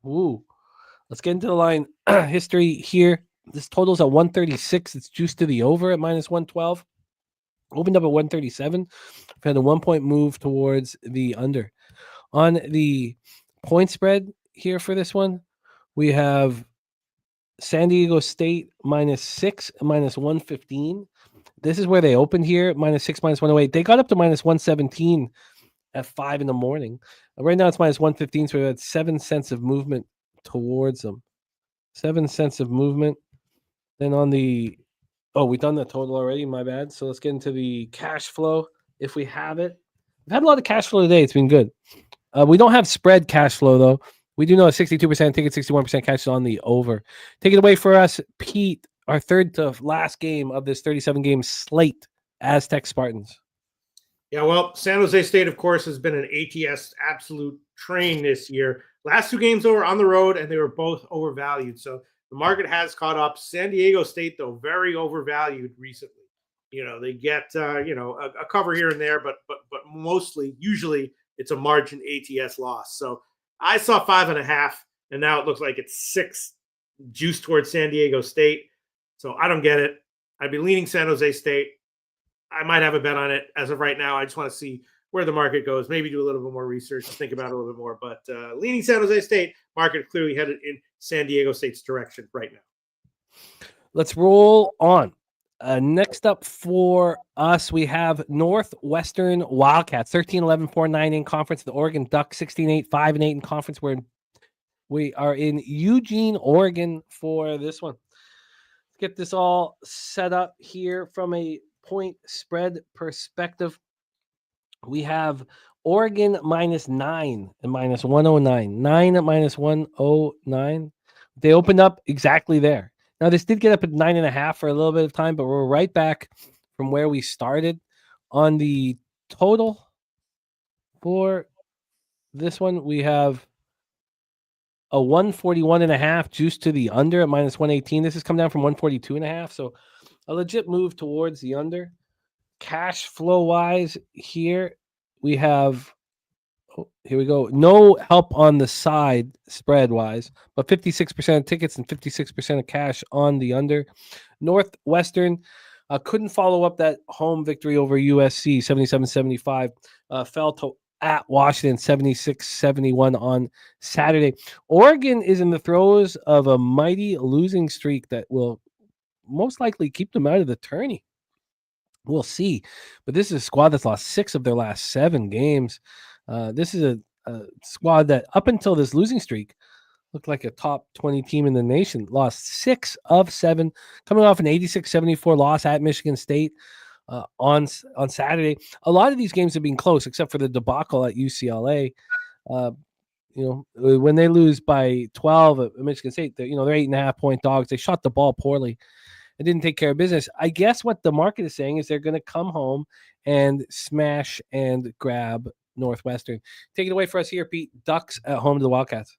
Let's get into the line history here. This total's at 136. It's juiced to the over at -112. Opened up at 137. We've had a 1-point move towards the under. On the point spread here for this one, we have San Diego State -6, -115. This is where they opened here, -6, -108. They got up to -117 at 5 in the morning. Right now it's -115, so we had 7 cents of movement towards them. 7 cents of movement. Then on the, we've done the total already, my bad. So let's get into the cash flow if we have it. We've had a lot of cash flow today. It's been good. We don't have spread cash flow, though. We do know a 62% ticket, 61% cash on the over. Take it away for us, Pete, our third to last game of this 37-game slate, Aztec Spartans. Yeah, well, San Jose State, of course, has been an ATS absolute train this year. Last 2 games over on the road, and they were both overvalued. So the market has caught up. San Diego State, though, very overvalued recently. They get a cover here and there, but mostly, usually, it's a margin ATS loss. So I saw 5.5, and now it looks like it's 6 juice towards San Diego State. So I don't get it. I'd be leaning San Jose State. I might have a bet on it as of right now. I just want to see where the market goes, maybe do a little bit more research, think about it a little bit more. But leaning San Jose State, market clearly headed in San Diego State's direction right now. Let's roll on. Next up for us, we have Northwestern Wildcats, 13-11, 4-9 in conference. The Oregon Ducks, 16-8, 5-8 in conference. We are in Eugene, Oregon for this one. Let's get this all set up here from a point spread perspective. We have Oregon -9 and -109. 9 at -109. They opened up exactly there. Now, this did get up at 9.5 for a little bit of time, but we're right back from where we started on the total for this one. We have a 141.5 juice to the under at -118. This has come down from 142.5, so a legit move towards the under. Cash flow wise, here we have, here we go. No help on the side spread wise, but 56% of tickets and 56% of cash on the under. Northwestern couldn't follow up that home victory over USC 77-75. Fell to at Washington 76-71 on Saturday. Oregon is in the throes of a mighty losing streak that will most likely keep them out of the tourney. We'll see. But this is a squad that's lost 6 of their last 7 games. This is a squad that up until this losing streak looked like a top 20 team in the nation. Lost 6 of 7, coming off an 86-74 loss at Michigan State on Saturday. A lot of these games have been close, except for the debacle at UCLA. When they lose by 12 at Michigan State, they're 8.5-point dogs. They shot the ball poorly and didn't take care of business. I guess what the market is saying is they're going to come home and smash and grab Northwestern. Take it away for us here, Pete. Ducks at home to the Wildcats.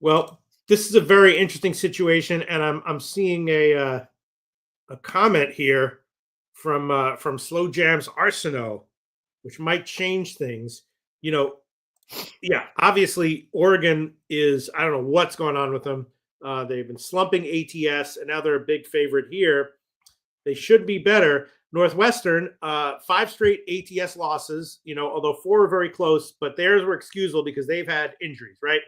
Well, this is a very interesting situation, and I'm seeing a comment here from Slow Jam's Arsenault, which might change things. Obviously Oregon is, I don't know what's going on with them. They've been slumping ATS, and now they're a big favorite here. They should be better. Northwestern, 5 straight ATS losses, although 4 are very close, but theirs were excusable because they've had injuries, right?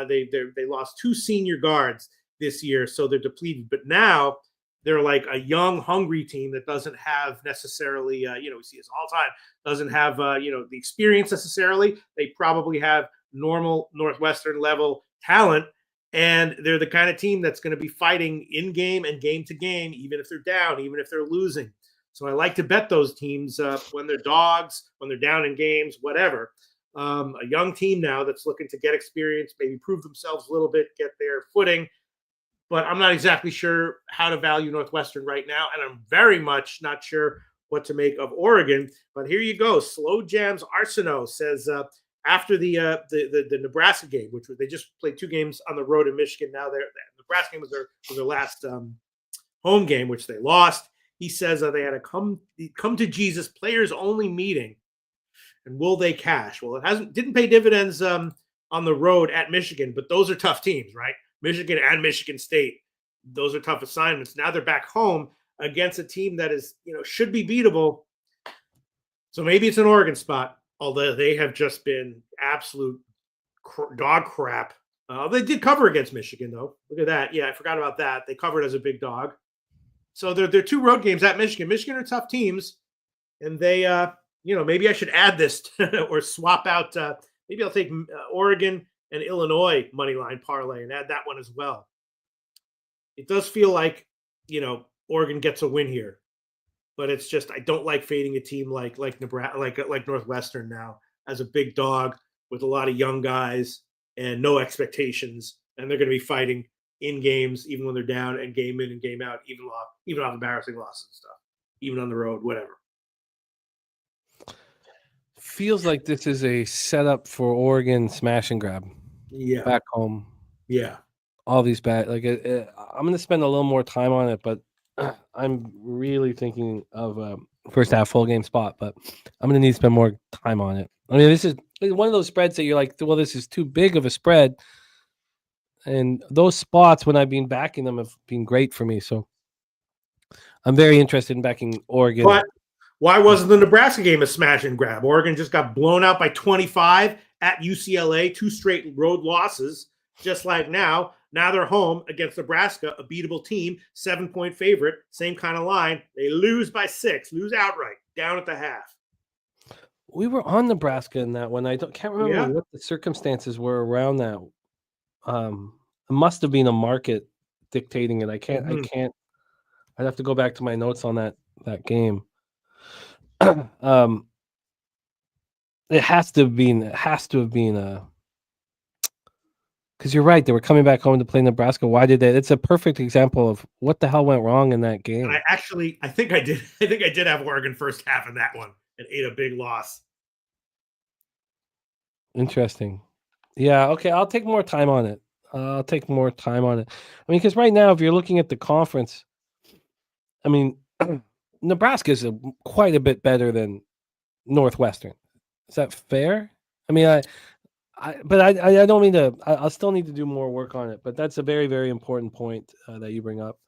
They lost 2 senior guards this year, so they're depleted. But now they're like a young, hungry team that doesn't have necessarily, we see this all the time, doesn't have, the experience necessarily. They probably have normal Northwestern level talent. And they're the kind of team that's going to be fighting in game and game to game, even if they're down, even if they're losing. So I like to bet those teams when they're dogs, when they're down in games, whatever. A young team now that's looking to get experience, maybe prove themselves a little bit, get their footing. But I'm not exactly sure how to value Northwestern right now. And I'm very much not sure what to make of Oregon. But here you go. Slow Jams Arsenault says after the Nebraska game, which they just played 2 games on the road in Michigan. Now the Nebraska game was their last home game, which they lost. He says they had a come to Jesus players only meeting. And will they cash? Well, it didn't pay dividends on the road at Michigan, but those are tough teams, right? Michigan and Michigan State, those are tough assignments. Now they're back home against a team that is, should be beatable. So maybe it's an Oregon spot, although they have just been absolute dog crap. They did cover against Michigan, though. Look at that. Yeah, I forgot about that. They covered as a big dog. So they're 2 road games at Michigan. Michigan are tough teams, and they, maybe I should add this or swap out. Maybe I'll take Oregon and Illinois money line parlay and add that one as well. It does feel like, Oregon gets a win here, but it's just I don't like fading a team like Nebraska, like Northwestern now as a big dog with a lot of young guys and no expectations, and they're going to be fighting in games even when they're down and game in and game out, even off embarrassing losses and stuff, even on the road, whatever. Feels like this is a setup for Oregon smash and grab. Yeah, back home. Yeah, all these bad. I'm going to spend a little more time on it, but I'm really thinking of a first half full game spot. But I'm going to need to spend more time on it. I mean, this is one of those spreads that you're like, well, this is too big of a spread. And those spots when I've been backing them have been great for me. So I'm very interested in backing Oregon. But why wasn't the Nebraska game a smash and grab? Oregon just got blown out by 25 at UCLA, 2 straight road losses, just like now. Now they're home against Nebraska, a beatable team, 7-point favorite, same kind of line. They lose by 6, lose outright, down at the half. We were on Nebraska in that one. Can't remember what the circumstances were around that. It must have been a market dictating it. I can't. I'd have to go back to my notes on that game. It has to have been a. Because you're right, they were coming back home to play Nebraska. Why did they? It's a perfect example of what the hell went wrong in that game. And I think I did have Oregon first half in that one and ate a big loss. Interesting. Yeah. Okay. I'll take more time on it. I mean, because right now, if you're looking at the conference, I mean, Nebraska is quite a bit better than Northwestern. Is that fair? I mean, I don't mean to. I'll still need to do more work on it, but that's a very, very important point that you bring up.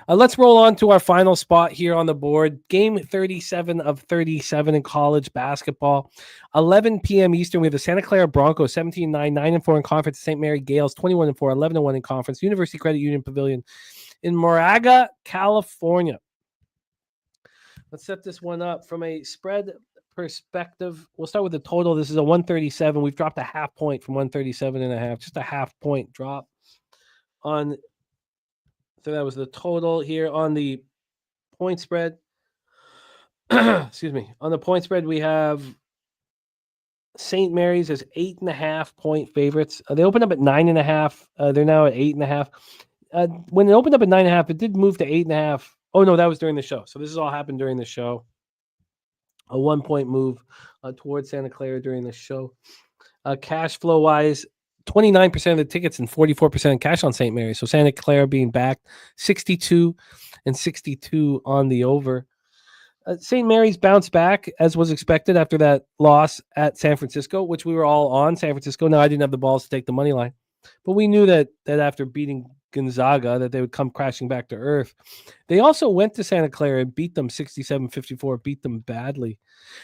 Let's roll on to our final spot here on the board. Game 37 of 37 in college basketball. 11 p.m. Eastern, we have the Santa Clara Broncos, 17-9, 9-4 in conference. St. Mary Gales, 21-4, 11-1 in conference. University Credit Union Pavilion in Moraga, California. Let's set this one up from a spread perspective. We'll start with the total. This is a 137. We've dropped a half point from 137.5. Just a half point drop on. So that was the total here on the point spread. Excuse me. On the point spread, we have St. Mary's as 8.5 point favorites. They opened up at 9.5. They're now at 8.5. When it opened up at 9.5, it did move to 8.5. Oh no, that was during the show. So this has all happened during the show. A 1 point move towards Santa Clara during the show. Cash flow wise, 29% of the tickets and 44% cash on St. Mary's. So Santa Clara being backed, 62 and 62 on the over. St. Mary's bounced back as was expected after that loss at San Francisco, which we were all on San Francisco. Now I didn't have the balls to take the money line, but we knew that after beating Gonzaga that they would come crashing back to earth. They also went to Santa Clara and beat them 67-54, beat them badly.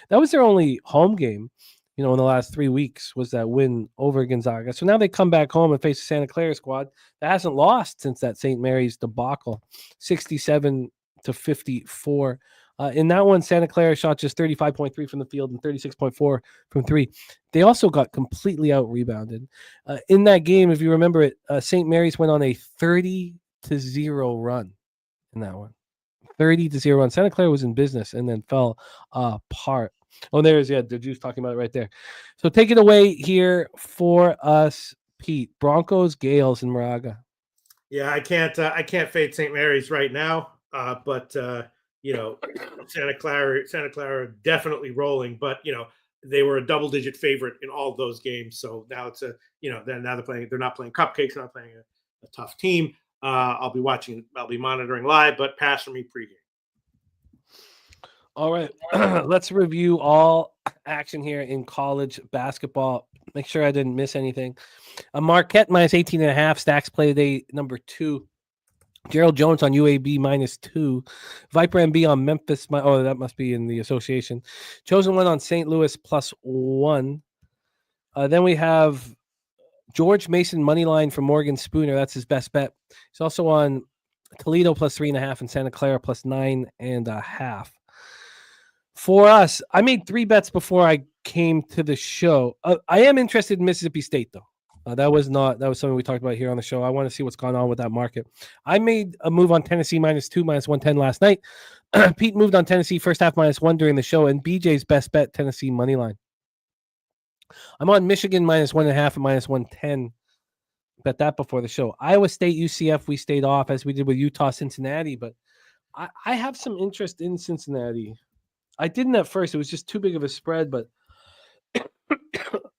That was their only home game. in the last 3 weeks was that win over Gonzaga. So now they come back home and face the Santa Clara squad that hasn't lost since that St. Mary's debacle, 67-54. In that one, Santa Clara shot just 35.3 from the field and 36.4 from three. They also got completely out-rebounded. In that game, if you remember it, St. Mary's went on a 30-0 run in that one. 30-0 run. Santa Clara was in business and then fell apart. Oh, there's the Juice talking about it right there. So take it away here for us, Pete. Broncos, Gales, and Moraga. Yeah, I can't fade St. Mary's right now, but Santa Clara definitely rolling, but they were a double-digit favorite in all of those games. So now it's they're not playing cupcakes, they're not playing a tough team. I'll be monitoring live, but pass for me pregame. All right, let's review all action here in college basketball. Make sure I didn't miss anything. Marquette minus 18.5. Stacks play today, number 2. Gerald Jones on UAB -2. Viper MB on Memphis. That must be in the association. Chosen One on St. Louis +1. Then we have George Mason money line for Morgan Spooner. That's his best bet. He's also on Toledo +3.5 and Santa Clara +9.5. For us, I made 3 bets before I came to the show. I am interested in Mississippi State, though. That was something we talked about here on the show. I want to see what's going on with that market. I made a move on Tennessee -2, -110 last night. Pete moved on Tennessee first half -1 during the show, and BJ's best bet, Tennessee money line. I'm on Michigan -1.5 and -110. Bet that before the show. Iowa State, UCF, we stayed off as we did with Utah, Cincinnati, but I have some interest in Cincinnati. I didn't at first. It was just too big of a spread, but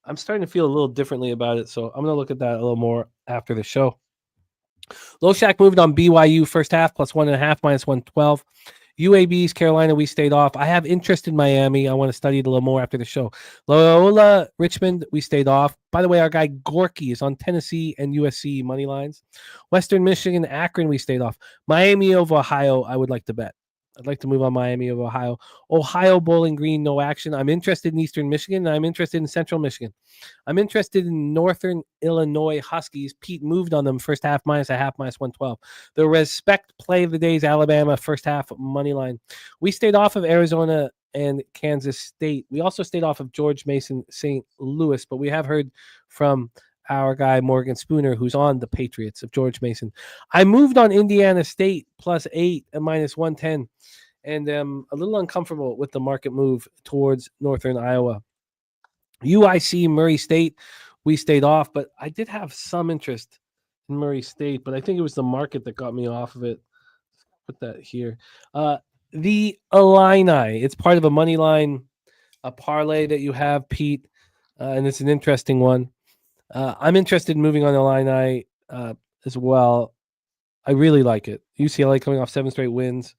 I'm starting to feel a little differently about it, so I'm going to look at that a little more after the show. Loshak moved on BYU first half +1.5 -112. UAB's Carolina, we stayed off. I have interest in Miami. I want to study it a little more after the show. Loyola, Richmond, we stayed off. By the way, our guy Gorky is on Tennessee and USC money lines. Western Michigan, Akron, we stayed off. Miami of Ohio, I would like to bet. I'd like to move on Miami of Ohio. Ohio, Bowling Green, no action. I'm interested in Eastern Michigan, and I'm interested in Central Michigan. I'm interested in Northern Illinois Huskies. Pete moved on them first half -0.5 -112. The respect play of the day is Alabama first half money line. We stayed off of Arizona and Kansas State. We also stayed off of George Mason St. Louis, but we have heard from our guy Morgan Spooner, who's on the Patriots of George Mason. I moved on Indiana State +8 and -110, and I'm a little uncomfortable with the market move towards Northern Iowa. UIC, Murray State, we stayed off, but I did have some interest in Murray State, but I think it was the market that got me off of it. Put that here. The Illini, it's part of a money line, a parlay that you have, Pete, and it's an interesting one. I'm interested in moving on Illini as well. I really like it. UCLA coming off 7 straight wins,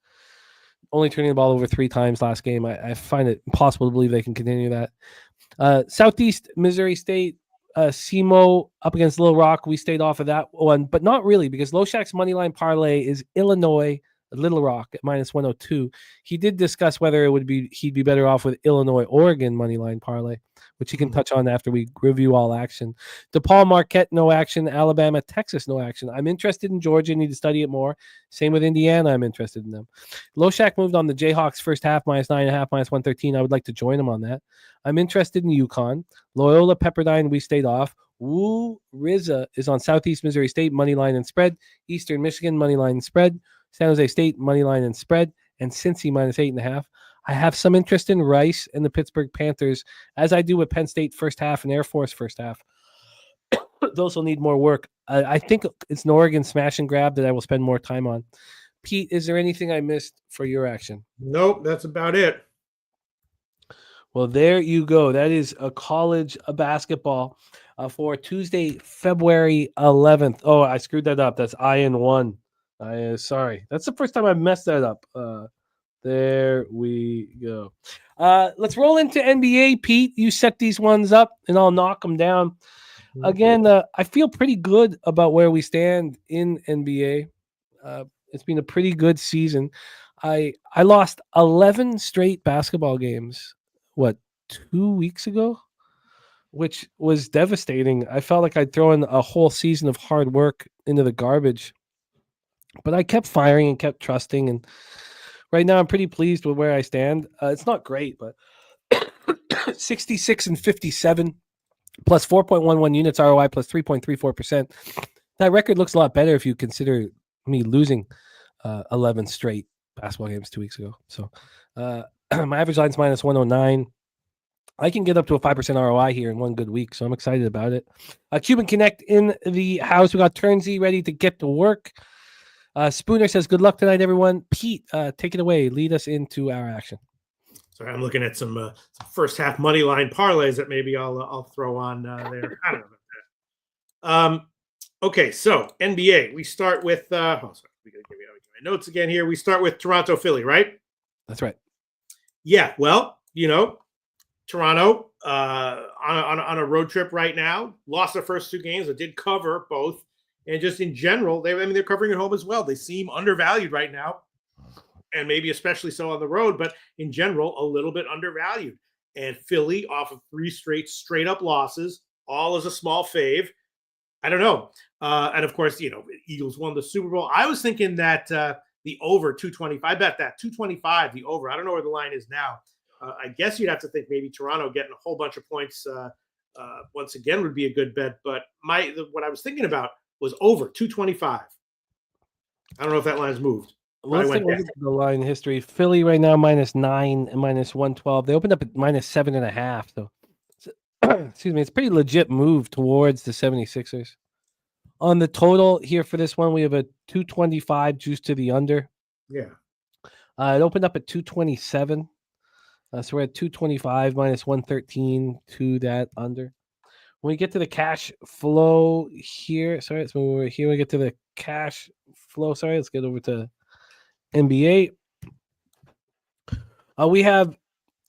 only turning the ball over 3 times last game. I find it impossible to believe they can continue that. Southeast Missouri State, SEMO up against Little Rock. We stayed off of that one, but not really, because Loshak's moneyline parlay is Illinois, Little Rock at -102. He did discuss whether he'd be better off with Illinois, Oregon moneyline parlay, which he can touch on after we review all action. DePaul, Marquette, no action. Alabama, Texas, no action. I'm interested in Georgia. Need to study it more. Same with Indiana. I'm interested in them. Loshak moved on the Jayhawks first half -9.5 -113. I would like to join him on that. I'm interested in UConn. Loyola, Pepperdine, we stayed off. Woo Rizza is on Southeast Missouri State money line and spread. Eastern Michigan money line and spread. San Jose State money line and spread. And Cincy -8.5. I have some interest in Rice and the Pittsburgh Panthers, as I do with Penn State first half and Air Force first half. Those will need more work. I think it's an Oregon smash and grab that I will spend more time on. Pete, is there anything I missed for your action? Nope, that's about it. Well, there you go. That is a college basketball for Tuesday, February 11th. Oh, I screwed that up. That's IN1. Sorry. That's the first time I've messed that up. There we go. Let's roll into NBA, Pete. You set these ones up, and I'll knock them down. Again, I feel pretty good about where we stand in NBA. It's been a pretty good season. I lost 11 straight basketball games, 2 weeks ago? which was devastating. I felt like I'd thrown a whole season of hard work into the garbage, but I kept firing and kept trusting. And right now I'm pretty pleased with where I stand. It's not great, but 66 and 57 plus 4.11 units ROI plus 3.34%. That record looks a lot better if you consider me losing 11 straight basketball games 2 weeks ago. So my average line's minus 109. I can get up to a 5% ROI here in one good week, so I'm excited about it. Cuban Connect in the house. We got Turnsy ready to get to work. Spooner says, good luck tonight, everyone. Pete, take it away. Lead us into our action. Sorry, I'm looking at some first half money line parlays that maybe I'll throw on there. I don't know about that. Okay, so NBA. We start with we gotta give you my notes again here. We start with Toronto, Philly, right? That's right. Yeah, well, Toronto on a road trip right now, lost their first two games, but did cover both. And just in general, they're covering at home as well. They seem undervalued right now, and maybe especially so on the road, but in general, a little bit undervalued. And Philly off of 3 straight up losses, all as a small fave. I don't know. And of course, Eagles won the Super Bowl. I was thinking that the over 225, I bet that 225, the over. I don't know where the line is now. I guess you'd have to think maybe Toronto getting a whole bunch of points once again would be a good bet. But what I was thinking about was over 225. I don't know if that line's moved. Let's take a look at the line history. Philly right now -9 and -112. They opened up at -7.5. So, excuse me, it's a pretty legit move towards the 76ers. On the total here for this one, we have a 225 juice to the under. Yeah. It opened up at 227. So we're at 225 -113 to that under. When we get to the cash flow here, sorry, let's move over here. We get to the cash flow. Sorry, let's get over to NBA. We have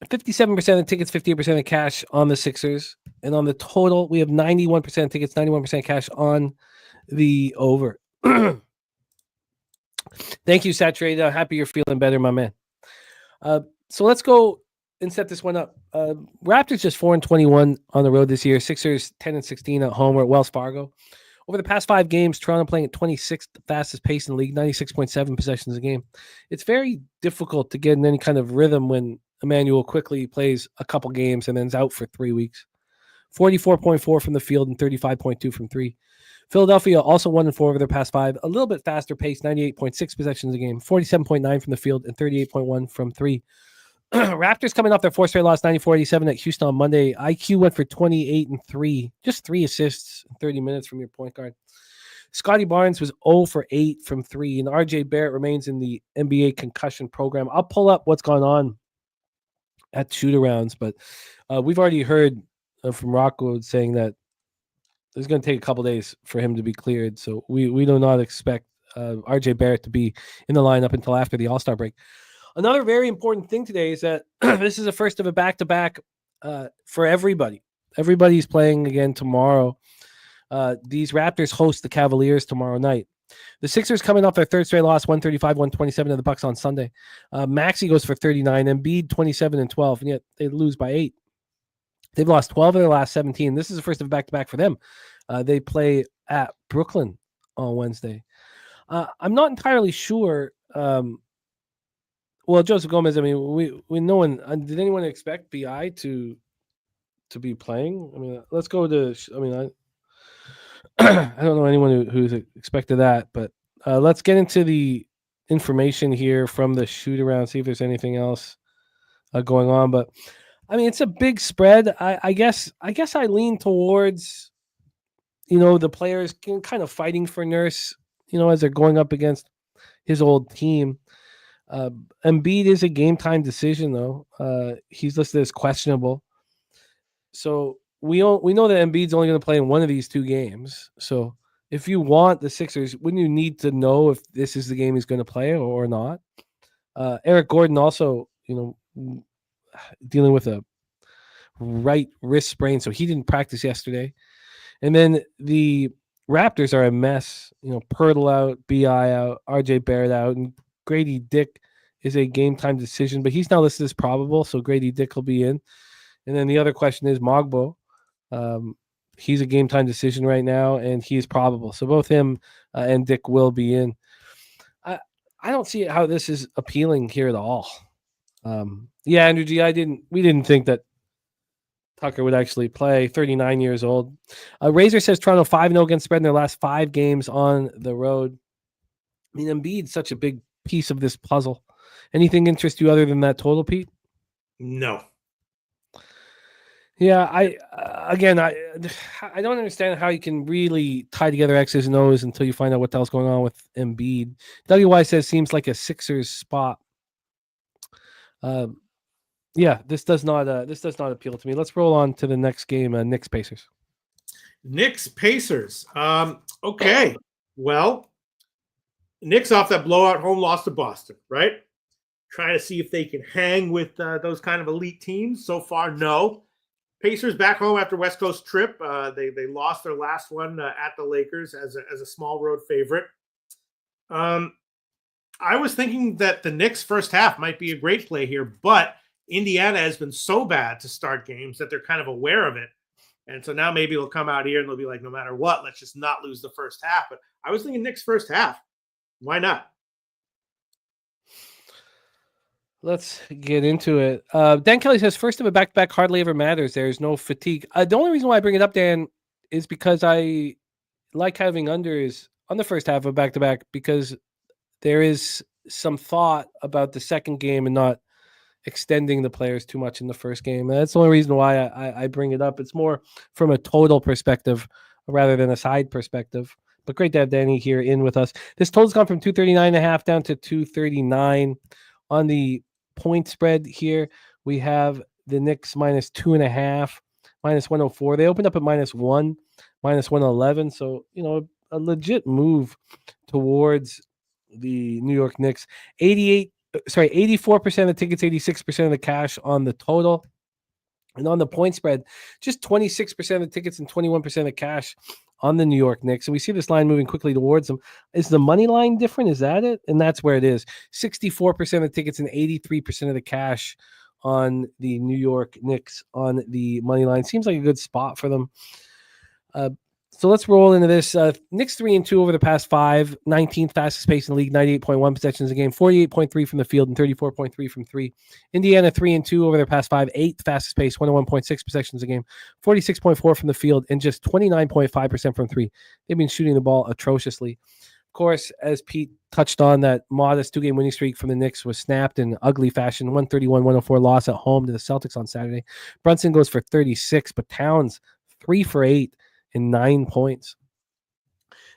57% of tickets, 58% of cash on the Sixers. And on the total, we have 91% tickets, 91% cash on the over. Thank you, Saturated. Happy you're feeling better, my man. So let's go and set this one up. Raptors just 4-21 on the road this year. Sixers 10-16 at home. We're at Wells Fargo. Over the past 5 games, Toronto playing at 26th fastest pace in the league, 96.7 possessions a game. It's very difficult to get in any kind of rhythm when Emmanuel quickly plays a couple games and then is out for 3 weeks. 44.4 from the field and 35.2 from 3. Philadelphia also 1-4 over their past 5. A little bit faster pace, 98.6 possessions a game, 47.9 from the field and 38.1 from 3. Raptors coming off their 4th straight loss, 94-87 at Houston on Monday. IQ went for 28-3, just 3 assists in 30 minutes from your point guard. Scotty Barnes was 0 for 8 from 3, and RJ Barrett remains in the NBA concussion program. I'll pull up what's gone on at shoot-arounds, but we've already heard from Rockwood saying that it's going to take a couple days for him to be cleared, so we do not expect RJ Barrett to be in the lineup until after the All-Star break. Another very important thing today is that this is the first of a back-to-back for everybody. Everybody's playing again tomorrow. These Raptors host the Cavaliers tomorrow night. The Sixers coming off their 3rd straight loss, 135-127 to the Bucks on Sunday. Maxey goes for 39, Embiid 27-12, and yet they lose by 8. They've lost 12 of their last 17. This is the first of a back-to-back for them. They play at Brooklyn on Wednesday. I'm not entirely sure. Well, Joseph Gomez, I mean, we no one did anyone expect BI to be playing? I mean, let's go to. I mean, I don't know anyone who's expected that, but let's get into the information here from the shoot around. See if there's anything else going on. But I mean, it's a big spread. I guess I lean towards, the players kind of fighting for Nurse, as they're going up against his old team. Embiid is a game time decision, though. He's listed as questionable. So we know that Embiid's only going to play in one of these 2 games. So if you want the Sixers, wouldn't you need to know if this is the game he's going to play or not? Eric Gordon also, dealing with a right wrist sprain, so he didn't practice yesterday. And then the Raptors are a mess. Pirtle out, BI out, RJ Barrett out, and Grady Dick is a game time decision, but he's now listed as probable, so Grady Dick will be in. And then the other question is Mogbo. He's a game time decision right now, and he's probable. So both him and Dick will be in. I don't see how this is appealing here at all. Yeah, Andrew G, we didn't think that Tucker would actually play. 39 years old. Razor says Toronto 5-0 against spread in their last 5 games on the road. I mean, Embiid's such a big piece of this puzzle. Anything interest you other than that total, Pete? No. Yeah, I don't understand how you can really tie together X's and O's until you find out what the hell's going on with Embiid. WY says seems like a Sixers spot. Yeah, this does not appeal to me. Let's roll on to the next game. Knicks Pacers. Knicks Pacers. Okay. Well, Knicks off that blowout home loss to Boston, right? Trying to see if they can hang with those kind of elite teams. So far, no. Pacers back home after West Coast trip. They lost their last one at the Lakers as a small road favorite. I was thinking that the Knicks first half might be a great play here, but Indiana has been so bad to start games that they're kind of aware of it. And so now maybe they'll come out here and they'll be like, no matter what, let's just not lose the first half. But I was thinking Knicks first half. Why not? Let's get into it. Dan Kelly says, first of a back-to-back hardly ever matters. There's no fatigue. The only reason why I bring it up, Dan, is because I like having unders on the first half of back-to-back because there is some thought about the second game and not extending the players too much in the first game. And that's the only reason why I bring it up. It's more from a total perspective rather than a side perspective. But great to have Danny here in with us. This total's gone from 239.5 down to 239. On the point spread here, we have the Knicks minus 2.5, minus 104. They opened up at -1, minus 111. So, a legit move towards the New York Knicks. 84% of the tickets, 86% of the cash on the total. And on the point spread, just 26% of the tickets and 21% of the cash on the New York Knicks. And we see this line moving quickly towards them. Is the money line different? Is that it? And that's where it is. 64% of the tickets and 83% of the cash on the New York Knicks on the money line. Seems like a good spot for them. So let's roll into this. Knicks 3-2 over the past 5, 19th fastest pace in the league, 98.1 possessions a game, 48.3 from the field and 34.3 from 3. Indiana 3-2 over their past 5, 8th fastest pace, 101.6 possessions a game, 46.4 from the field and just 29.5% from 3. They've been shooting the ball atrociously. Of course, as Pete touched on, that modest 2-game winning streak from the Knicks was snapped in ugly fashion. 131-104 loss at home to the Celtics on Saturday. Brunson goes for 36, but Towns 3 for 8. In 9 points.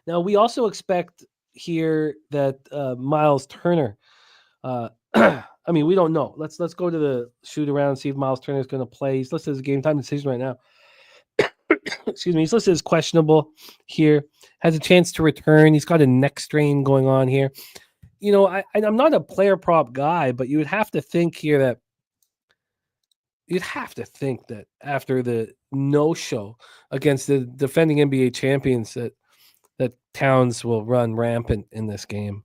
Now we also expect here that Miles Turner. I mean, we don't know. Let's go to the shoot around and see if Miles Turner is going to play. He's listed as a game time decision right now. Excuse me. He's listed as questionable here. Has a chance to return. He's got a neck strain going on here. I'm not a player prop guy, but you would have to think here that. You'd have to think that after the no-show against the defending NBA champions that Towns will run rampant in this game.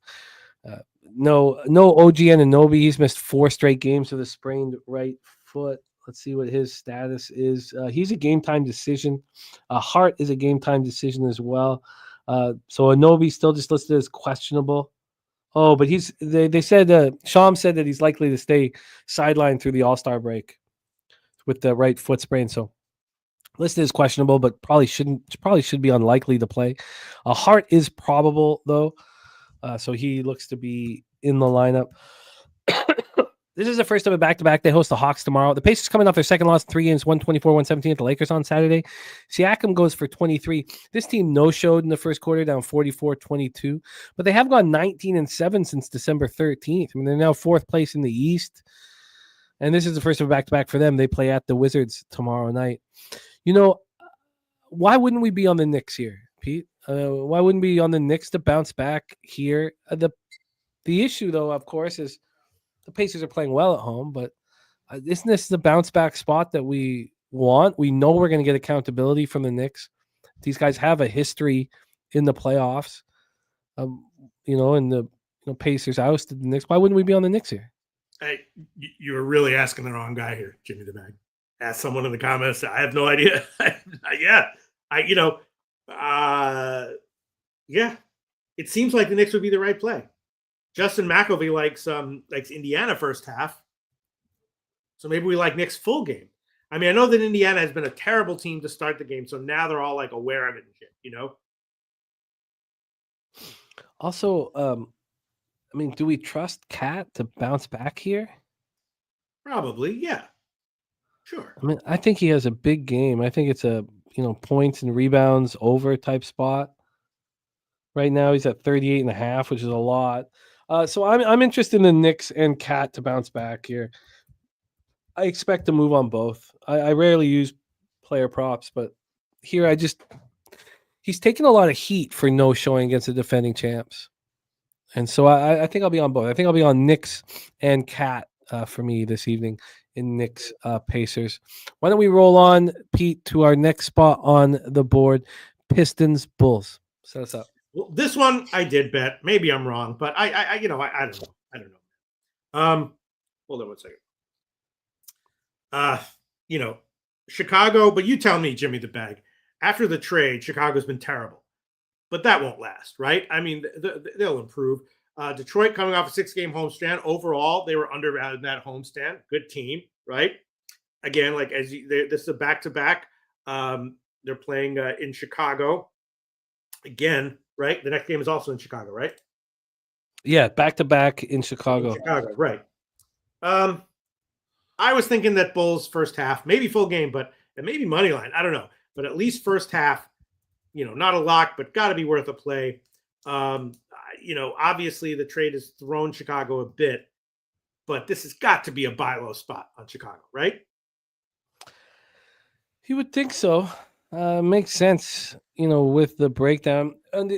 No OG Anunoby. He's missed 4 straight games with a sprained right foot. Let's see what his status is. He's a game-time decision. Hart is a game-time decision as well. So Anunoby still just listed as questionable. Oh, but they said Sham said that he's likely to stay sidelined through the All-Star break with the right foot sprain. So listed is questionable, but probably should be unlikely to play. Hart is probable though. So he looks to be in the lineup. This is the first of a back-to-back. They host the Hawks tomorrow. The Pacers coming off their second loss in 3 games, 124-117 at the Lakers on Saturday. Siakam goes for 23. This team no-showed in the first quarter, down 44-22. But they have gone 19-7 since December 13th. I mean, they're now 4th place in the East. And this is the first of a back-to-back for them. They play at the Wizards tomorrow night. Why wouldn't we be on the Knicks here, Pete? Why wouldn't we be on the Knicks to bounce back here? The issue, though, of course, is the Pacers are playing well at home, but isn't this the bounce-back spot that we want? We know we're going to get accountability from the Knicks. These guys have a history in the playoffs, and the Pacers ousted the Knicks. Why wouldn't we be on the Knicks here? Hey, you were really asking the wrong guy here, Jimmy the Bag. Ask someone in the comments. I have no idea. Yeah. Yeah. It seems like the Knicks would be the right play. Justin McElvey likes Indiana first half. So maybe we like Knicks full game. I mean, I know that Indiana has been a terrible team to start the game, so now they're all like aware of it and shit, you know? Also, I mean, do we trust Cat to bounce back here? Probably, yeah. Sure. I mean, I think he has a big game. I think it's a points and rebounds over type spot. Right now he's at 38.5, which is a lot. So I'm interested in the Knicks and Cat to bounce back here. I expect to move on both. I rarely use player props, but here he's taken a lot of heat for no showing against the defending champs. And so I think I'll be on both. I think I'll be on Knicks and Cat for me this evening in Knicks Pacers. Why don't we roll on, Pete, to our next spot on the board, Pistons Bulls. Set us up. Well, this one I did bet. Maybe I'm wrong, but I don't know. I don't know. Hold on one second. Chicago, but you tell me, Jimmy the Bag. After the trade, Chicago's been terrible, but that won't last, right? I mean, they'll improve. Detroit coming off a 6-game homestand. Overall, they were undervalued in that homestand. Good team, right? Again, this is a back-to-back. They're playing in Chicago again, right? The next game is also in Chicago, right? Yeah, back-to-back in Chicago. Right. I was thinking that Bulls first half, maybe full game, but maybe money line. I don't know, but at least first half. Not a lock, but got to be worth a play. Obviously the trade has thrown Chicago a bit, but this has got to be a buy low spot on Chicago, right? You would think so. Makes sense, with the breakdown. And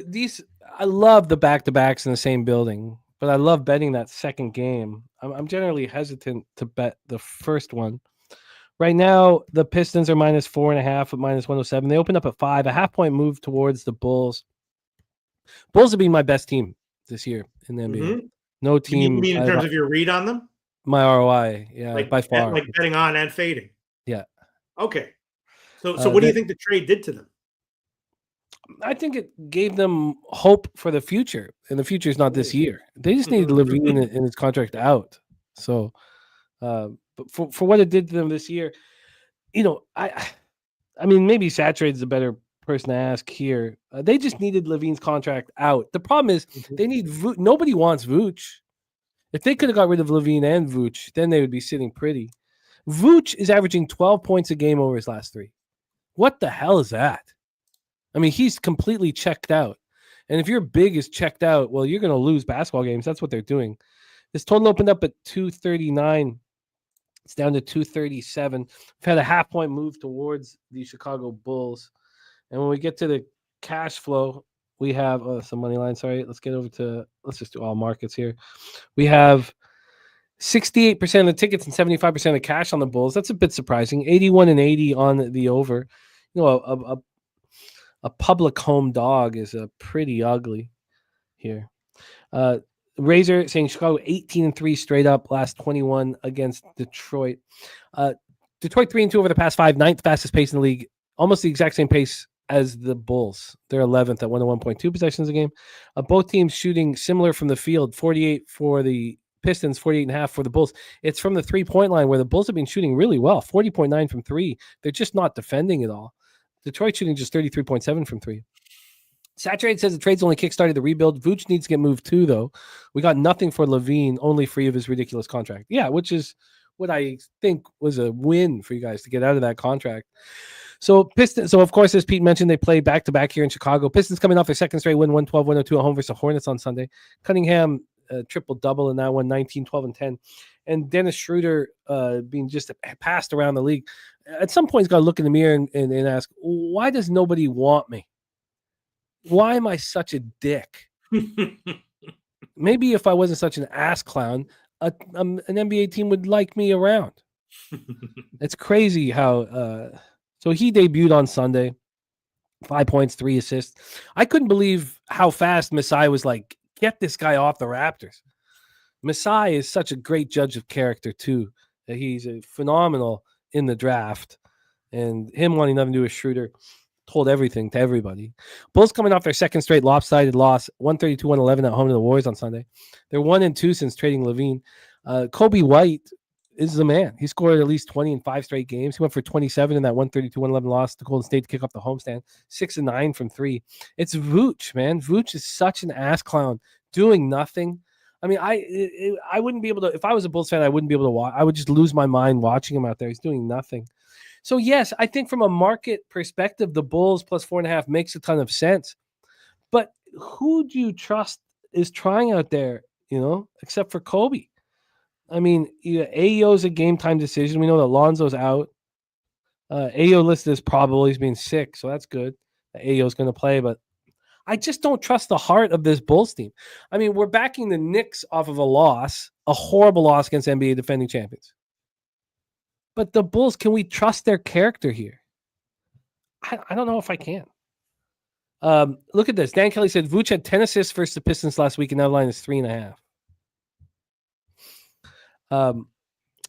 I love the back-to-backs in the same building, but I love betting that second game. I'm generally hesitant to bet the first one. Right now, the Pistons are minus 4.5 at minus 107. They opened up at 5, a half-point move towards the Bulls. Bulls have been my best team this year in the NBA. Mm-hmm. No team. You mean in terms of your read on them? My ROI, yeah, by far. Like betting on and fading. Yeah. Okay. So what do you think the trade did to them? I think it gave them hope for the future, and the future is not this year. They just needed Levine and his contract out. So, but for what it did to them this year, I mean, maybe Saturate's a better person to ask here. They just needed Levine's contract out. The problem is they need Vooch. Nobody wants Vooch. If they could have got rid of Levine and Vooch, then they would be sitting pretty. Vooch is averaging 12 points a game over his last 3. What the hell is that? I mean, he's completely checked out. And if your big is checked out, well, you're going to lose basketball games. That's what they're doing. This total opened up at 239. It's down to 237. We've had a half-point move towards the Chicago Bulls. And when we get to the cash flow, we have some money line. Sorry, let's just do all markets here. We have 68% of the tickets and 75% of cash on the Bulls. That's a bit surprising. 81 and 80 on the over. A public home dog is pretty ugly here. Razor saying Chicago 18 and 3 straight up, last 21 against Detroit. Detroit 3 and 2 over the past 5, 9th fastest pace in the league, almost the exact same pace as the Bulls. They're 11th at 101.2 possessions a game. Both teams shooting similar from the field, 48 for the Pistons, 48.5 for the Bulls. It's from the 3-point line where the Bulls have been shooting really well, 40.9 from 3. They're just not defending it all. Detroit shooting just 33.7 from 3. Saturated says the trade's only kickstarted the rebuild. Vooch needs to get moved too, though. We got nothing for Levine, only free of his ridiculous contract. Yeah, which is what I think was a win for you guys to get out of that contract. So Pistons. So of course, as Pete mentioned, they play back-to-back here in Chicago. Pistons coming off their second straight win, 112-102 at home versus the Hornets on Sunday. Cunningham triple-double in that one, 19, 12, and 10. And Dennis Schroeder being just passed around the league. At some point, he's got to look in the mirror and ask, why does nobody want me? Why am I such a dick? Maybe if I wasn't such an ass clown, an NBA team would like me around. It's crazy how so he debuted on Sunday, 5 points, 3 assists. I couldn't believe how fast Masai was like, get this guy off the Raptors. Masai is such a great judge of character too. He's a phenomenal in the draft, and him wanting nothing to do with Schroeder told everything to everybody. Bulls coming off their second straight lopsided loss, 132-111 at home to the Warriors on Sunday. They're 1-2 since trading Levine. Kobe White is the man. He scored at least 20 in 5 straight games. He went for 27 in that 132-111 loss to Golden State to kick off the homestand. 6-9 from 3. It's Vooch, man. Vooch is such an ass clown, doing nothing. I mean, I wouldn't be able to, if I was a Bulls fan, I wouldn't be able to watch. I would just lose my mind watching him out there. He's doing nothing. So, yes, I think from a market perspective, the Bulls plus 4.5 makes a ton of sense. But who do you trust is trying out there, except for Kobe? I mean, Ayo's a game time decision. We know that Lonzo's out. Ayo listed as probable. He's being sick, so that's good. Ayo's going to play, but I just don't trust the heart of this Bulls team. I mean, we're backing the Knicks off of a horrible loss against NBA defending champions. But the Bulls, can we trust their character here? I don't know if I can. Look at this. Dan Kelly said Vooch had 10 assists versus the Pistons last week, and that line is 3.5.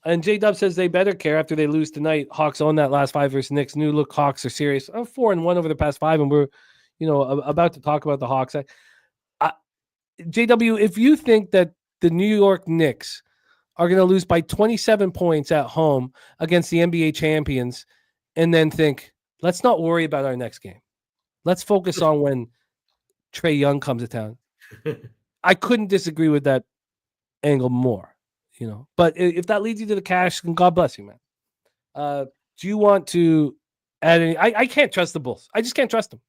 And J-Dub says they better care after they lose tonight. Hawks own that last 5 versus Knicks. New look Hawks are serious. 4-1 over the past 5, and we're about to talk about the Hawks. JW, if you think that the New York Knicks are going to lose by 27 points at home against the NBA champions and then think, let's not worry about our next game. Let's focus on when Trae Young comes to town. I couldn't disagree with that angle more, But if that leads you to the cash, then God bless you, man. Do you want to add any? I can't trust the Bulls. I just can't trust them.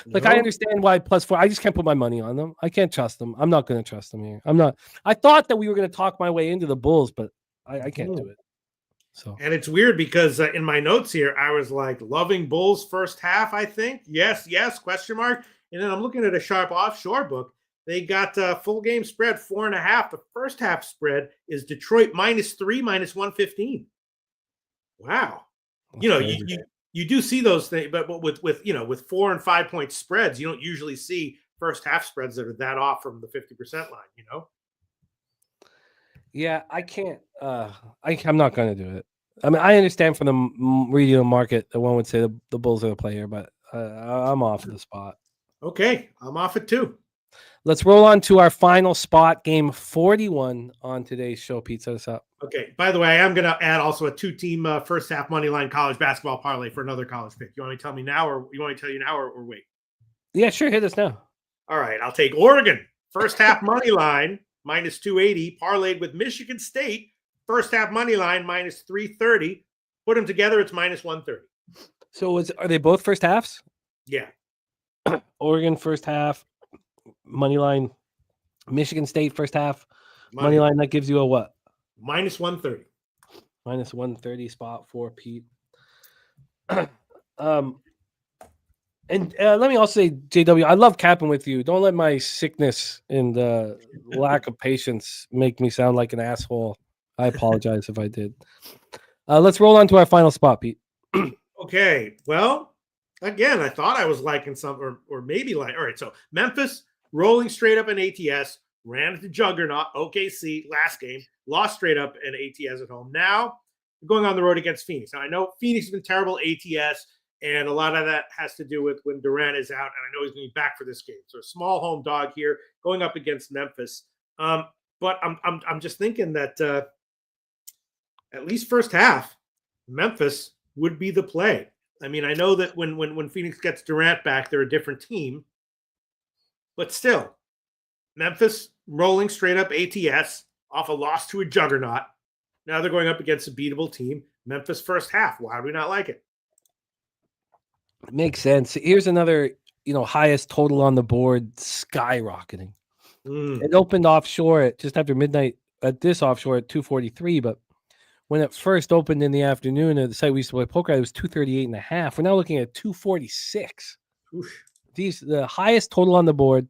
Like, I understand why plus 4. I just can't put my money on them. I can't trust them. I'm not going to trust them here. I'm not. I thought that we were going to talk my way into the Bulls, but I can't do it. So, and it's weird because in my notes here, I was like loving Bulls first half. I think yes, question mark. And then I'm looking at a Sharp Offshore book. They got full game spread 4.5. The first half spread is Detroit -3, -115. Wow, You do see those things, but with 4 and 5 point spreads, you don't usually see first half spreads that are that off from the 50% line. Yeah, I can't. I'm not going to do it. I mean, I understand from the regional market that one would say the Bulls are the player, but I'm off the spot. Okay, I'm off it too. Let's roll on to our final spot, game 41 on today's show. Pete, set us up. Okay. By the way, I am going to add also a 2-team first half money line college basketball parlay for another college pick. You want me to tell me now, or you want me to tell you now, or wait? Yeah, sure. Hit us now. All right. I'll take Oregon first half money line -280, parlayed with Michigan State first half money line -330. Put them together, it's -130. So are they both first halves? Yeah. Oregon first half money line, Michigan State first half money line. That gives you a what? -130. -130 spot for Pete. And let me also say, JW, I love capping with you. Don't let my sickness and lack of patience make me sound like an asshole. I apologize if I did. Let's roll on to our final spot, Pete. Okay. Well, again, I thought I was liking some, or maybe like, all right. So Memphis rolling straight up in ATS, ran into Juggernaut, OKC last game, lost straight up in ATS at home. Now going on the road against Phoenix. Now I know Phoenix has been terrible ATS, and a lot of that has to do with when Durant is out, and I know he's going to be back for this game. So a small home dog here going up against Memphis. But I'm just thinking that at least first half, Memphis would be the play. I mean, I know that when Phoenix gets Durant back, they're a different team, but still, Memphis rolling straight up ATS off a loss to a juggernaut. Now they're going up against a beatable team. Memphis first half. Why do we not like it? Makes sense. Here's another, highest total on the board, skyrocketing. It opened offshore at just after midnight at this offshore at 243, but when it first opened in the afternoon at the site we used to play poker, it was 238.5. We're now looking at 246. Oof. The highest total on the board,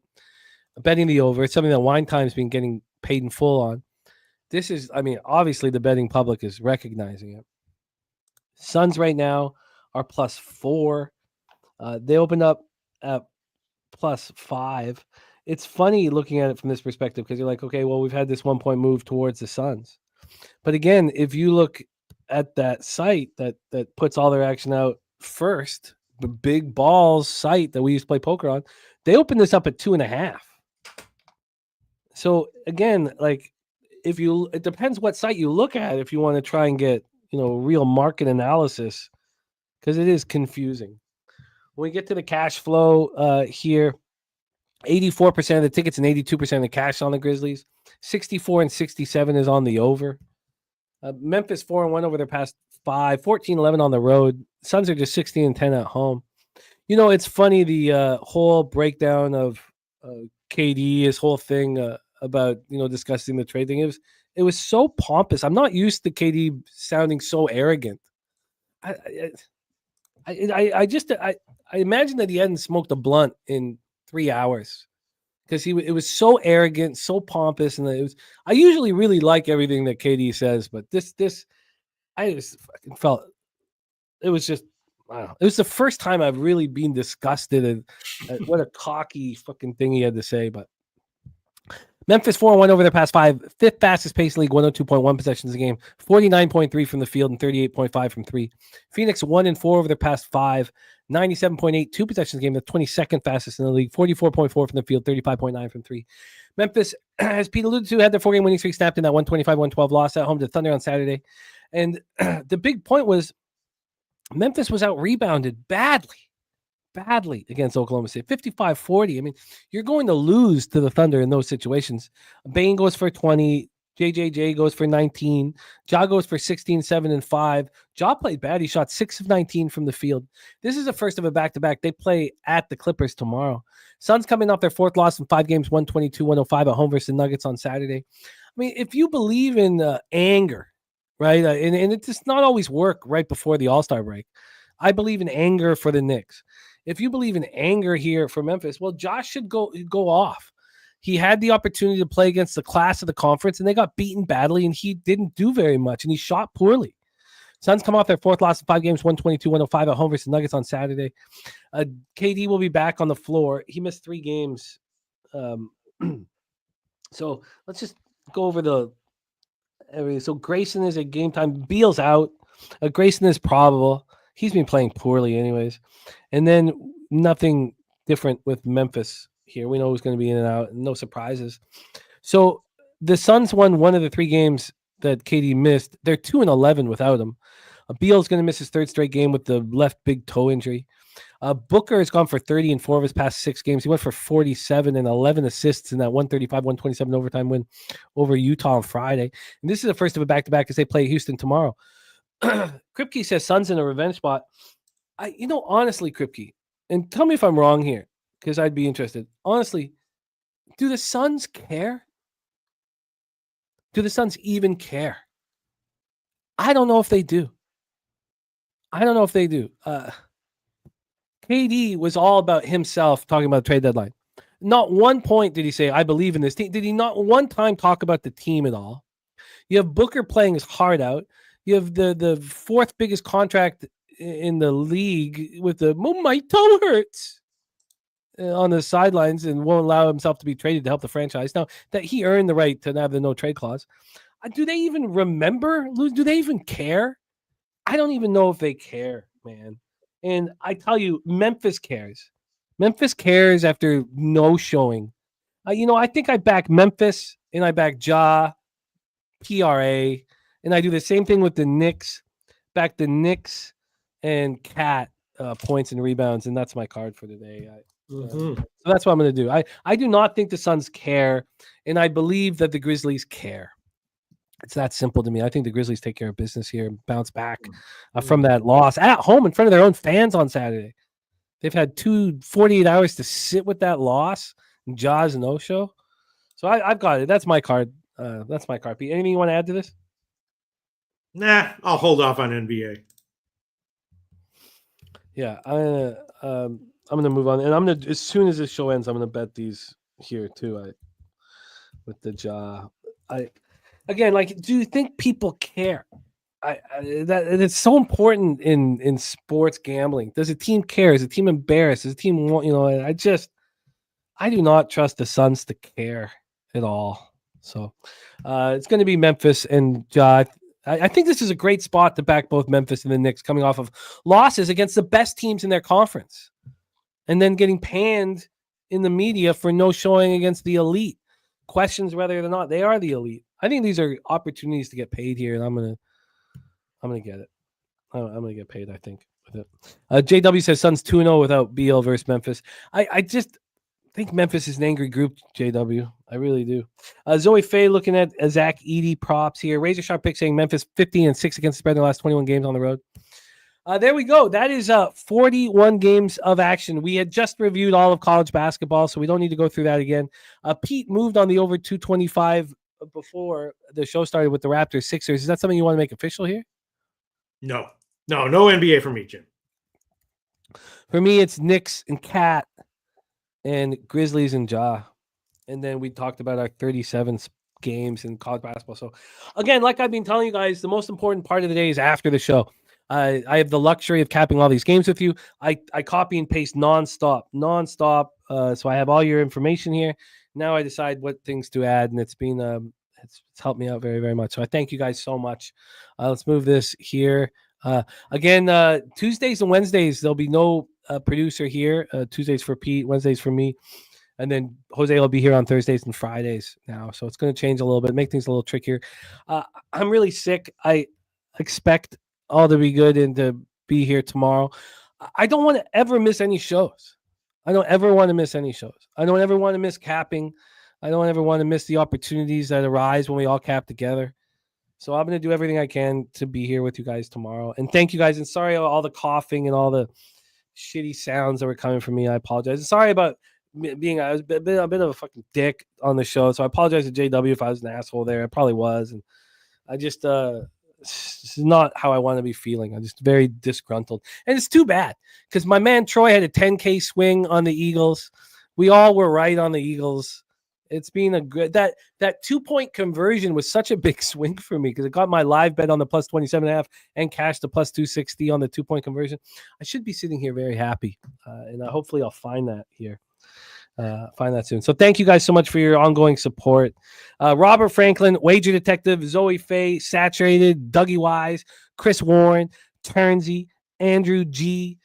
betting the over. It's something that Wine Time's been getting paid in full on. This is, obviously the betting public is recognizing it. Suns right now are +4. They opened up at +5. It's funny looking at it from this perspective because you're like, okay, well, we've had this 1 point move towards the Suns. But again, if you look at that site that puts all their action out first, the Big Balls site that we used to play poker on, they opened this up at 2.5. So again, like it depends what site you look at if you want to try and get, real market analysis, because it is confusing. When we get to the cash flow here, 84% of the tickets and 82% of the cash on the Grizzlies. 64 and 67 is on the over. Memphis 4-1 over their past 5, 14-11 on the road. Suns are just 16-10 at home. It's funny, the whole breakdown of KD, his whole thing about discussing the trade thing. It was so pompous. I'm not used to KD sounding so arrogant. I imagine that he hadn't smoked a blunt in 3 hours, because it was so arrogant, so pompous, and I usually really like everything that KD says, but this I just fucking felt it was just, I don't know. It was the first time I've really been disgusted at what a cocky fucking thing he had to say. But Memphis 4-1 over their past 5, fifth fastest pace in league, 102.1 possessions a game, 49.3 from the field and 38.5 from three. Phoenix 1-4 over their past 5, 97.8 2 possessions a game, the 22nd fastest in the league, 44.4 from the field, 35.9 from three. Memphis, as Pete alluded to, had their 4-game winning streak snapped in that 125-112 loss at home to Thunder on Saturday. And the big point was Memphis was out-rebounded badly against Oklahoma State, 55-40. I mean, you're going to lose to the Thunder in those situations. Bane goes for 20. JJJ goes for 19. Ja goes for 16, 7, and 5. Ja played bad. He shot 6 of 19 from the field. This is the first of a back-to-back. They play at the Clippers tomorrow. Suns coming off their 4th loss in 5 games, 122-105 at home versus the Nuggets on Saturday. I mean, if you believe in anger, right, and it does not always work right before the All-Star break. I believe in anger for the Knicks. If you believe in anger here for Memphis, well, Josh should go off. He had the opportunity to play against the class of the conference, and they got beaten badly, and he didn't do very much, and he shot poorly. Suns come off their 4th loss in 5 games, 122-105 at home versus Nuggets on Saturday. KD will be back on the floor. He missed 3 games. So let's just go over everything. So Grayson is at game time. Beal's out. Grayson is probable. He's been playing poorly anyways. And then nothing different with Memphis here. We know who's going to be in and out. No surprises. So the Suns won 1 of the 3 games that KD missed. They're 2-11 without him. Beal's going to miss his 3rd straight game with the left big toe injury. Booker has gone for 30 in 4 of his past 6 games. He went for 47 and 11 assists in that 135-127 overtime win over Utah on Friday. And this is the first of a back-to-back as they play Houston tomorrow. Kripke says Suns in a revenge spot. Honestly, Kripke, and tell me if I'm wrong here, because I'd be interested. Honestly, do the Suns care? Do the Suns even care? I don't know if they do. KD was all about himself talking about the trade deadline. Not one point did he say, I believe in this team. Did he not one time talk about the team at all? You have Booker playing his heart out. You have the 4th biggest contract in the league with my toe hurts on the sidelines and won't allow himself to be traded to help the franchise. Now, that he earned the right to have the no trade clause. Do they even remember? Do they even care? I don't even know if they care, man. And I tell you, Memphis cares. Memphis cares after no showing. I think I back Memphis and I back Ja, PRA, and I do the same thing with the Knicks. Back the Knicks and Cat points and rebounds, and that's my card for today. So that's what I'm going to do. I do not think the Suns care, and I believe that the Grizzlies care. It's that simple to me. I think the Grizzlies take care of business here and bounce back from that loss at home in front of their own fans on Saturday. They've had 48 hours to sit with that loss, and Jaws no-show. So I've got it. That's my card. That's my card. Pete, anything you want to add to this? Nah, I'll hold off on NBA. Yeah, I'm gonna move on, and I'm gonna, as soon as this show ends, I'm gonna bet these here too. With the Ja, again, like, do you think people care? That it's so important in sports gambling. Does a team care? Is a team embarrassed? Does a team want? I do not trust the Suns to care at all. So it's going to be Memphis and Ja. I think this is a great spot to back both Memphis and the Knicks coming off of losses against the best teams in their conference and then getting panned in the media for no showing against the elite. Questions whether or not they are the elite. I think these are opportunities to get paid here, and I'm gonna get it. I'm gonna get paid, I think, with it. JW says Suns 2-0 without Beal versus Memphis. I just think Memphis is an angry group, JW. I really do. Zoe Faye looking at Zach Edey props here. Razor Sharp pick saying Memphis 15-6 against the spread in the last 21 games on the road. There we go. That is 41 games of action. We had just reviewed all of college basketball, so we don't need to go through that again. Pete moved on the over 225 before the show started with the Raptors Sixers. Is that something you want to make official here? No NBA for me, Jim. For me, it's Knicks and Cat and Grizzlies and Ja. And then we talked about our 37 games in college basketball. So again, like I've been telling you guys, the most important part of the day is after the show. I have the luxury of capping all these games with you. I copy and paste nonstop. So I have all your information here. Now I decide what things to add, and it's been it's helped me out very, very much. So I thank you guys so much. Let's move this here. Again, Tuesdays and Wednesdays, there'll be no producer here. Tuesdays for Pete, Wednesdays for me. And then Jose will be here on Thursdays and Fridays now. So it's going to change a little bit, make things a little trickier. I'm really sick. I expect all to be good and to be here tomorrow. I don't want to ever miss any shows. I don't ever want to miss any shows. I don't ever want to miss capping. I don't ever want to miss the opportunities that arise when we all cap together. So I'm going to do everything I can to be here with you guys tomorrow. And thank you guys. And sorry about all the coughing and all the shitty sounds that were coming from me. I apologize. And sorry about being I was a bit of a fucking dick on the show. So I apologize to JW if I was an asshole there. I probably was. And I just this is not how I want to be feeling. I'm just very disgruntled. And it's too bad because my man Troy had a 10K swing on the Eagles. We all were right on the Eagles. It's been a good that 2-point conversion was such a big swing for me because it got my live bet on the plus 27.5 and cashed the plus 260 on the 2-point conversion. I should be sitting here very happy, and hopefully I'll find that here. Find that soon. So thank you guys so much for your ongoing support. Robert Franklin, Wager Detective, Zoe Faye, Saturated, Dougie Wise, Chris Warren, Turnsey, Andrew G,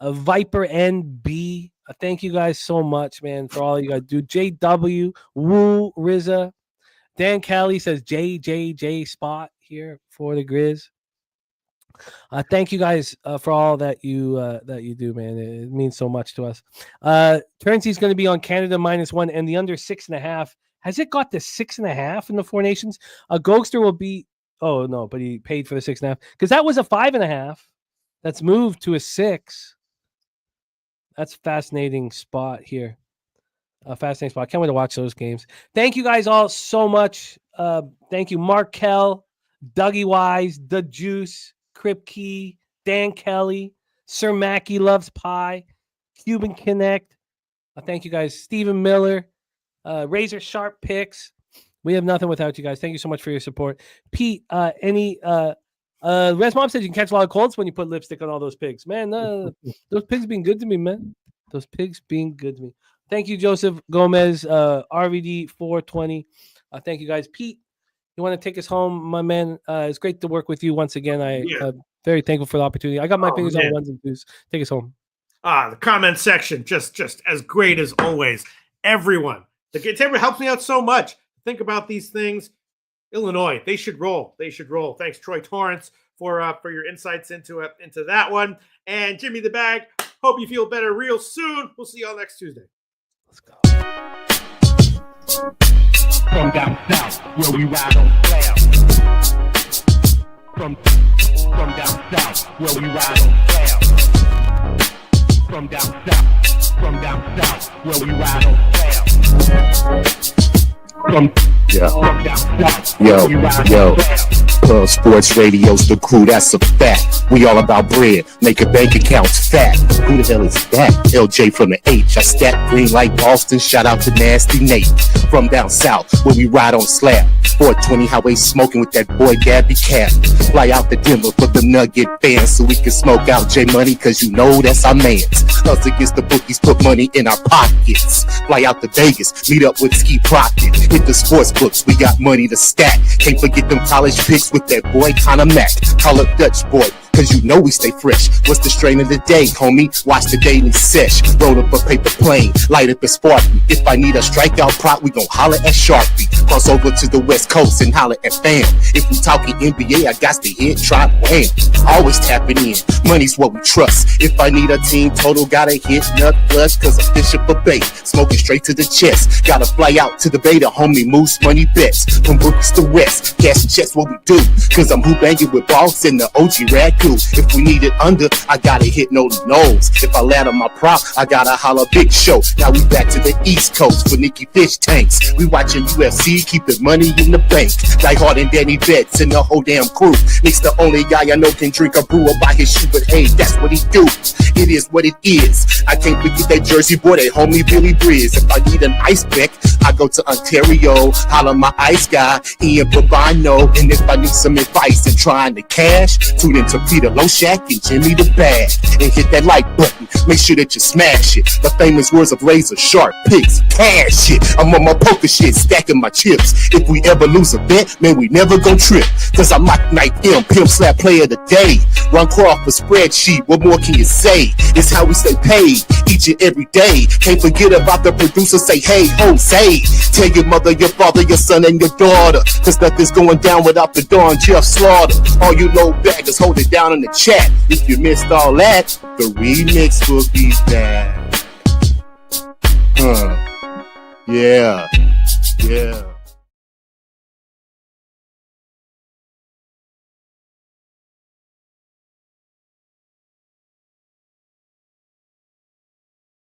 Viper NB. Thank you guys so much, man, for all you guys do. JW, Woo, Rizza, Dan Kelly says JJJ spot here for the Grizz. Thank you guys for all that you do, man. It means so much to us. Turnsey's going to be on Canada -1 and the under 6.5. Has it got to 6.5 in the Four Nations? Gokster will be. Oh no, but he paid for the 6.5 because that was a 5.5. That's moved to a 6. That's a fascinating spot here. A fascinating spot. Can't wait to watch those games. Thank you guys all so much. Thank you, Markel, Dougie Wise, The Juice, Kripke, Dan Kelly, Sir Mackey Loves Pie, Cuban Connect. Thank you guys. Stephen Miller, Razor Sharp Picks. We have nothing without you guys. Thank you so much for your support. Pete, Res Mom says you can catch a lot of colds when you put lipstick on all those pigs. Man, those pigs being good to me, man. Those pigs being good to me. Thank you, Joseph Gomez, RVD 420. Thank you, guys. Pete, you want to take us home, my man? It's great to work with you once again. I'm very thankful for the opportunity. I got my fingers on ones and twos. Take us home. The comment section, just as great as always. Everyone. The table helps me out so much. Think about these things. Illinois, they should roll. They should roll. Thanks, Troy Torrance, for your insights into that one. And Jimmy the Bag, hope you feel better real soon. We'll see y'all next Tuesday. Let's go. From down south, where we ride on clouds. From down south, where we ride on clouds. From down south, where we ride on clouds. Yo. Pub Sports Radio's the crew, that's a fact. We all about bread, making bank accounts fat. Who the hell is that? LJ from the H. I stack green like Boston, shout out to Nasty Nate. From down south, where we ride on slab. 420 highway smoking with that boy Gabby Cat. Fly out to Denver for the Nugget fans so we can smoke out J Money, cause you know that's our mans. Us against the bookies, put money in our pockets. Fly out to Vegas, meet up with Ski Crockett. hit the sports books, we got money to stack. Can't forget them college picks with that boy Conor Mack. Call up Dutch boy, cause you know we stay fresh. What's the strain of the day, homie? Watch the daily sesh. Roll up a paper plane, light up a Sparky. If I need a strikeout prop, we gon' holler at Sharpie. Cross over to the West Coast and holler at fam. If we talking NBA, I got to hit Trot Wham. Always tapping in, money's what we trust. If I need a team total, gotta hit Nut Flush, cause I'm fishing for bait, smoking straight to the chest. Gotta fly out to the beta, homie, moose money bets. From Brooks to West, cash and checks what we do, cause I'm hoop banging with Boss and the OG Raccoon. If we need it under, I gotta hit Noli Knowles. If I land on my prop, I gotta holler Big Show. Now we back to the East Coast for Nicky Fish tanks. We watching UFC, keeping money in the bank. Die Hard and Danny Betts and the whole damn crew. Nick's the only guy I know can drink a brew or buy his shoe, but hey, that's what he do. It is what it is. I can't forget that Jersey boy, that homie Billy Briz. If I need an ice pick, I go to Ontario, holler my ice guy, Ian Bobino. And if I need some advice in trying to cash, tune into Peter Loshak and Jimmy the Bag. And hit that like button, make sure that you smash it. The famous words of razor sharp picks, cash it. I'm on my poker shit, stacking my chips. If we ever lose a bet, man, we never gon' trip. Cause I'm Mike Knight M, pimp slap player of the day. Ron Crawford spreadsheet, what more can you say? It's how we stay paid each and every day. Can't forget about the producer, say hey Jose. Tell your mother, your father, your son, and your daughter, cause nothing's going down without the Don Jeff Slaughter. All you low baggers, hold it down in the chat. If you missed all that, the remix will be back. Yeah.